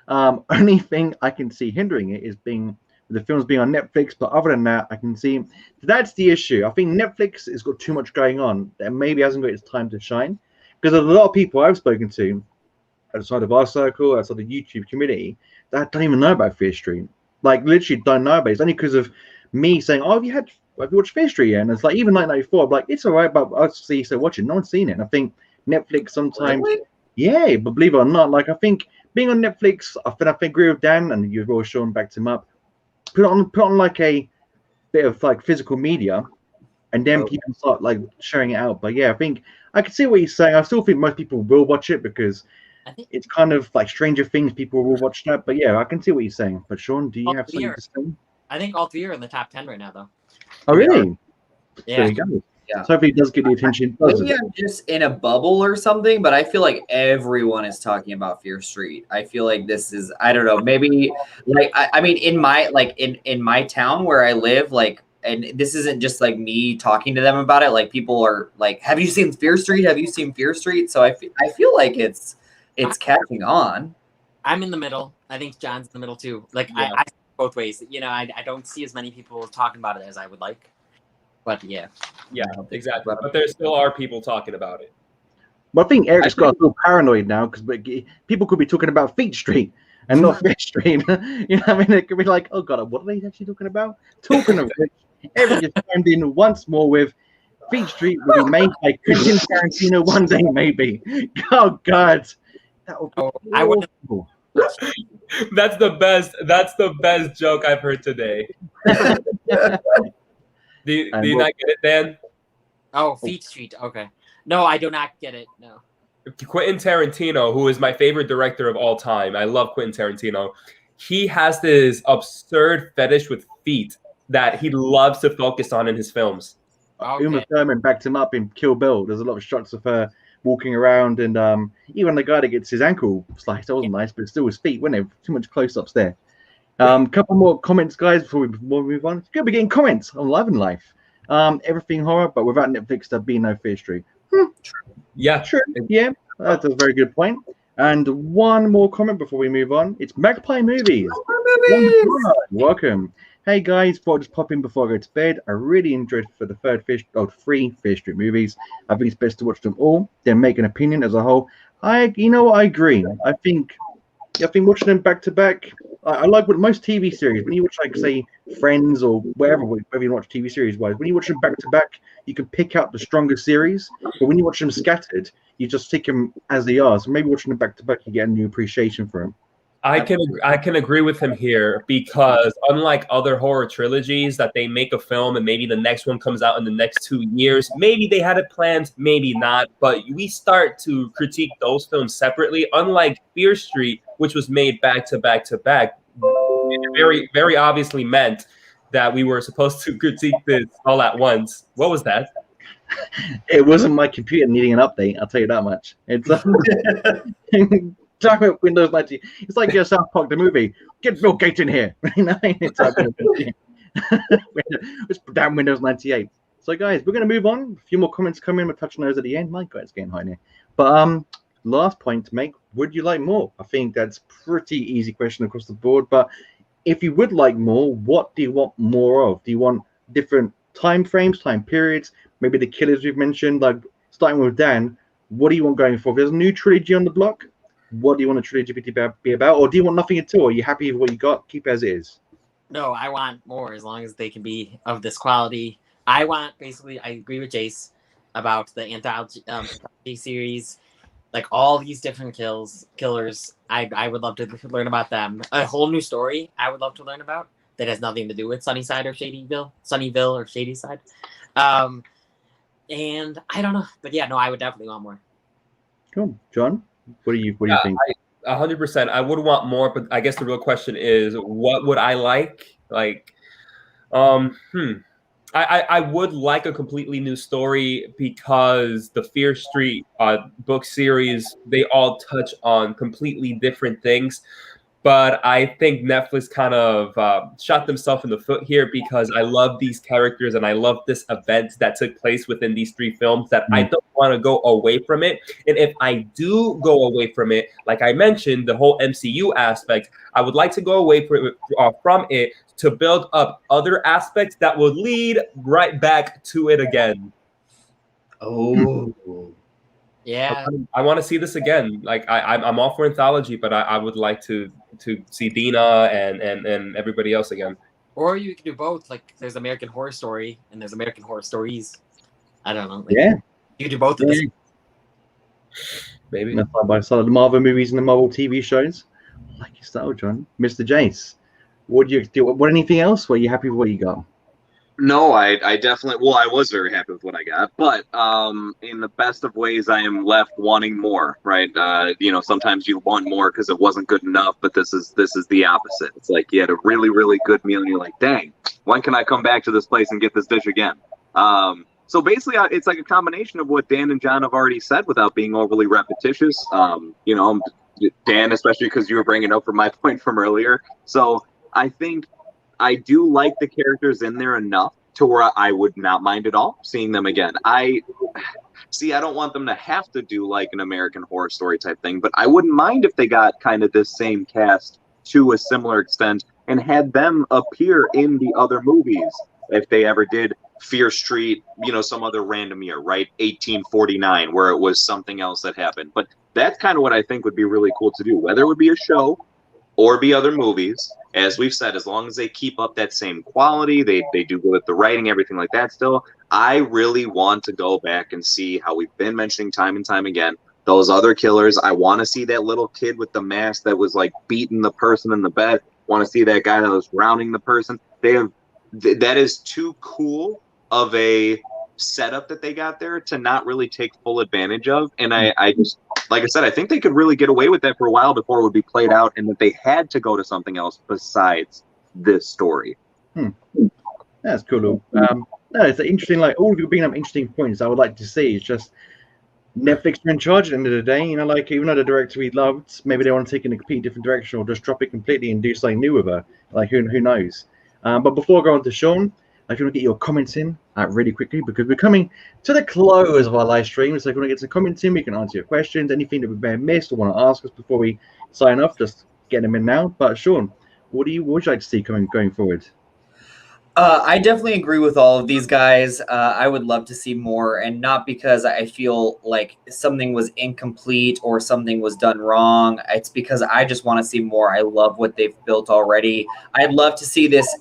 Only thing I can see hindering it is the films being on Netflix. But other than that, I can see that's the issue. I think Netflix has got too much going on that maybe hasn't got its time to shine. Because there's a lot of people I've spoken to outside of our circle, outside the YouTube community, that don't even know about Fear Street. Like, literally don't know about it. It's only because of me saying, "Oh, have you watched Fear Street yet?" And it's like, even 1994, I'm like, it's all right, but I'll see you still watching. No one's seen it. And I think Netflix sometimes, yeah, but believe it or not, like I think being on Netflix, I agree with Dan, and you've all shown backed him up. Put on like a bit of like physical media, and then people start like sharing it out. But yeah, I think I can see what he's saying. I still think most people will watch it because it's kind of like Stranger Things. People will watch that. But yeah, I can see what he's saying. But Sean, do you have something to say? I think all three are in the top 10 right now, though. Oh, really? Yeah. There you go. Yeah. So hopefully it does get the attention. Maybe I'm just in a bubble or something, but I feel like everyone is talking about Fear Street. I feel like this is, I don't know, maybe like I mean in my town where I live, like, and this isn't just like me talking to them about it. Like people are like, "Have you seen Fear Street? Have you seen Fear Street?" So I feel like it's catching on. I'm in the middle. I think John's in the middle too. Like I both ways. You know, I don't see as many people talking about it as I would like. But yeah, exactly. But there still are people talking about it. But I think Eric's got a little paranoid now because people could be talking about Feet Street and not Fear Street. You know what I mean? It could be like, oh god, what are they actually talking about? Talking of which, Eric is chimed in once more with Feet Street will be made by Quentin Tarantino one day, maybe. Oh god, that would be I would. That's the best. That's the best joke I've heard today. Do you not get it, Dan? Oh, Feet Street. Okay. No, I do not get it. No. Quentin Tarantino, who is my favorite director of all time. I love Quentin Tarantino. He has this absurd fetish with feet that he loves to focus on in his films. Okay. Uma Thurman backed him up in Kill Bill. There's a lot of shots of her walking around, and even the guy that gets his ankle sliced, that wasn't nice, but still his feet, weren't there? Too much close-ups there. Couple more comments, guys, before we move on. It's good to be getting comments on Live and Life. Everything horror, but without Netflix, there'd be no Fear Street. Yeah, true. Yeah, that's a very good point. And one more comment before we move on. It's Magpie Movies. Welcome. Hey guys, thought I'd just pop in before I go to bed. I really enjoyed for the three Fear Street movies. I think it's best to watch them all, then make an opinion as a whole. I agree. I think watching them back to back, I like what most TV series, when you watch, like, say, Friends or wherever you watch TV series wise, when you watch them back to back, you can pick out the stronger series. But when you watch them scattered, you just take them as they are. So maybe watching them back to back, you get a new appreciation for them. I can agree with him here because unlike other horror trilogies that they make a film and maybe the next one comes out in the next 2 years, maybe they had it planned, maybe not, but we start to critique those films separately. Unlike Fear Street, which was made back to back to back, it very, very obviously meant that we were supposed to critique this all at once. What was that? It wasn't my computer needing an update. I'll tell you that much. It's talking about Windows 90. It's like South Park the movie. Get Bill Gates in here. It's down Windows 98. So guys, we're going to move on. A few more comments come in. We'll touch on those at the end. My God, it's getting hot here. But last point to make: would you like more? I think that's pretty easy question across the board. But if you would like more, what do you want more of? Do you want different time frames, time periods? Maybe the killers we've mentioned, like starting with Dan. What do you want going forward? If there's a new trilogy on the block, what do you want a trilogy to be about? Or do you want nothing at all? Are you happy with what you got? Keep as is. No, I want more as long as they can be of this quality. I want, basically, I agree with Jace about the anthology series. Like all these different killers, I would love to learn about them. A whole new story I would love to learn about that has nothing to do with Sunnyville or Shadyside. And I don't know, but yeah, no, I would definitely want more. Cool, John. What do you think? 100%. I would want more, but I guess the real question is, what would I like? Like, I would like a completely new story because the Fear Street book series, they all touch on completely different things. But I think Netflix kind of shot themselves in the foot here because I love these characters and I love this event that took place within these three films that I don't want to go away from it. And if I do go away from it, like I mentioned, the whole MCU aspect, I would like to go away from it to build up other aspects that will lead right back to it again. Oh. Yeah. I want to see this again. Like I'm all for anthology, but I would like to see Dina and everybody else again. Or you can do both. Like there's American Horror Story and there's American Horror Stories. I don't know. Like, yeah. You can do both of this. Maybe. Side by side, the Marvel movies and the Marvel TV shows. I like your style, John. Mr. Jace. What do you do? What anything else? Were you happy with what you got? No, I definitely, well, I was very happy with what I got, but in the best of ways, I am left wanting more, right? Sometimes you want more because it wasn't good enough, but this is the opposite. It's like you had a really, really good meal and you're like, dang, when can I come back to this place and get this dish again? So basically, it's like a combination of what Dan and John have already said without being overly repetitious. Dan, especially because you were bringing up from my point from earlier. So I think I do like the characters in there enough to where I would not mind at all seeing them again. I don't want them to have to do like an American Horror Story type thing, but I wouldn't mind if they got kind of this same cast to a similar extent and had them appear in the other movies if they ever did Fear Street, some other random year, right? 1849, where it was something else that happened. But that's kind of what I think would be really cool to do, whether it would be a show or be other movies. As we've said, as long as they keep up that same quality, they do good at the writing, everything like that still, I really want to go back and see how we've been mentioning time and time again, those other killers. I want to see that little kid with the mask that was like beating the person in the bed. Want to see that guy that was drowning the person. That is too cool of a setup that they got there to not really take full advantage of. And I just, like I said, I think they could really get away with that for a while before it would be played out, and that they had to go to something else besides this story. That's cool. No, it's interesting. Like all of you bringing up interesting points. I would like to see. It's just Netflix are in charge at the end of the day. Like even though the director we loved, maybe they want to take it in a completely different direction or just drop it completely and do something new with her. Like who knows? But before I go on to Sean, I just want to get your comments in really quickly because we're coming to the close of our live stream. So if you want to get some comments in, we can answer your questions. Anything that we may have missed or want to ask us before we sign off, just get them in now. But Sean, what would you like to see going forward? I definitely agree with all of these guys. I would love to see more, and not because I feel like something was incomplete or something was done wrong. It's because I just want to see more. I love what they've built already. I'd love to see this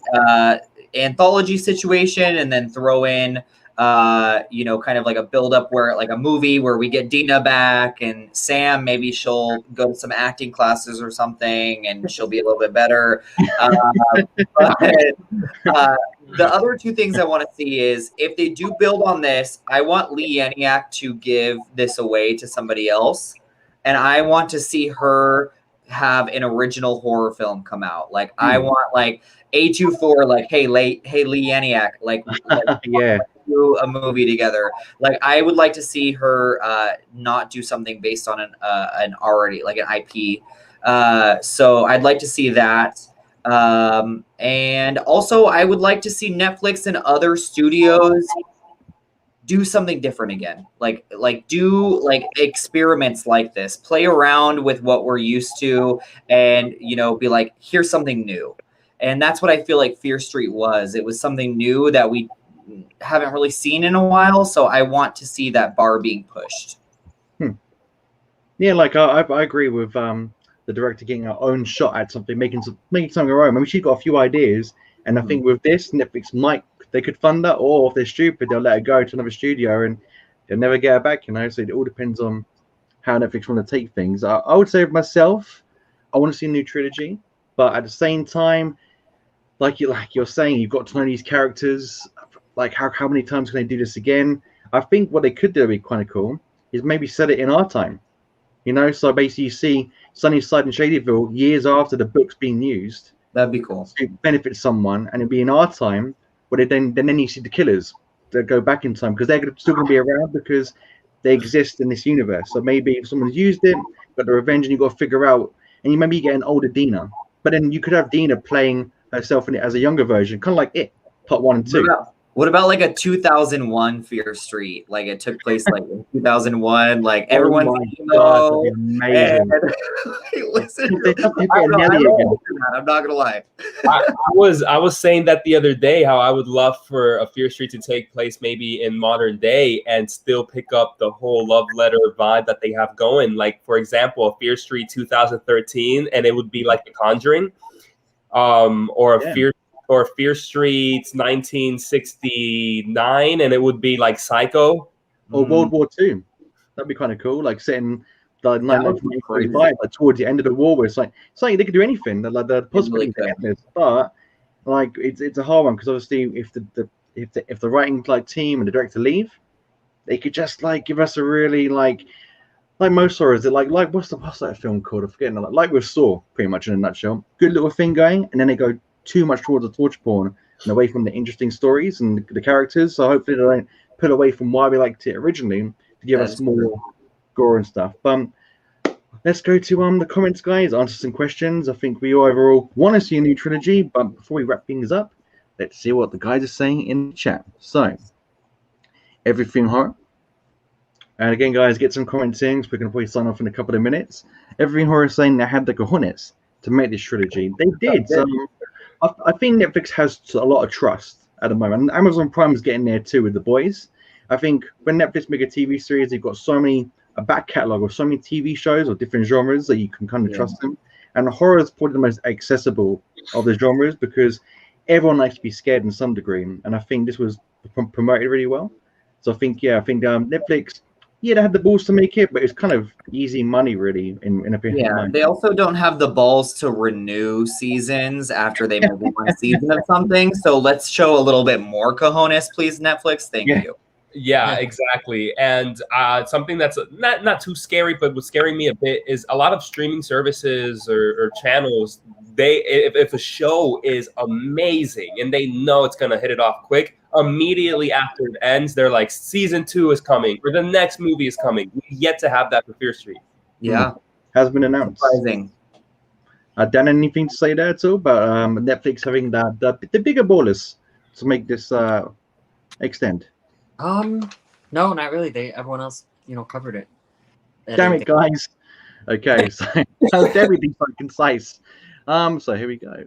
anthology situation and then throw in kind of like a build up where like a movie where we get Dina back and Sam, maybe she'll go to some acting classes or something and she'll be a little bit better. The other two things I want to see is if they do build on this, I want Lee Eniak to give this away to somebody else. And I want to see her have an original horror film come out. Like I want like A24, like hey Lee Yaniak, like yeah, do a movie together. Like I would like to see her not do something based on an already like an IP. So I'd like to see that. And also I would like to see Netflix and other studios do something different again. Like do like experiments like this, play around with what we're used to, and you know, be like, here's something new. And that's what I feel like Fear Street was. It was something new that we haven't really seen in a while. So I want to see that bar being pushed. Yeah, like I agree with the director getting her own shot at something, making something her own. I mean, she's got a few ideas, and I think with this, Netflix they could fund that, or if they're stupid, they'll let her go to another studio and they'll never get her back. You know, so it all depends on how Netflix want to take things. I would say of myself, I want to see a new trilogy, but at the same time, like you're saying, you've got to know these characters. Like how many times can they do this again? I think what they could do would be kind of cool is maybe set it in our time. You know, so basically you see Sunnyside and Shadyville years after the book's being used. That'd be cool. To benefit someone, and it'd be in our time, where then you see the killers that go back in time because they're still going to be around because they exist in this universe. So maybe if someone's used it, got the revenge, and you got to figure out, and maybe you get an older Dina, but then you could have Dina playing herself in it as a younger version, kind of like It, Part 1 and 2. What about like a 2001 Fear Street? Like it took place like in 2001. Like everyone's amazing. Listen, I'm not gonna lie. I was saying that the other day how I would love for a Fear Street to take place maybe in modern day and still pick up the whole love letter vibe that they have going. Like for example, a Fear Street 2013, and it would be like The Conjuring, or a Fear Street 1969, and it would be like Psycho or World War II. That'd be kind of cool, like setting the 1945, like towards the end of the war, where it's like they could do anything. Like the possibility, but like it's a hard one because obviously if the writing like team and the director leave, they could just like give us a really like most horrors. Like what's that film called? I'm forgetting. Like with Saw, pretty much in a nutshell. Good little thing going, and then they go too much towards the torture porn and away from the interesting stories and the characters. So hopefully they don't pull away from why we liked it originally to give us more gore and stuff. Let's go to the comments, guys. Answer some questions. I think we overall want to see a new trilogy, but before we wrap things up, let's see what the guys are saying in the chat. So, Everything Horror. And again, guys, get some comments in. So we're going to probably sign off in a couple of minutes. Everything Horror is saying they had the cojones to make this trilogy. They did. I think Netflix has a lot of trust at the moment. And Amazon Prime is getting there too with The Boys. I think when Netflix make a TV series, they've got a back catalogue of so many TV shows of different genres that you can kind of trust them. And horror is probably the most accessible of the genres because everyone likes to be scared in some degree. And I think this was promoted really well. So I think Netflix, they had the balls to make it, but it's kind of easy money, really, in opinion. Yeah, they also don't have the balls to renew seasons after they make one season of something. So let's show a little bit more cojones, please, Netflix. Thank you. Yeah, exactly. And something that's not too scary, but what's scaring me a bit is a lot of streaming services or channels. If a show is amazing and they know it's gonna hit it off quick, immediately after it ends, they're like, season 2 is coming or the next movie is coming. We've yet to have that for Fear Street. Yeah, has been announced. Surprising. Dan, anything to say there at all about Netflix having the bigger ballers to make this extend? No, not really. Everyone else, covered it. Damn it, guys. Okay, so everything's so concise. So here we go.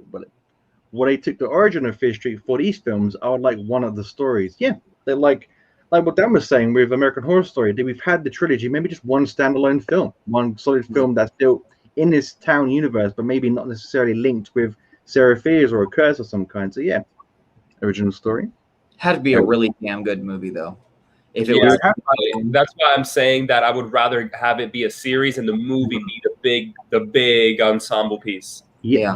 Well, they took the origin of Fear Street for these films are like one of the stories. Yeah, they're like what Dan was saying with American Horror Story. We've had the trilogy, maybe just one standalone film, one solid film that's built in this town universe, but maybe not necessarily linked with Sarah Fears or a curse of some kind. So yeah, original story. Had to be a really damn good movie, though. If it was, that's why I'm saying that I would rather have it be a series and the movie be the big ensemble piece. Yeah.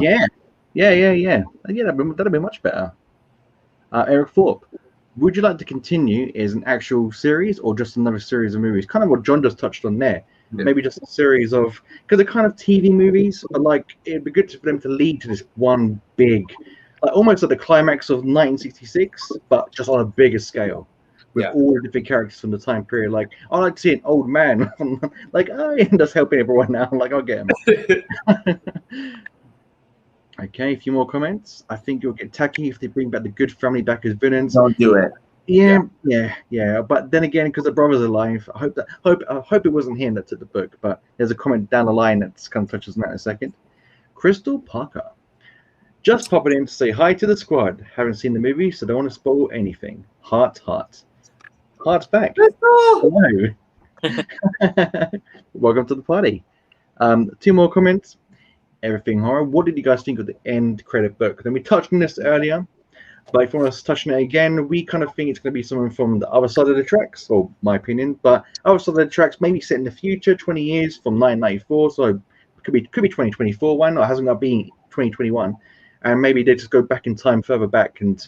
That'd be much better. Eric Thorpe, would you like to continue as an actual series or just another series of movies? Kind of what John just touched on there. Yeah. Maybe just a series of, because they're kind of TV movies, but like it'd be good for them to lead to this one big, like almost like the climax of 1966, but just on a bigger scale with all the different characters from the time period. Like I like to see an old man, like just helping everyone now. Like I'll get him. Okay, a few more comments. I think you'll get tacky if they bring back the good family back as villains. Don't do it. Yeah. But then again, because the brother's alive, I hope it wasn't him that took the book. But there's a comment down the line that's kind of touches on that in a second. Crystal Parker, just popping in to say hi to the squad. Haven't seen the movie, so don't want to spoil anything. Heart's back. Hello. Welcome to the party. 2 more comments. Everything horror. What did you guys think of the end credit book? Then we touched on this earlier, but if you want us to touch on it again, we kind of think it's going to be someone from the other side of the tracks, or my opinion. But other side of the tracks, maybe set in the future, 20 years from 1994. So it could be 2024 one, or hasn't got to be 2021, and maybe they just go back in time, further back, and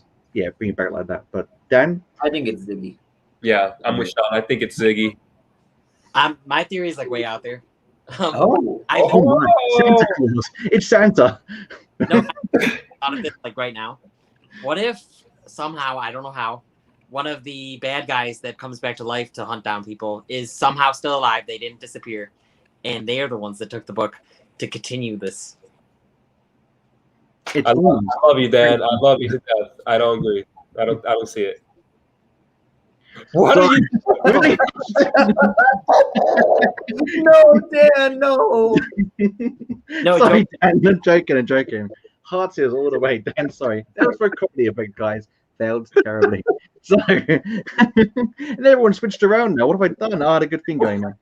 bring it back like that. But Dan, I think it's Ziggy. Yeah, I'm with Sean. I think it's Ziggy. My theory is like way out there. Santa Claus. It's Santa. No, out of this like right now. What if somehow, I don't know how, one of the bad guys that comes back to life to hunt down people is somehow still alive? They didn't disappear, and they are the ones that took the book to continue this. I love you, Dan. I love you to death. I don't agree. I don't see it. What are you doing? No, Dan, no. No, sorry, Dan. I'm joking. Heart tears all the way. Dan, sorry. That was for a comedy event, guys. Failed terribly. So, and everyone switched around now. What have I done? I had a good thing going on.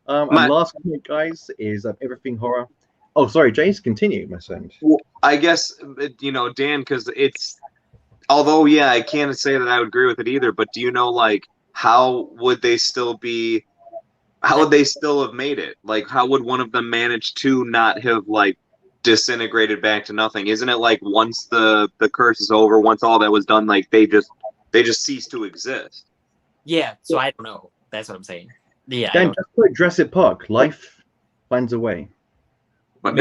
And last comment, guys, is everything horror. Oh, sorry, Jace, continue, my friend. Well, I guess, Dan, because it's, although, I can't say that I would agree with it either, but do you know, like, how would they still have made it? Like, how would one of them manage to not have, like, disintegrated back to nothing? Isn't it like once the curse is over, once all that was done, like, they just cease to exist? Yeah, so I don't know. That's what I'm saying. Yeah. Dan, just put Jurassic Park. Life finds a way. But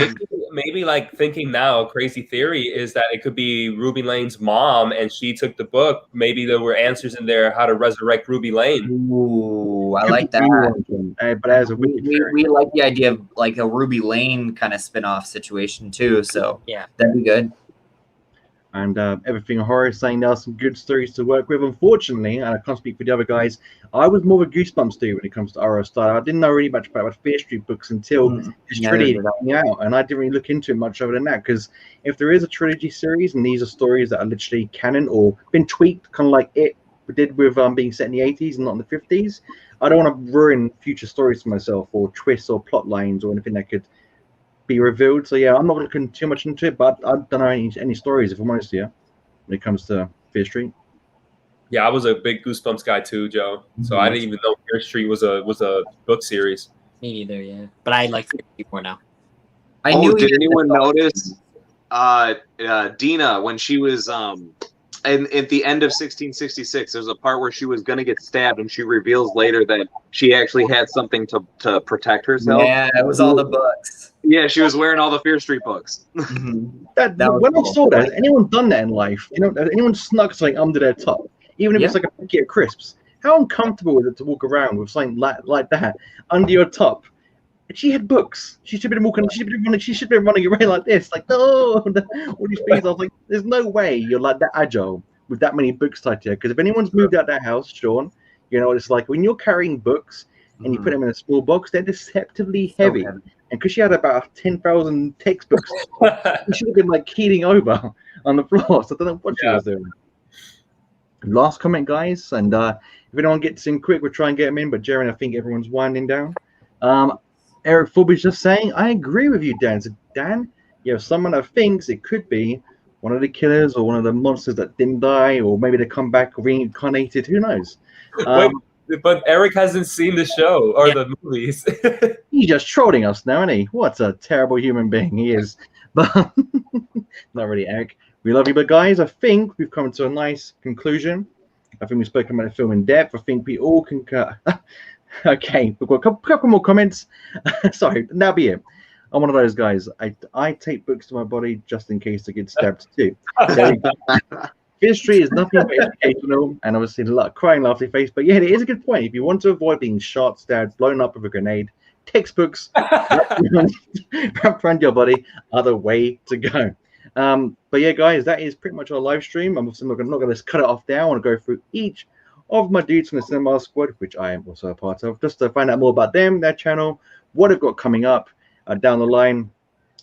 maybe like thinking now, a crazy theory is that it could be Ruby Lane's mom, and she took the book. Maybe there were answers in there how to resurrect Ruby Lane. Ooh, I like that. But as a we like the idea of like a Ruby Lane kind of spin-off situation too. So yeah, that'd be good. And everything horror is saying there are some good stories to work with. Unfortunately, and I can't speak for the other guys, I was more of a Goosebumps dude when it comes to horror style. I didn't know really much about Fear Street books until this trilogy came out, and I didn't really look into it much other than that. Because if there is a trilogy series, and these are stories that are literally canon or been tweaked, kind of like it did with being set in the 80s and not in the 50s, I don't want to ruin future stories for myself, or twists or plot lines or anything that could be revealed. So I'm not looking too much into it, but I don't know any stories, if I'm honest here, when it comes to Fear Street. Yeah, I was a big Goosebumps guy too, Joe. So I didn't even know Fear Street was a book series. Me neither, yeah. But I like Fear Street more now. Did anyone notice Dina when she was and at the end of 1666, there's a part where she was going to get stabbed, and she reveals later that she actually had something to protect herself. Yeah, it was all the books. Yeah, she was wearing all the Fear Street books. When I saw that, has anyone done that in life? Has anyone snuck something under their top, even if it's like a packet of crisps? How uncomfortable is it to walk around with something like that under your top? She had books. She should have been walking. She should have been running around like this. Like, no, all these things. I was like, there's no way you're like that agile with that many books tied to you. Because if anyone's moved out that house, Sean, it's like when you're carrying books and you put them in a small box, they're deceptively heavy. And because she had about 10,000 textbooks, she should have been like keeling over on the floor. So I don't know what she was doing. Last comment, guys, and if anyone gets in quick, we'll try and get them in. But Jaren, I think everyone's winding down. Eric Fulby's just saying, I agree with you, Dan. So, Dan, someone that thinks it could be one of the killers or one of the monsters that didn't die, or maybe they come back reincarnated. Who knows? But Eric hasn't seen the show or the movies. He's just trolling us now, isn't he? What a terrible human being he is. But not really, Eric. We love you. But, guys, I think we've come to a nice conclusion I think we've spoken about the film in depth. I think we all concur. Okay, we've got a couple more comments. Sorry, that'll be it. I'm one of those guys. I take books to my body just in case I get stabbed too. So, Fear Street is nothing but educational, and obviously a lot of crying, laughing face. But yeah, it is a good point. If you want to avoid being shot, stabbed, blown up with a grenade, textbooks wrapped around your body are the way to go. But yeah, guys, that is pretty much our live stream. I'm also not going to cut it off there. I want to go through each of my dudes from the Cinema Squad, which I am also a part of, just to find out more about them, their channel, what they've got coming up down the line.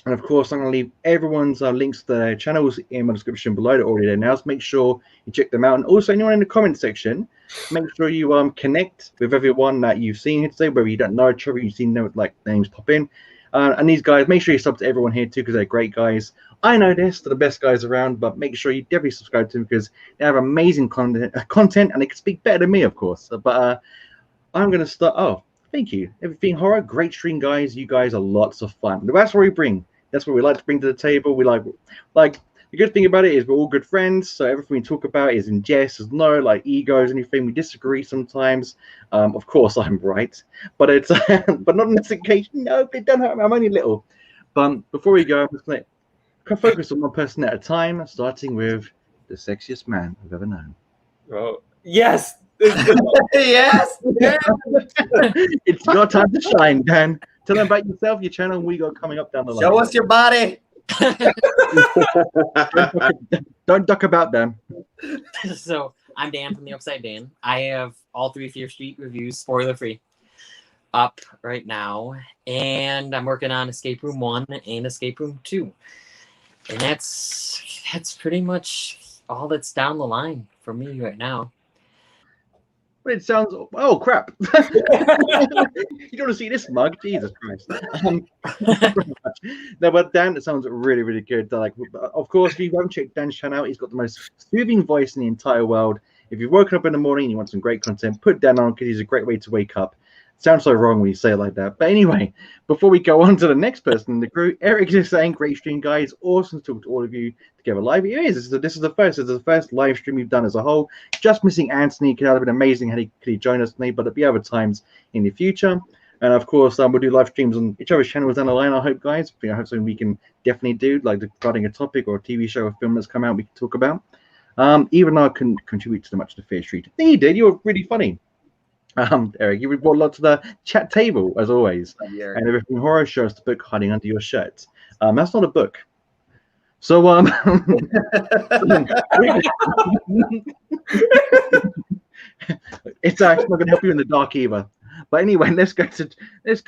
And of course, I'm going to leave everyone's links to their channels in my description below. They're already there now, so make sure you check them out. And also, anyone in the comment section, make sure you connect with everyone that you've seen here today, whether you don't know each other, you've seen them, like names pop in. And these guys, make sure you sub to everyone here too, because they're great guys. I know this, they're the best guys around, but make sure you definitely subscribe to them because they have amazing content and they can speak better than me, of course. But I'm going to start. Oh, thank you. Everything Horror, great stream, guys. You guys are lots of fun. That's what we bring. That's what we like to bring to the table. We like the good thing about it is we're all good friends. So everything we talk about is in jest. There's no like egos, anything. We disagree sometimes. Of course, I'm right, but it's but not on this occasion. No, it don't hurt. I'm only little. But before we go, I'm just going to focus on one person at a time, starting with the sexiest man I've ever known. Oh, yes. Yes. It's your time to shine, Dan. Tell them about yourself, your channel, and what you got coming up down the line. Show us your body. Don't duck about them. So I'm Dan from the Upside Dan. I have all 3 Fear Street reviews, spoiler free, up right now, and I'm working on Escape Room 1 and Escape Room 2, and that's pretty much all that's down the line for me right now. It sounds. Oh crap! You don't want to see this mug, Jesus Christ! No, but Dan, it sounds really, really good. Like, of course, if you haven't checked Dan's channel, he's got the most soothing voice in the entire world. If you've woken up in the morning and you want some great content, put Dan on because he's a great way to wake up. Sounds so wrong when you say it like that. But anyway, before we go on to the next person in the crew, Eric is saying, great stream, guys. Awesome to talk to all of you together live. It is. This is the first live stream we've done as a whole. Just missing Anthony. Could have been amazing had he joined us today, but there'll be other times in the future. And of course, we'll do live streams on each other's channels down the line, I hope, guys. I hope something we can definitely do, like regarding a topic or a TV show or film that's come out we can talk about. Even though I couldn't contribute too much to Fear Street. I think you did. You were really funny. Eric, you brought a lot to the chat table as always, and everything horror shows the book hiding under your shirt. That's not a book. So it's not going to help you in the dark either. But anyway, let's go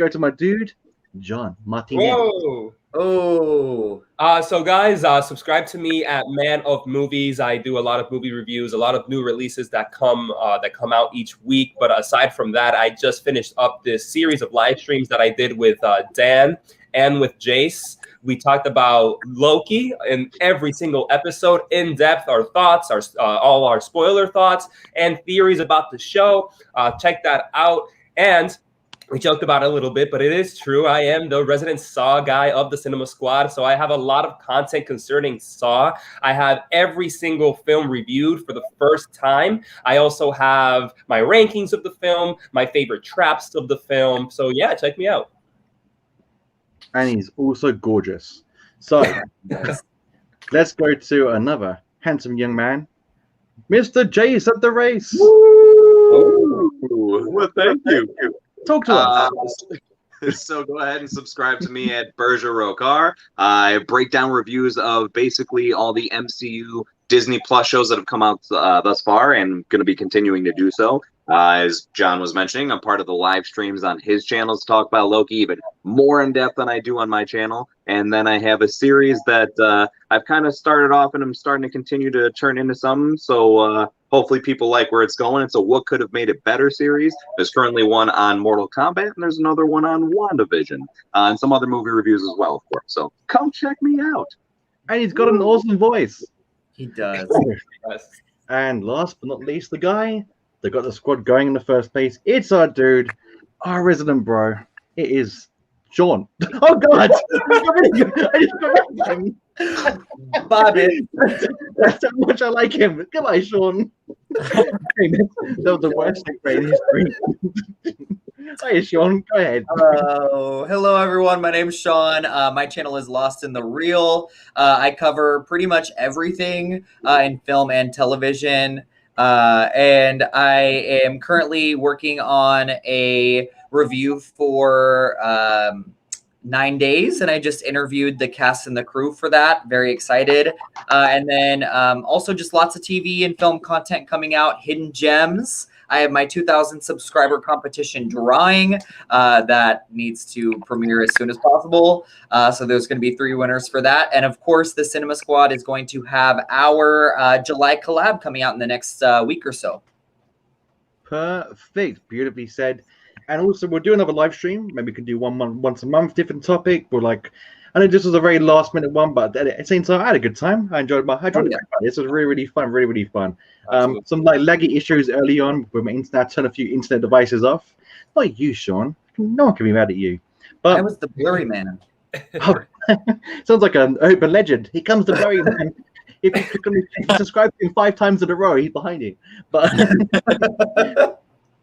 to my dude, John Martinez. Whoa. Oh. So guys, subscribe to me at Man of Movies. I do a lot of movie reviews, a lot of new releases that come out each week. But aside from that, I just finished up this series of live streams that I did with Dan and with Jace. We talked about Loki in every single episode, in depth, our thoughts, all our spoiler thoughts and theories about the show. Check that out. And we joked about it a little bit, but it is true. I am the resident Saw guy of the Cinema Squad, so I have a lot of content concerning Saw. I have every single film reviewed for the first time. I also have my rankings of the film, my favorite traps of the film. So yeah, check me out. And he's also gorgeous. So let's go to another handsome young man, Mr. Jace at the race. Oh, well, thank you. Talk to us. So go ahead and subscribe to me at Berger Rokar. I break down reviews of basically all the MCU Disney Plus shows that have come out thus far, and going to be continuing to do so. As John was mentioning, I'm part of the live streams on his channel to talk about Loki even more in depth than I do on my channel. And then I have a series that I've kind of started off and I'm starting to continue to turn into something. So hopefully people like where it's going. It's a What Could Have Made It Better series. There's currently one on Mortal Kombat, and there's another one on WandaVision, and some other movie reviews as well, of course. So come check me out. And he's got an awesome voice. He does. And last but not least, the guy that got the squad going in the first place. It's our dude, our resident bro. It is Sean. Oh God! I just got rid of him. Bobby. That's how much I like him. Goodbye, Sean. That was the worst thing in history. Hi, Sean. Go ahead. Hello, everyone. My name's Sean. My channel is Lost in the Reel. I cover pretty much everything in film and television. And I am currently working on a review for 9 Days, and I just interviewed the cast and the crew for that. Very excited. And then also just lots of TV and film content coming out. Hidden Gems. I have my 2,000 subscriber competition drawing that needs to premiere as soon as possible. So there's going to be 3 winners for that. And of course, the Cinema Squad is going to have our July collab coming out in the next week or so. Perfect. Beautifully said. And also, we'll do another live stream. Maybe we can do once a month, different topic. We're like, I know this was a very last minute one, but at the same time, I had a good time. I enjoyed it. This was really fun, really fun. Some like laggy issues early on with my internet. Turn a few internet devices off. Not you, Sean. No one can be mad at you. But I was the blurry man. Sounds like an urban legend. Here comes the blurry man. If you subscribe to him 5 times in a row, he's behind you. But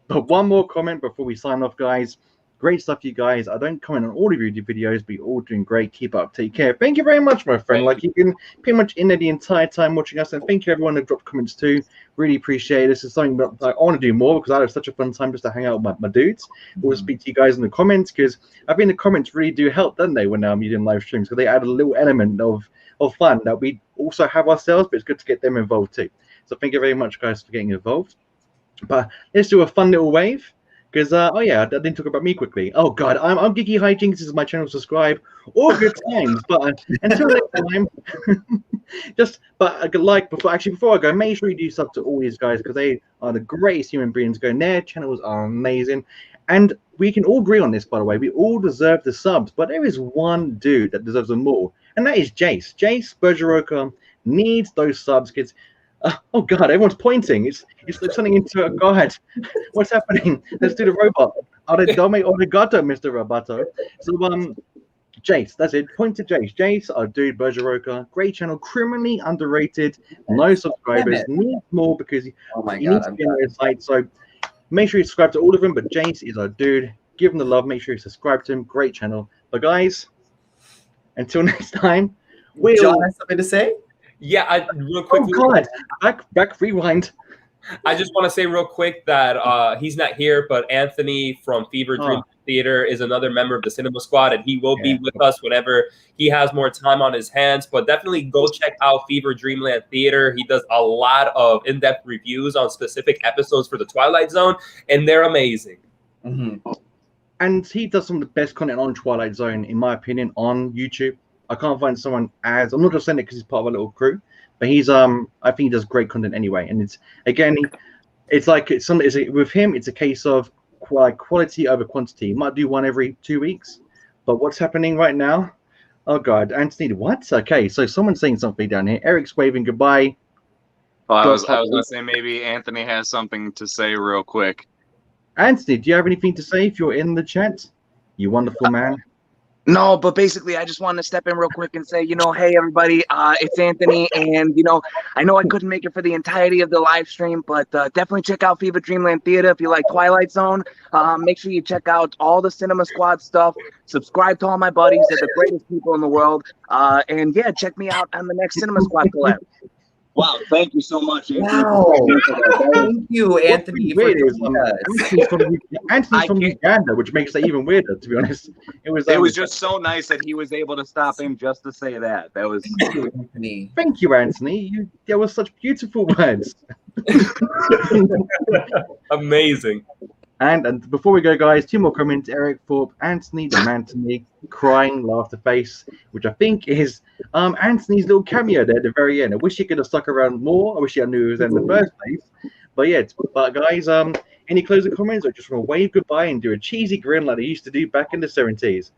but one more comment before we sign off, guys. Great stuff, you guys. I don't comment on all of your videos, but you're all doing great. Keep up. Take care. Thank you very much, my friend. Like, you've been pretty much in there the entire time watching us. And thank you, everyone who dropped comments too. Really appreciate it. This is something that I want to do more because I had such a fun time just to hang out with my dudes. We'll speak to you guys in the comments because I think the comments really do help, don't they, when you're doing live streams? Because they add a little element of fun that we also have ourselves, but it's good to get them involved too. So thank you very much, guys, for getting involved. But let's do a fun little wave. Because, oh yeah, I didn't talk about me quickly. Oh God, I'm Geeky Hijinks. This is my channel. Subscribe. All good times. But until next time, before I go, make sure you do sub to all these guys because they are the greatest human beings going. Their channels are amazing. And we can all agree on this, by the way. We all deserve the subs, but there is one dude that deserves them more. And that is Jace. Jace Bergeroka needs those subs, kids. Oh God, everyone's pointing. It's turning into a god. What's happening? Let's do the robot. Arigato, Mr. Roboto. So Jace, that's it. Point to Jace. Jace, our dude, Bergeroka, great channel, criminally underrated, no subscribers, needs more because he needs to be on his site. So make sure you subscribe to all of them. But Jace is our dude. Give him the love. Make sure you subscribe to him. Great channel. But guys, until next time, John has something to say. Yeah, real quick. Oh God, back, rewind. I just want to say real quick that he's not here, but Anthony from Fever Dream Theater is another member of the Cinema Squad, and he will be with us whenever he has more time on his hands. But definitely go check out Fever Dreamland Theater. He does a lot of in-depth reviews on specific episodes for the Twilight Zone, and they're amazing. Mm-hmm. And he does some of the best content on Twilight Zone, in my opinion, on YouTube. I can't find someone as, I'm not just saying it because he's part of a little crew, but he's I think he does great content anyway. And it's again, with him, it's a case of quality over quantity. He might do one every 2 weeks, but what's happening right now? Oh God, Anthony, what? Okay, so someone's saying something down here. Eric's waving goodbye. Well, I was gonna say maybe Anthony has something to say real quick. Anthony, do you have anything to say if you're in the chat? You wonderful man. No, but basically, I just wanted to step in real quick and say, hey, everybody, it's Anthony. And, I know I couldn't make it for the entirety of the live stream, but definitely check out Fever Dreamland Theater if you like Twilight Zone. Make sure you check out all the Cinema Squad stuff. Subscribe to all my buddies. They're the greatest people in the world. And, yeah, check me out on the next Cinema Squad collab. Wow, thank you so much, Anthony. Wow. Thank you, Anthony. Anthony's from Uganda, which makes it even weirder, to be honest. It was just so nice that he was able to stop him just to say that. That was Anthony. Thank you, Anthony. There were such beautiful words. Amazing. And before we go, guys, 2 more comments. Eric Thorpe, Anthony, the man to me, crying, laughter face, which I think is Anthony's little cameo there at the very end. I wish he could have stuck around more. I wish I knew he was there in the first place. But yeah, but guys, any closing comments or just want to wave goodbye and do a cheesy grin like they used to do back in the 70s?